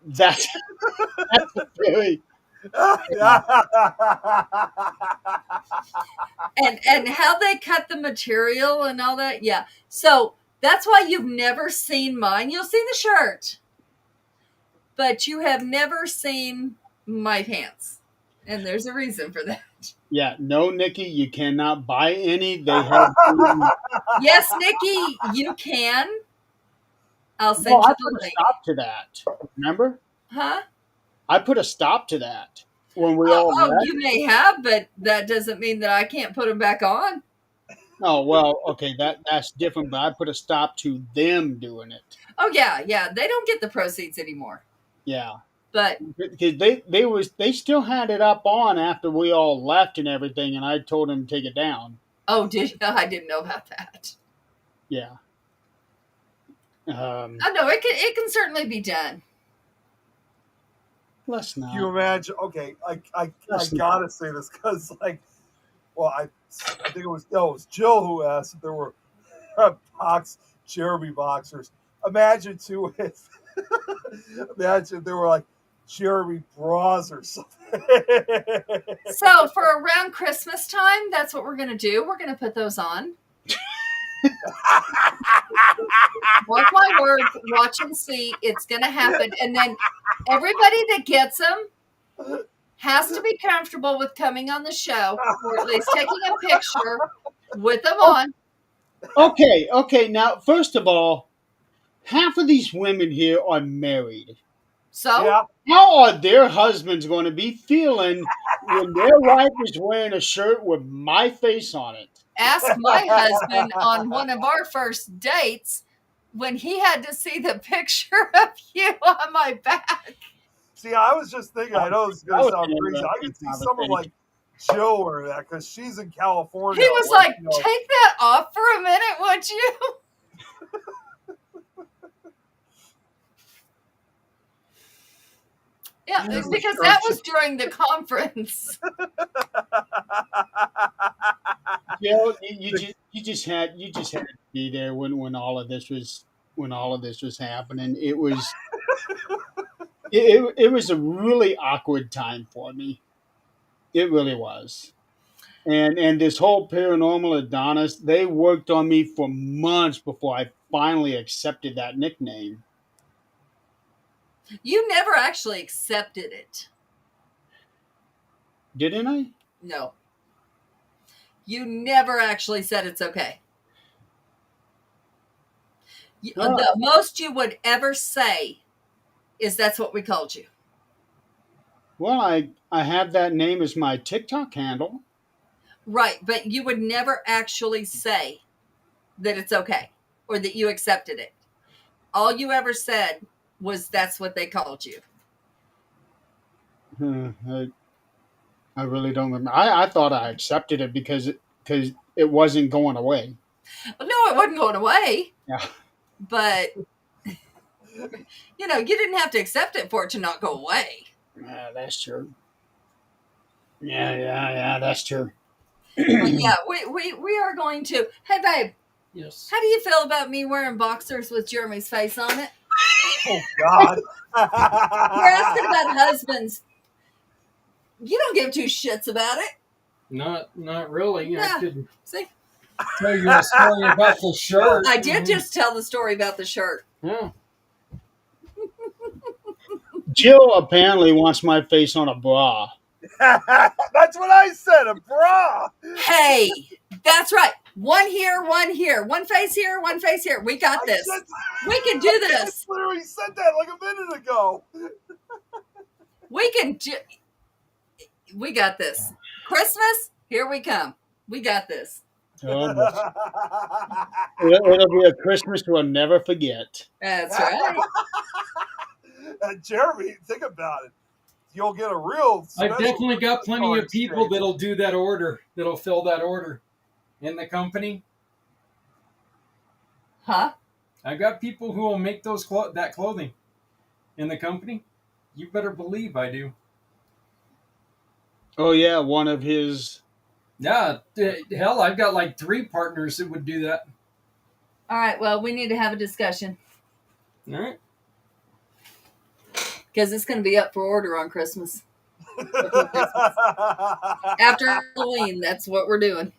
That's very. And how they cut the material and all that, yeah. So that's why you've never seen mine. You'll see the shirt, but you have never seen my pants, and there's a reason for that. Yeah, no, Nikki, you cannot buy any. They have. Yes, Nikki, you can. I'll send No, I you put the a link. stop to that. Remember? Huh? I put a stop to that when we all met. You may have, but that doesn't mean that I can't put them back on. Oh well, okay, that's different. But I put a stop to them doing it. Oh yeah, they don't get the proceeds anymore. Yeah, But because they still had it up on after we all left and everything, and I told them to take it down. oh, did you? I didn't know about that. Yeah. Oh no, it can certainly be done. Let's Can you not. imagine? Okay, I Let's gotta say this because well, I think it was Jill who asked if there were Jeremy boxers. Imagine too if imagine there were like Jeremy bras or something. So for around Christmas time, that's what we're gonna do. We're gonna put those on. Mark my words, watch and see. It's gonna happen, and then everybody that gets them has to be comfortable with coming on the show, or at least taking a picture with them on. Okay. Now, first of all, half of these women here are married. So Yeah, How are their husbands going to be feeling when their wife is wearing a shirt with my face on it? ask my husband on one of our first dates when he had to see the picture of you on my back. see, I was just thinking. I know it's I gonna was sound in crazy. I a could see someone like Jill wearing that because she's in California. He was where, like, take that off for a minute, would you? Yeah, Jesus because Christ. that was during the conference. You just had to be there when all of this was happening. It was a really awkward time for me. It really was. And this whole paranormal Adonis, they worked on me for months before I finally accepted that nickname. You never actually accepted it. Didn't I? No. You never actually said it's okay. Well, The most you would ever say is that's what we called you. well, I have that name as my TikTok handle. Right, but you would never actually say that it's okay or that you accepted it. All you ever said was that's what they called you. I really don't remember. I thought I accepted it because it wasn't going away. Well, no, it wasn't going away, Yeah. but you didn't have to accept it for it to not go away. Yeah, that's true. Yeah, that's true. But yeah, we are going to. Hey, babe, Yes. how do you feel about me wearing boxers with Jeremy's face on it? Oh God. We're asking about husbands. You don't give two shits about it. Not really. Yeah. I could See, tell you a story about the shirt. I did just tell the story about the shirt. Yeah. Jill apparently wants my face on a bra. That's what I said, a bra. Hey, that's right. One here, one here. One face here, one face here. We got this. We can do I this. literally said that like a minute ago. We can do. We got this. Christmas, here we come. We got this. Oh, boy. It'll be a Christmas we'll never forget. That's right. Jeremy, think about it. You'll get a real. I've definitely got plenty card of people exchange. that'll do that order, that'll fill that order in the company. Huh? I've got people who will make that clothing in the company. You better believe I do. Oh yeah, one of his. Yeah, hell, I've got like 3 partners that would do that. All right. Well, we need to have a discussion All right. because it's going to be up for order on Christmas. After Halloween, that's what we're doing.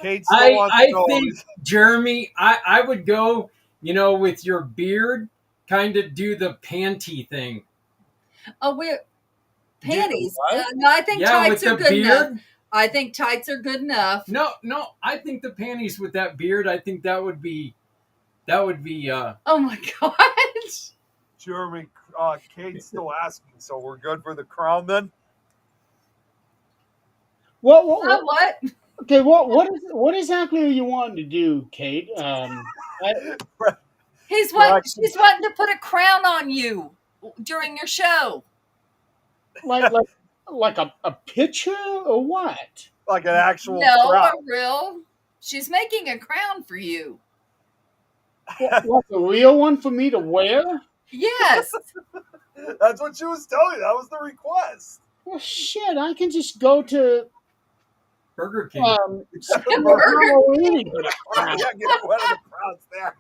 Kate still wants I to know. think, Jeremy, I would go, with your beard, kind of do the panty thing. Oh, we're panties. what? No, I think Yeah, with tights are the good enough. beard. I think tights are good enough. No, I think the panties with that beard, I think that would be Oh my god. Jeremy, Kate's still asking, so we're good for the crown then? What? Okay, what exactly are you wanting to do, Kate? She's wanting to put a crown on you. during your show. Like a picture or what? Like an actual No, crown. a real. She's making a crown for you. Like a real one for me to wear? Yes. That's what she was telling you. That was the request. Well, shit, I can just go to Burger King. Halloween and get a Yeah, crown. get one of the crowns there.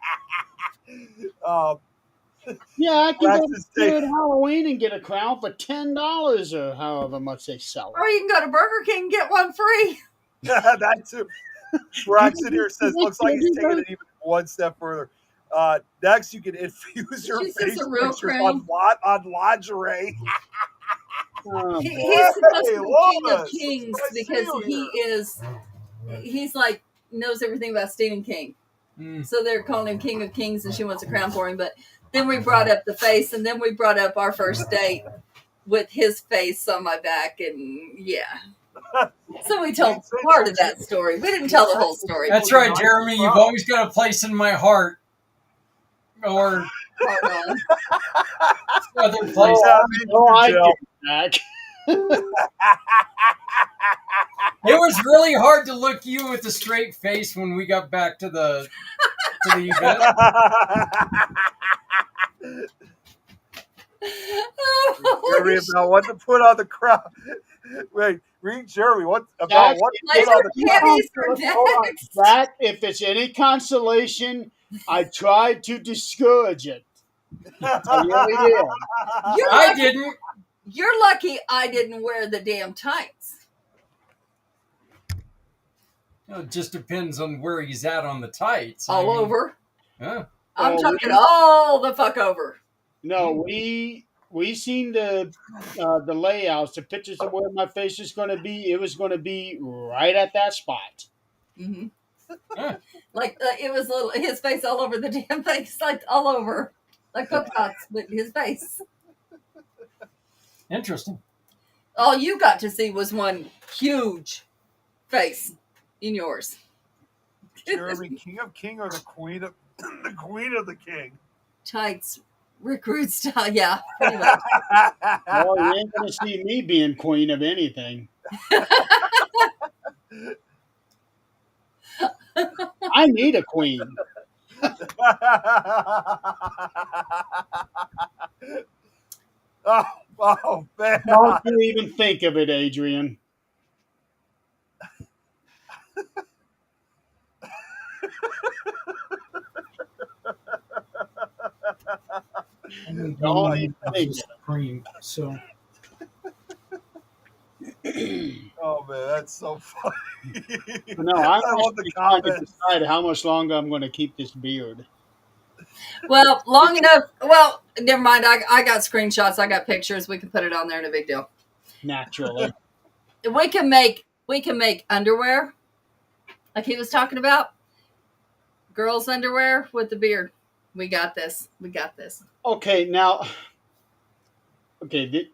Yeah, I can go That's to his Spirit Halloween and get a crown for $10 or however much they sell Or it. you can go to Burger King and get one free. that too. Braxton here says, looks like he's taking it even one step further. Next, you can infuse your She says face a real pictures crown. on lingerie. Oh, He's boy. supposed to be king of Lois, kings I see because you he's like knows everything about Stephen King. Mm. So they're calling him King of Kings, and she wants a crown for him. But then we brought up the face, and then we brought up our first date with his face on my back, and yeah. So we told part of that story. We didn't tell the whole story. That's right, Jeremy. You've always got a place in my heart. Or Hold on. other Yeah, places. me Oh, too, I Jill. get it back. It was really hard to look you with a straight face when we got back to the event. Jeremy, about what to put on the crown. Wait, read Jeremy. What about what to Laser put on the crown? panties for Hold on. next. That, if it's any consolation, I tried to discourage it. I really did. You're I lucky, didn't. you're lucky I didn't wear the damn tights. It just depends on where he's at on the tights. I All mean, over. huh? I'm Oh, talking all the fuck over. No, we seen the layouts, the pictures of where my face is going to be. It was going to be right at that spot. Mm-hmm. Huh. Like it was little his face all over the damn face, like all over, like polka dots with his face. Interesting. All you got to see was one huge face in yours. Jeremy, king of king or the queen of the king? Tights, recruit style, yeah. Pretty much. Well, you ain't going to see me being queen of anything. I need a queen. oh man. Don't you even think of it, Adrian. Don't even think Cream. So Oh man, that's so funny. No, I'm I love the actually trying to comments. decide how much longer I'm going to keep this beard. Well, long enough. Well, never mind. I got screenshots. I got pictures. We can put it on there. No big deal. Naturally. We can make underwear, like he was talking about. Girls' underwear with the beard. We got this. We got this. Okay, now. Okay,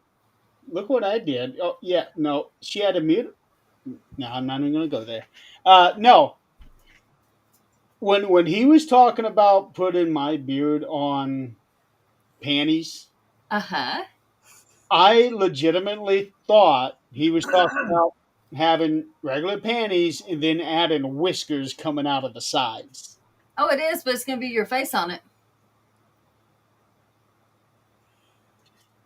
look what I did. Oh, yeah, no. She had a mute. No, I'm not even going to go there. No. When he was talking about putting my beard on panties, Uh-huh. I legitimately thought he was talking about having regular panties and then adding whiskers coming out of the sides. Oh, it is, but it's going to be your face on it.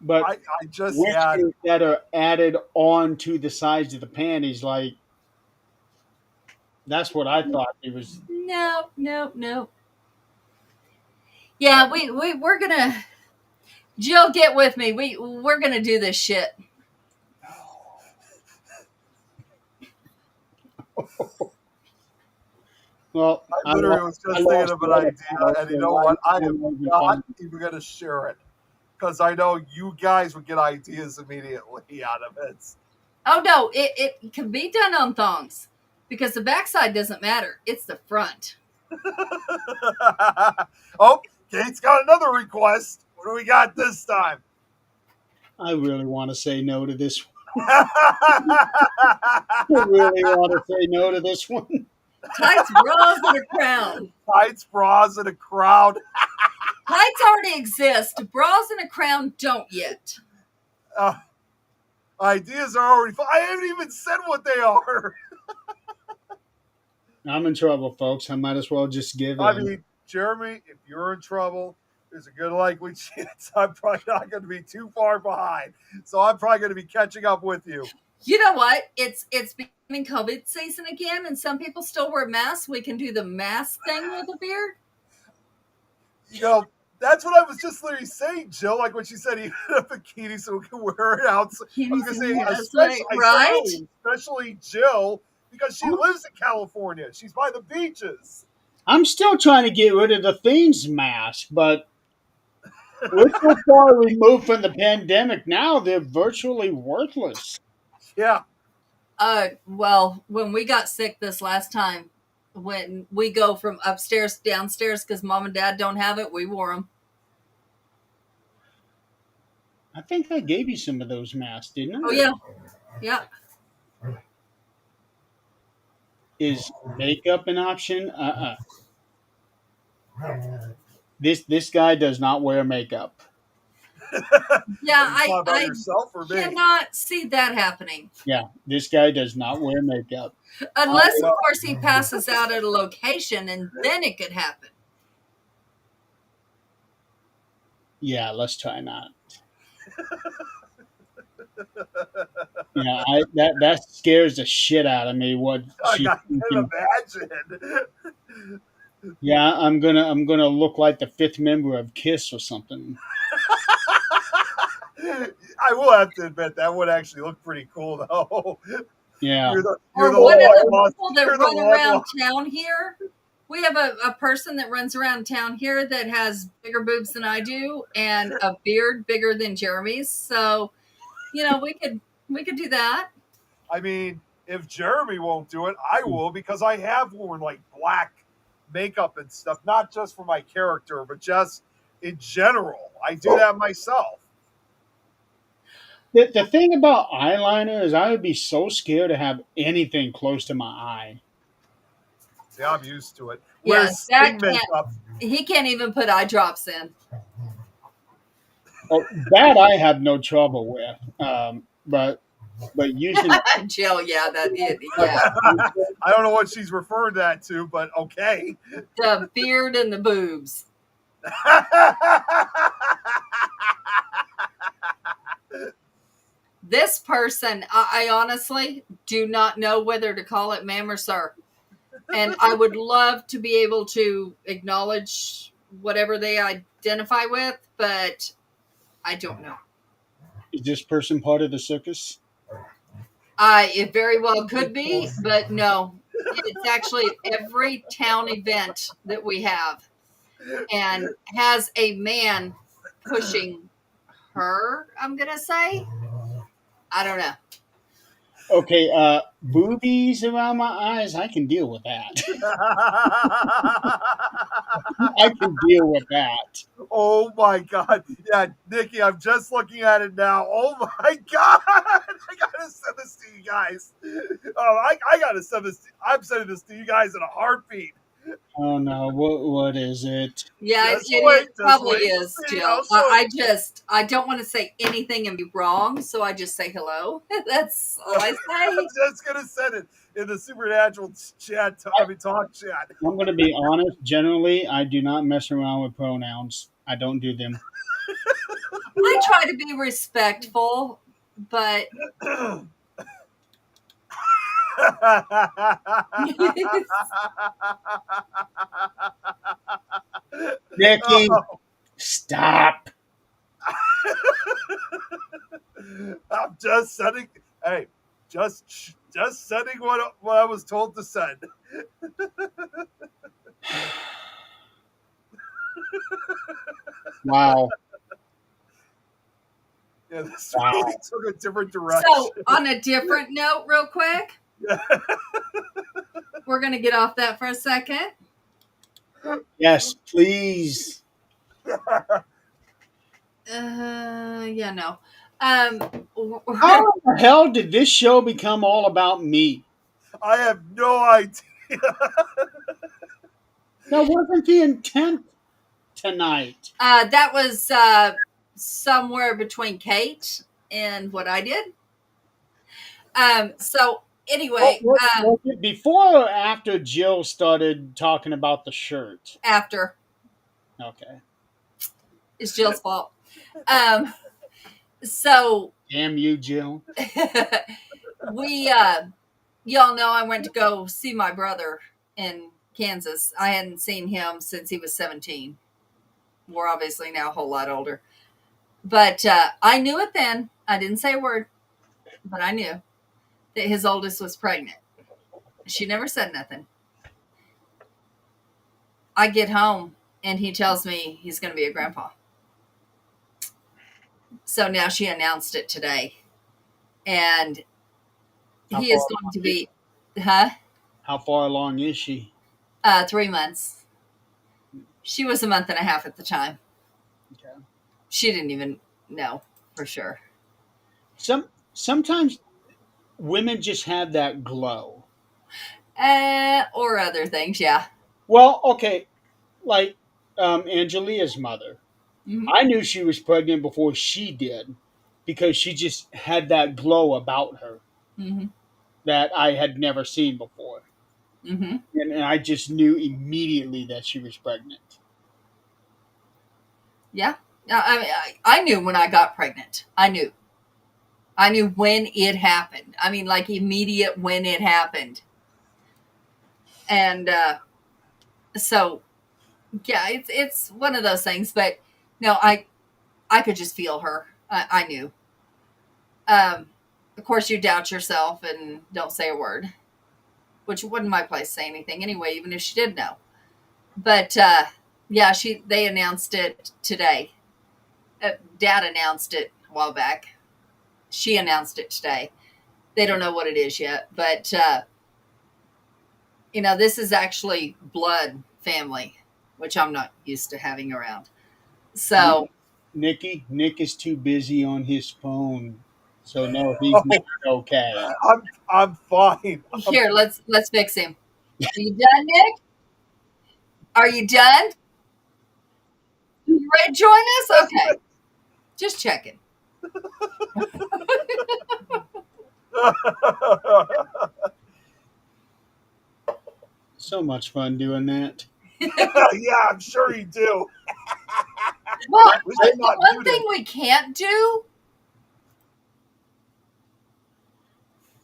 But I just had whiskers that are added on to the sides of the panties, like, that's what I thought it was. No. Yeah, we're gonna. Jill, get with me. We're gonna do this shit. Well, I literally was just thinking of an idea, and you know what? I am not even going to share it because I know you guys would get ideas immediately out of it. Oh no, it can be done on thongs because the backside doesn't matter. It's the front. Oh, Kate's got another request. What do we got this time? I really want to say no to this one. I really want to say no to this one. Tights, bras, and a crown. Tights, bras, and a crowd. Lights already exist. Bras and a crown don't yet. Ideas are already. I haven't even said what they are. I'm in trouble, folks. I might as well just give in. I mean, Jeremy, if you're in trouble, there's a good likely chance I'm probably not going to be too far behind. So I'm probably going to be catching up with you. You know what? It's becoming COVID season again, and some people still wear masks. We can do the mask thing with a beard. You know, that's what I was just literally saying, Jill. Like when she said, even a bikini so we can wear it out. I was going to say, especially Jill, because she lives in California. She's by the beaches. I'm still trying to get rid of the Fiends mask, but we're so far removed from the pandemic now, they're virtually worthless. Yeah. Well, when we got sick this last time, when we go from upstairs to downstairs because mom and dad don't have it, we wore them. I think I gave you some of those masks, didn't I? Oh, yeah. Yeah. Is makeup an option? This guy does not wear makeup. Yeah, I yourself or me? cannot see that happening. Yeah, this guy does not wear makeup. Unless, of course, he passes out at a location, and then it could happen. Yeah, let's try not. Yeah, that scares the shit out of me. What she I can imagine. Yeah, I'm gonna look like the fifth member of Kiss or something. I will have to admit that would actually look pretty cool, though. Yeah. You're the one of the people that run around town here. We have a person that runs around town here that has bigger boobs than I do and a beard bigger than Jeremy's. So, you know, we could do that. I mean, if Jeremy won't do it, I will, because I have worn like black makeup and stuff, not just for my character, but just in general. I do that myself. The thing about eyeliner is I would be so scared to have anything close to my eye. Yeah, I'm used to it. Yes, he can't even put eye drops in. Oh, that I have no trouble with. But using Jill, yeah. I don't know what she's referring that to, but okay. The beard and the boobs. This person, I honestly do not know whether to call it ma'am or sir. And I would love to be able to acknowledge whatever they identify with, but I don't know. Is this person part of the circus? It very well could be, but no. It's actually every town event that we have, and has a man pushing her, I'm going to say. I don't know. Okay, boobies around my eyes, I can deal with that. I can deal with that. Oh my God. Yeah, Nikki, I'm just looking at it now. Oh my God. I gotta send this to you guys. I gotta send this. I'm sending this to you guys in a heartbeat. Oh no, what is it? Yeah, it probably is, Jill. I don't want to say anything and be wrong, so I just say hello. That's all I say. I'm just gonna send it in the Supernatural chat. Talk chat. I'm gonna be honest. Generally, I do not mess around with pronouns. I don't do them. I try to be respectful, but Nikki, stop. I'm just sending. Hey, just sending what I was told to send. Wow. Yeah, this really took a different direction. So, on a different note, real quick, we're going to get off that for a second. Yes, please. Yeah, no. How the hell did this show become all about me? I have no idea. That wasn't the intent tonight? That was somewhere between Kate and what I did. So anyway, Was it before or after Jill started talking about the shirt? after Okay. it's Jill's fault. So Damn you, Jill. we, y'all know I went to go see my brother in Kansas. I hadn't seen him since he was 17. We're obviously now a whole lot older. But I knew it then. I didn't say a word, but I knew that his oldest was pregnant. She never said nothing. I get home and he tells me he's going to be a grandpa. So now she announced it today. And How he is far going to be, huh? How far along is she? 3 months. She was a month and a half at the time. Okay. She didn't even know for sure. Sometimes women just have that glow. Or other things, yeah. Well, okay, like Angelia's mother. Mhm. I knew she was pregnant before she did because she just had that glow about her Mm-hmm. that I had never seen before. Mm-hmm. And I just knew immediately that she was pregnant. Yeah. I knew when I got pregnant. I knew when it happened. I mean, like immediate when it happened. And so, yeah, it's one of those things. But no, I could just feel her. I knew. Of course, you doubt yourself and don't say a word, which wasn't my place to say anything anyway, even if she did know. But yeah, they announced it today. Dad announced it a while back. She announced it today. They don't know what it is yet, but this is actually blood family, which I'm not used to having around. So Nick is too busy on his phone, so no, he's not okay. I'm fine. here, let's fix him. Are you done, Nick? Are you done? You ready to join us? Okay, just checking. So much fun doing that. Yeah, I'm sure you do. Well, We should the not one do thing that. we can't do.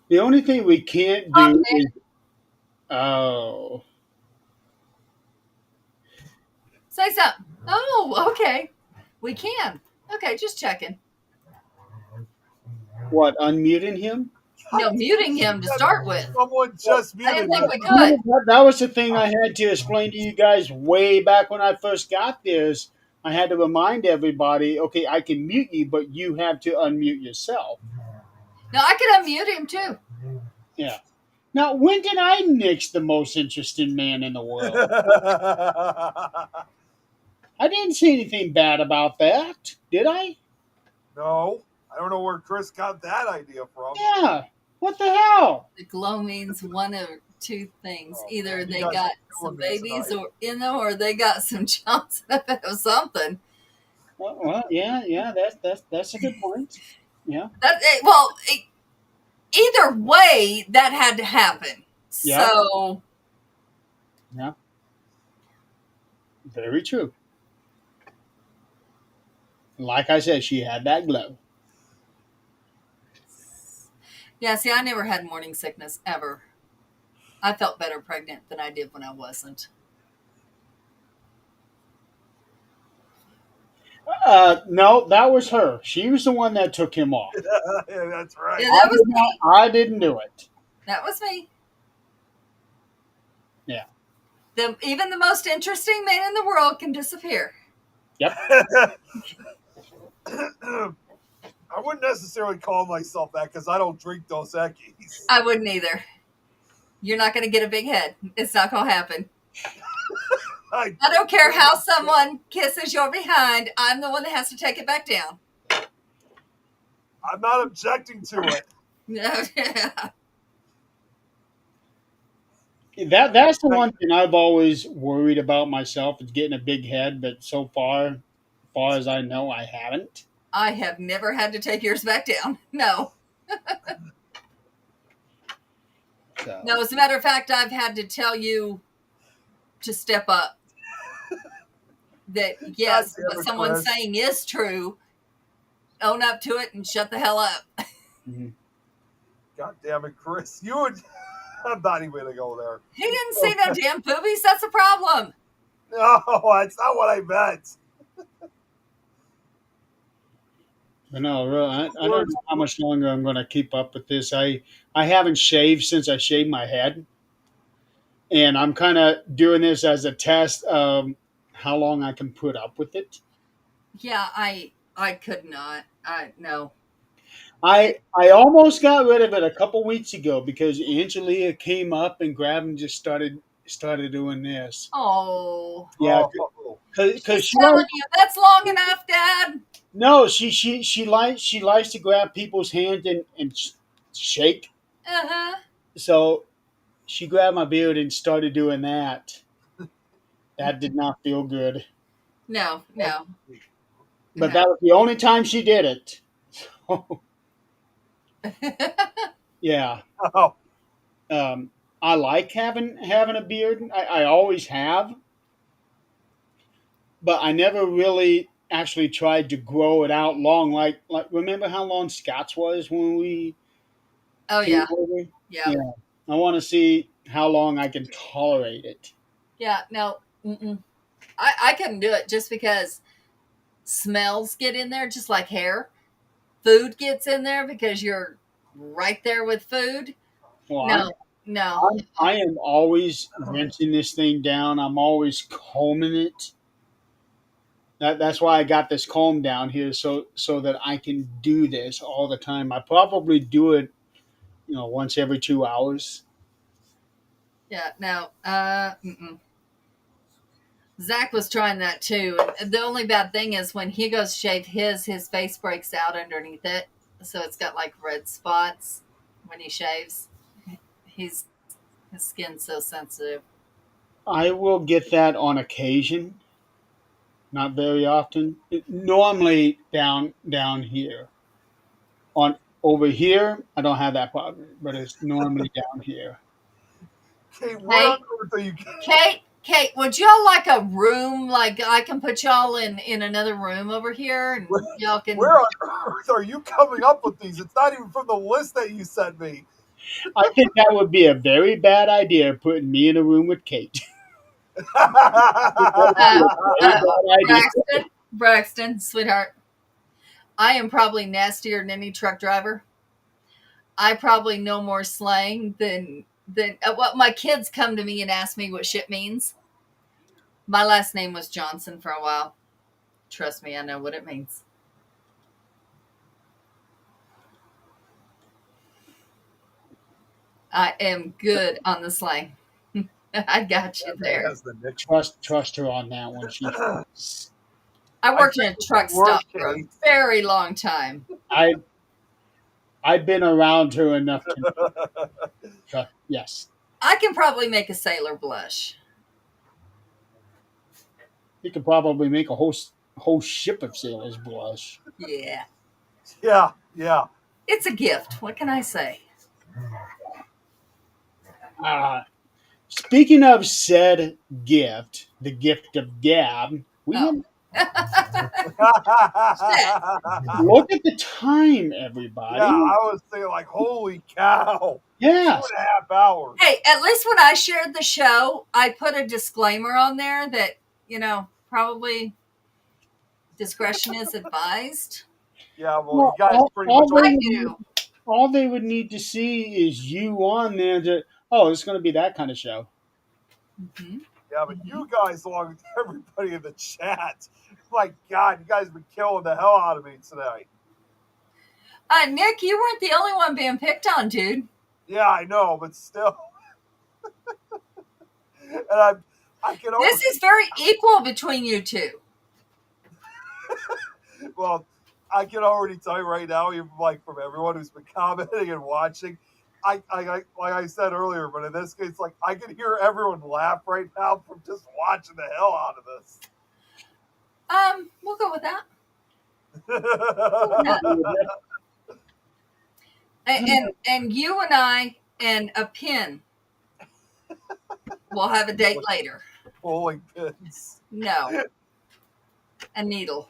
The only thing we can't Oh, do Nick, is oh, say something. Oh, okay. We can. Okay, just checking. what, unmuting him? No, muting him to start with. Someone just I muted didn't think me. we could. That was the thing I had to explain to you guys way back when I first got this. I had to remind everybody, okay, I can mute you, but you have to unmute yourself. No, I could unmute him too. Yeah. Now, when did I nix the most interesting man in the world? I didn't say anything bad about that, did I? No, I don't know where Chris got that idea from. Yeah. What the hell? The glow means one of two things. Oh, Either man, you they guys got are some killing me babies tonight. or in them, or they got some Johnson or something. Well, yeah. That's a good point. Yeah. Either way, that had to happen. Yeah. So Yeah. Very true. Like I said, she had that glow. yeah, see, I never had morning sickness ever. I felt better pregnant than I did when I wasn't. No, that was her. She was the one that took him off. Yeah, that's right. Yeah, that was me. I didn't do it. That was me. Yeah. Even the most interesting man in the world can disappear. Yep. I wouldn't necessarily call myself that because I don't drink Dos Equis. I wouldn't either. You're not going to get a big head. It's not going to happen. I don't care how someone kisses your behind. I'm the one that has to take it back down. I'm not objecting to it. No, yeah. That's the one thing I've always worried about myself is getting a big head, but so far as I know, I haven't. I have never had to take yours back down. No. So No, as a matter of fact, I've had to tell you to step up. That yes, damn what it, someone's Chris. saying is true. Own up to it and shut the hell up. mhm. God damn it, Chris. You would. I'm not even gonna go there. He didn't say no damn boobies. That's a problem. No, that's not what I meant. But no, really, I don't know how much longer I'm going to keep up with this. I haven't shaved since I shaved my head, and I'm kind of doing this as a test of how long I can put up with it. Yeah, I could not. I no. I almost got rid of it a couple weeks ago because Angelia came up and grabbed and just started doing this. Oh, Yeah, Oh, because she's telling you that's long enough, Dad. no, she likes to grab people's hands and shake. Uh huh. So she grabbed my beard and started doing that. That did not feel good. No, no, But no. that was the only time she did it. Yeah. oh. I like having a beard. I always have, but I never really actually tried to grow it out long. Like remember how long Scott's was when we Oh came yeah, over? yeah, Yeah. I want to see how long I can tolerate it. yeah. No, mm-mm. I couldn't do it just because smells get in there, just like hair. Food gets in there because you're right there with food. Well, No, no. I am always rinsing this thing down. I'm always combing it. That's why I got this comb down here so that I can do this all the time. I probably do it, once every 2 hours. Yeah, no. Mm-mm. Zach was trying that too. And the only bad thing is when he goes to shave his face breaks out underneath it. So it's got like red spots when he shaves. He's his skin's so sensitive. I will get that on occasion, not very often. Normally down here. On over here, I don't have that problem, but it's normally down here. Kate, where Hey, on earth are you? Kate, would y'all like a room? Like I can put y'all in another room over here, and y'all can. Where on earth are you coming up with these? It's not even from the list that you sent me. I think that would be a very bad idea putting me in a room with Kate. Uh, Very uh, bad idea. Braxton, sweetheart, I am probably nastier than any truck driver. I probably know more slang than what my kids come to me and ask me what shit means. My last name was Johnson for a while. Trust me, I know what it means. I am good on the slang. I got you there. Has the nick- Trust her on that one. I worked in a truck stop Work, for a Kate. very long time. I I've been around her enough to yes. I can probably make a sailor blush. You could probably make a whole ship of sailors blush. Yeah. Yeah, yeah. It's a gift. What can I say? Uh, Speaking of said gift, the gift of gab, we Oh. look at the time, everybody. Yeah, I was thinking like, holy cow, Yes. 2.5 hours. Hey, at least when I shared the show, I put a disclaimer on there that, probably discretion is advised. Yeah, well, you guys pretty all, much they I would, do. all they would need to see is you on there. It's going to be that kind of show. Mhm. Yeah, but you guys, along with everybody in the chat, my God, you guys have been killing the hell out of me tonight. Nick, you weren't the only one being picked on, dude. Yeah, I know, but still. And I can always, This is very equal between you two. well, I can already tell you right now, even like from everyone who's been commenting and watching, like I said earlier, but in this case, like I can hear everyone laugh right now from just watching the hell out of this. We'll go with that. Why not? And you and I and a pin will have a date later. Bowling pins. No, a needle.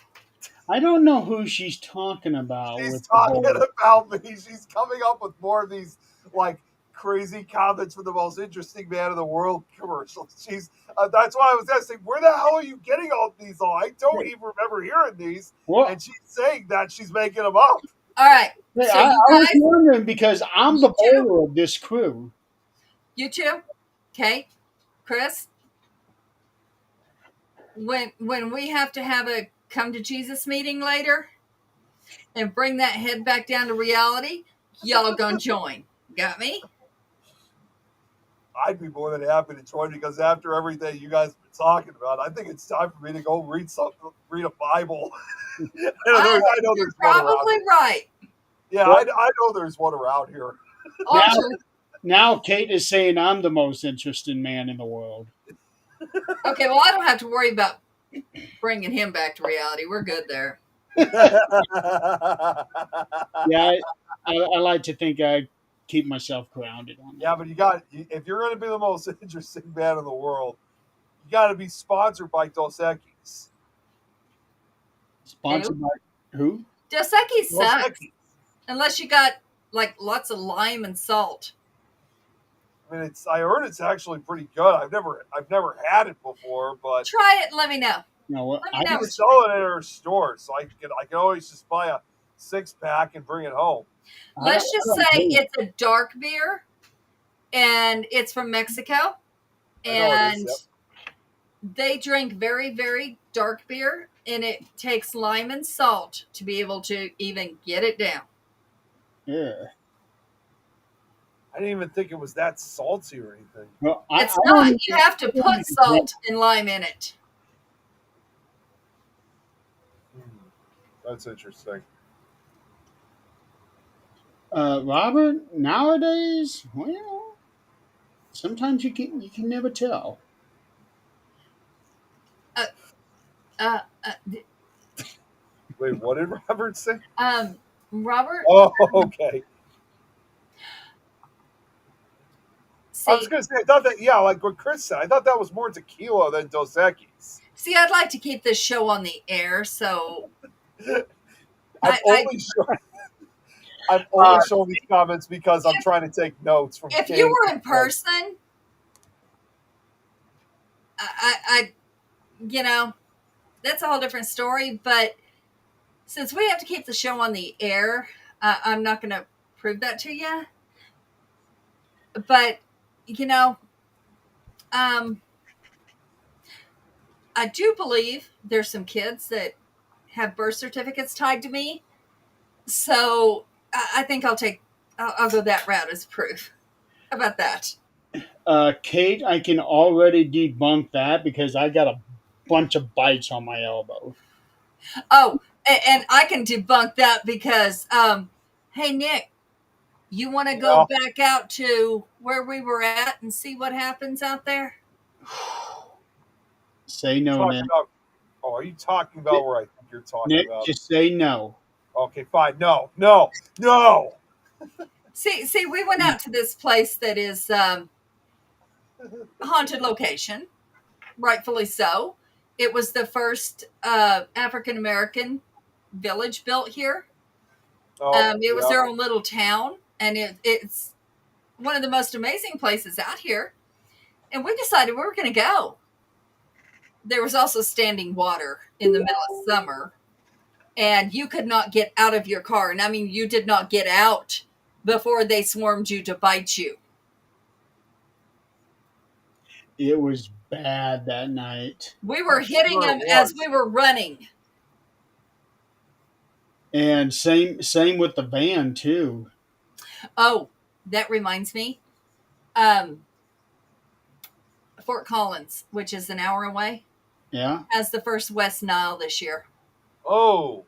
I don't know who she's talking about. She's with the talking whole- about me. She's coming up with more of these like crazy comments for the most interesting man in the world commercials. She's that's why I was asking, where the hell are you getting all these? All I don't even remember hearing these. What? And she's saying that she's making them up. All right. Hey, So I you was guys, wondering because I'm the You too? bowler of this crew. you two, okay, Chris. When we have to have a come to Jesus meeting later and bring that head back down to reality, y'all gonna join. Got me? I'd be more than happy to join because after everything you guys have been talking about, I think it's time for me to go read a Bible. I know You're there's one around. probably right. Yeah, I know there's one around here. Also, Now Kate is saying I'm the most interesting man in the world. okay, well, I don't have to worry about bringing him back to reality. We're good there. Yeah, I like to think I keep myself grounded on that. Yeah, but if you're going to be the most interesting man in the world, you got to be sponsored by Dos Equis. Sponsored by who? Dos Equis Dos sucks. Equis. Unless you got like lots of lime and salt. I mean, I heard it's actually pretty good. I've never had it before, but Try it and let me know. No, what? Let me I know. they sell it at our store, so I can always just buy a 6-pack and bring it home. Let's just don't say know. it's a dark beer and it's from Mexico. I know it And is, they drink very, very dark beer and it takes lime and salt to be able to even get it down. Yeah. I didn't even think it was that salty or anything. Well, It's I don't not. even- You have to put salt and lime in it. That's interesting. Robert, nowadays, well, sometimes you can never tell. Wait, what did Robert say? Robert, Oh, okay. I was see, going to say, I thought that, yeah, like what Chris said, I thought that was more tequila than Dos Equis. I'd like to keep this show on the air, so I'm only showing these comments because I'm trying to take notes from. if King. you were in person, I that's a whole different story. But since we have to keep the show on the air, I'm not going to prove that to you. But I do believe there's some kids that have birth certificates tied to me, so I think I'll go that route as proof. How about that? Kate, I can already debunk that because I got a bunch of bites on my elbow. Oh, and I can debunk that because, hey, Nick, you want to go back out to where we were at and see what happens out there? Say no, Talking Nick. about, are you talking about where I think you're talking Nick, about? just say no. Okay, fine. No. See, we went out to this place that is a haunted location, rightfully so. It was the first African American village built here. It was their own little town, and it's one of the most amazing places out here. And we decided we were going to go. There was also standing water in the middle of summer, and you could not get out of your car. And I mean, you did not get out before they swarmed you to bite you. It was bad that night. We were hitting sure them it as was. we were running. And same with the van too. Oh, that reminds me. Fort Collins, which is an hour away, Yeah. has the first West Nile this year. Oh,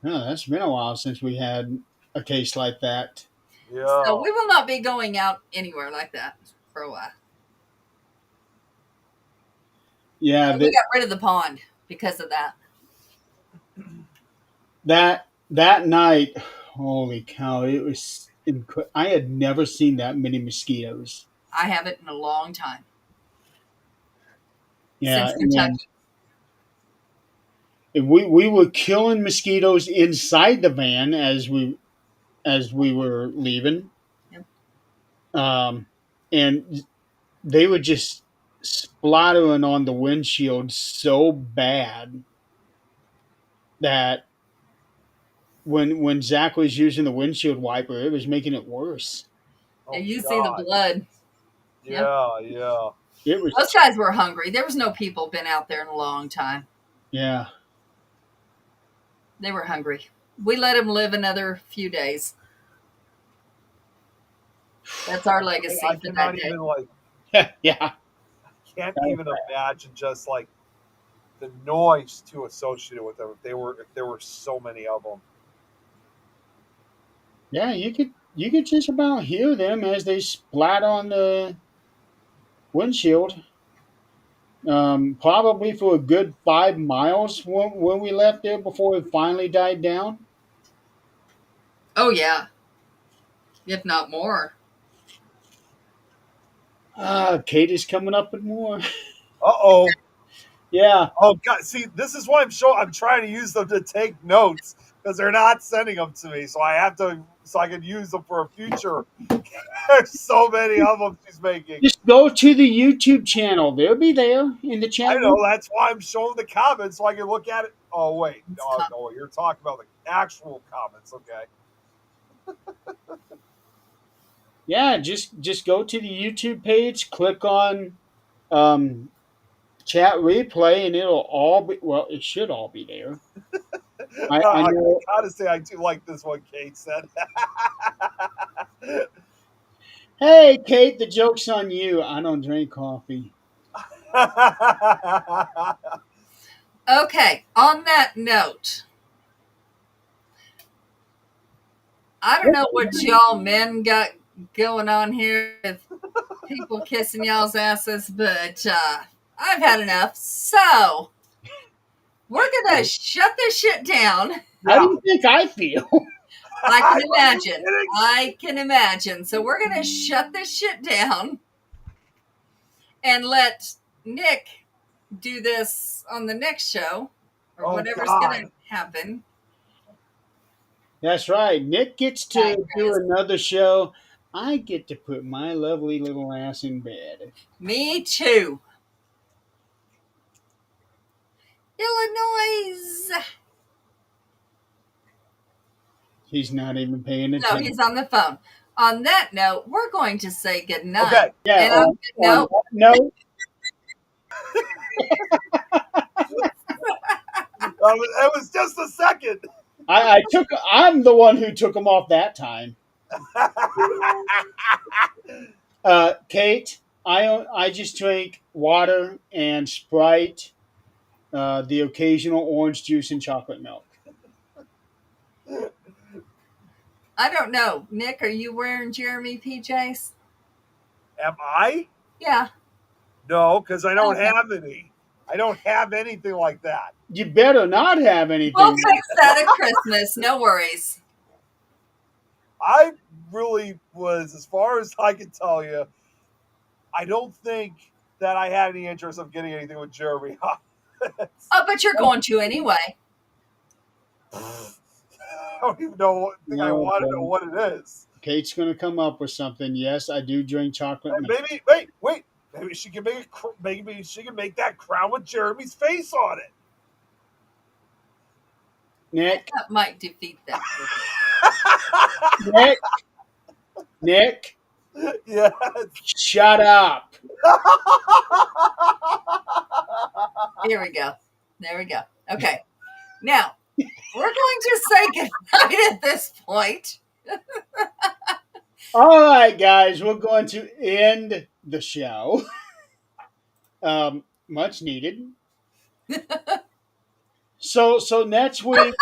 Yeah, that's been a while since we had a case like that. Yeah. So we will not be going out anywhere like that for a while. Yeah, We got rid of the pond because of that. that night, holy cow! It was I had never seen that many mosquitoes. I haven't in a long time Yeah, since Kentucky. and we were killing mosquitoes inside the van as we were leaving. Yep. And they were just splattering on the windshield so bad that when Zach was using the windshield wiper, it was making it worse. Oh, And you see the God. blood. Yeah, yeah. It was, Those guys were hungry. There was no people been out there in a long time. yeah. They were hungry. We let them live another few days. That's our legacy I for that cannot day. even like Yeah. can't even imagine just like the noise too associated with them. If there were so many of them. Yeah, you could just about hear them as they splat on the windshield. Probably for a good 5 miles when we left there before it finally died down. Oh, yeah. If not more. Kate is coming up with more. Uh-oh. Yeah. Oh God! See, this is why I'm trying to use them to take notes because they're not sending them to me, so I have to, so I can use them for a future. There's so many of them she's making. Just go to the YouTube channel. They'll be there in the I channel. know that's why I'm showing the comments so I can look at it. Oh wait, no, you're talking about the actual comments. Okay. Yeah, just go to the YouTube page, click on chat replay, and it'll all be, well, it should all be there. I I know. gotta say, I do like this one Kate said. Hey, Kate, the joke's on you. I don't drink coffee. Okay, on that note, I don't know what y'all men got going on here with people kissing y'all's asses, but I've had enough. So we're gonna shut this shit down. How do you think I feel? I can Are you imagine. kidding? I can imagine. So we're gonna shut this shit down and let Nick do this on the next show or Oh, whatever's God. gonna happen. That's right. Nick gets to Right, do guys. another show. I get to put my lovely little ass in bed. Me too. Illinois. He's not even paying No, attention. he's on the phone. On that note, we're going to say goodnight. Okay. Yeah. And on that note, No. It was just a second. I'm the one who took him off that time. Kate, I just drink water and Sprite, the occasional orange juice and chocolate milk. I don't know. Nick, are you wearing Jeremy PJs? Am I? Yeah. No, because I don't Okay. have any. I don't have anything like that. You better not have anything. We'll fix that at Christmas. No worries. I really was, as far as I can tell you, I don't think that I had any interest of getting anything with Jeremy. Oh, but you're going to anyway. I don't even know I No, want to know okay. what it is. Kate's going to come up with something. Yes, I do drink chocolate milk. Maybe wait. Maybe she can make that crown with Jeremy's face on it. Nick, That might defeat that. Nick, Yes. shut up. Here we go. There we go. Okay. Now, we're going to say goodnight at this point. All right, guys, we're going to end the show. Much needed. So next week,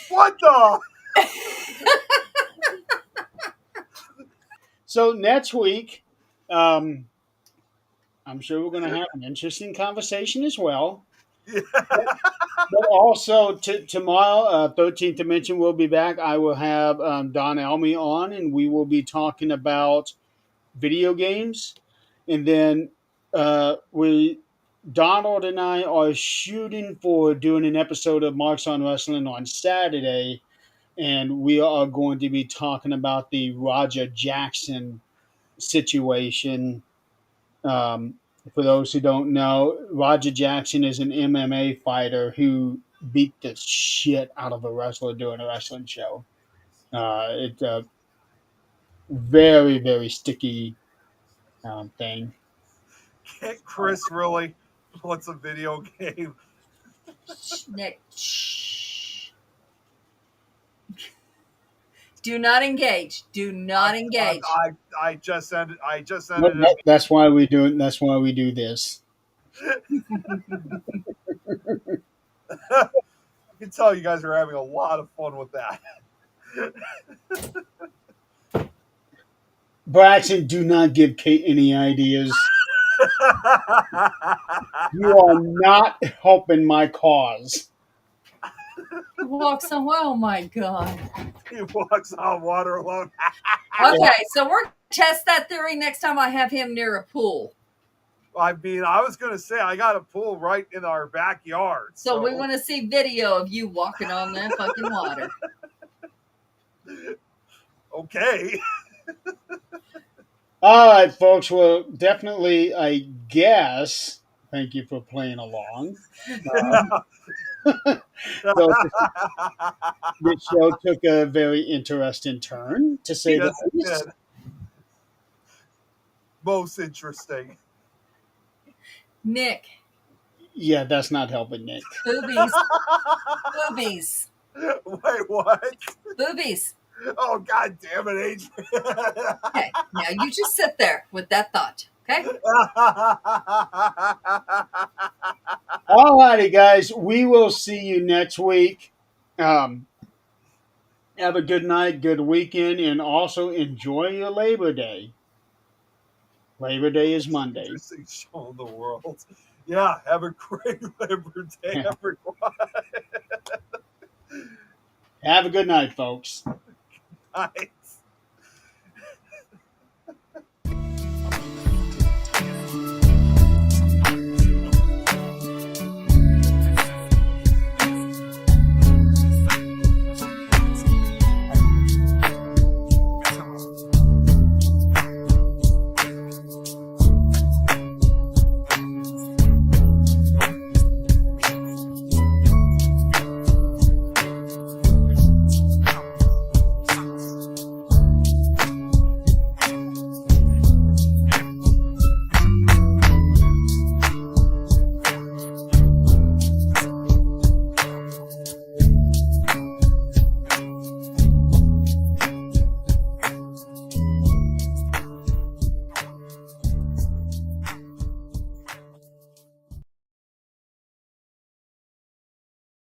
What the? So next week, I'm sure we're going to have an interesting conversation as well. Yeah. But also tomorrow, 13th Dimension will be back. I will have Don Elmy on, and we will be talking about video games. And then we Donald and I are shooting for doing an episode of Marks on Wrestling on Saturday, and we are going to be talking about the Roger Jackson situation. Um, for those who don't know, Roger Jackson is an MMA fighter who beat the shit out of a wrestler during a wrestling show. It's a very, very sticky thing. Can't Chris really wants a video game? Nick, shh. Do not engage. Do not engage. I just ended. I just ended. That's why we do. That's why we do this. I can tell you guys are having a lot of fun with that. Braxton, do not give Kate any ideas. You are not helping my cause. He walks on. Oh my god. He walks on water alone. Okay, so we're gonna test that theory next time I have him near a pool. I mean, I was gonna say I got a pool right in our backyard. So we want to see video of you walking on that fucking water. Okay. All right, folks. Well, definitely, I guess. Thank you for playing along. So this show took a very interesting turn, to say Yes, the it least. did. Most interesting. Nick, Yeah, that's not helping, Nick. boobies, boobies, Wait, what? boobies. Oh, god damn it, Adrian. Okay, now you just sit there with that thought. Okay. All righty, guys. We will see you next week. Have a good night, good weekend, and also enjoy your Labor Day. Labor Day is Monday. Interesting show in the world. Yeah, have a great Labor Day, everyone. Have a good night, folks. Bye.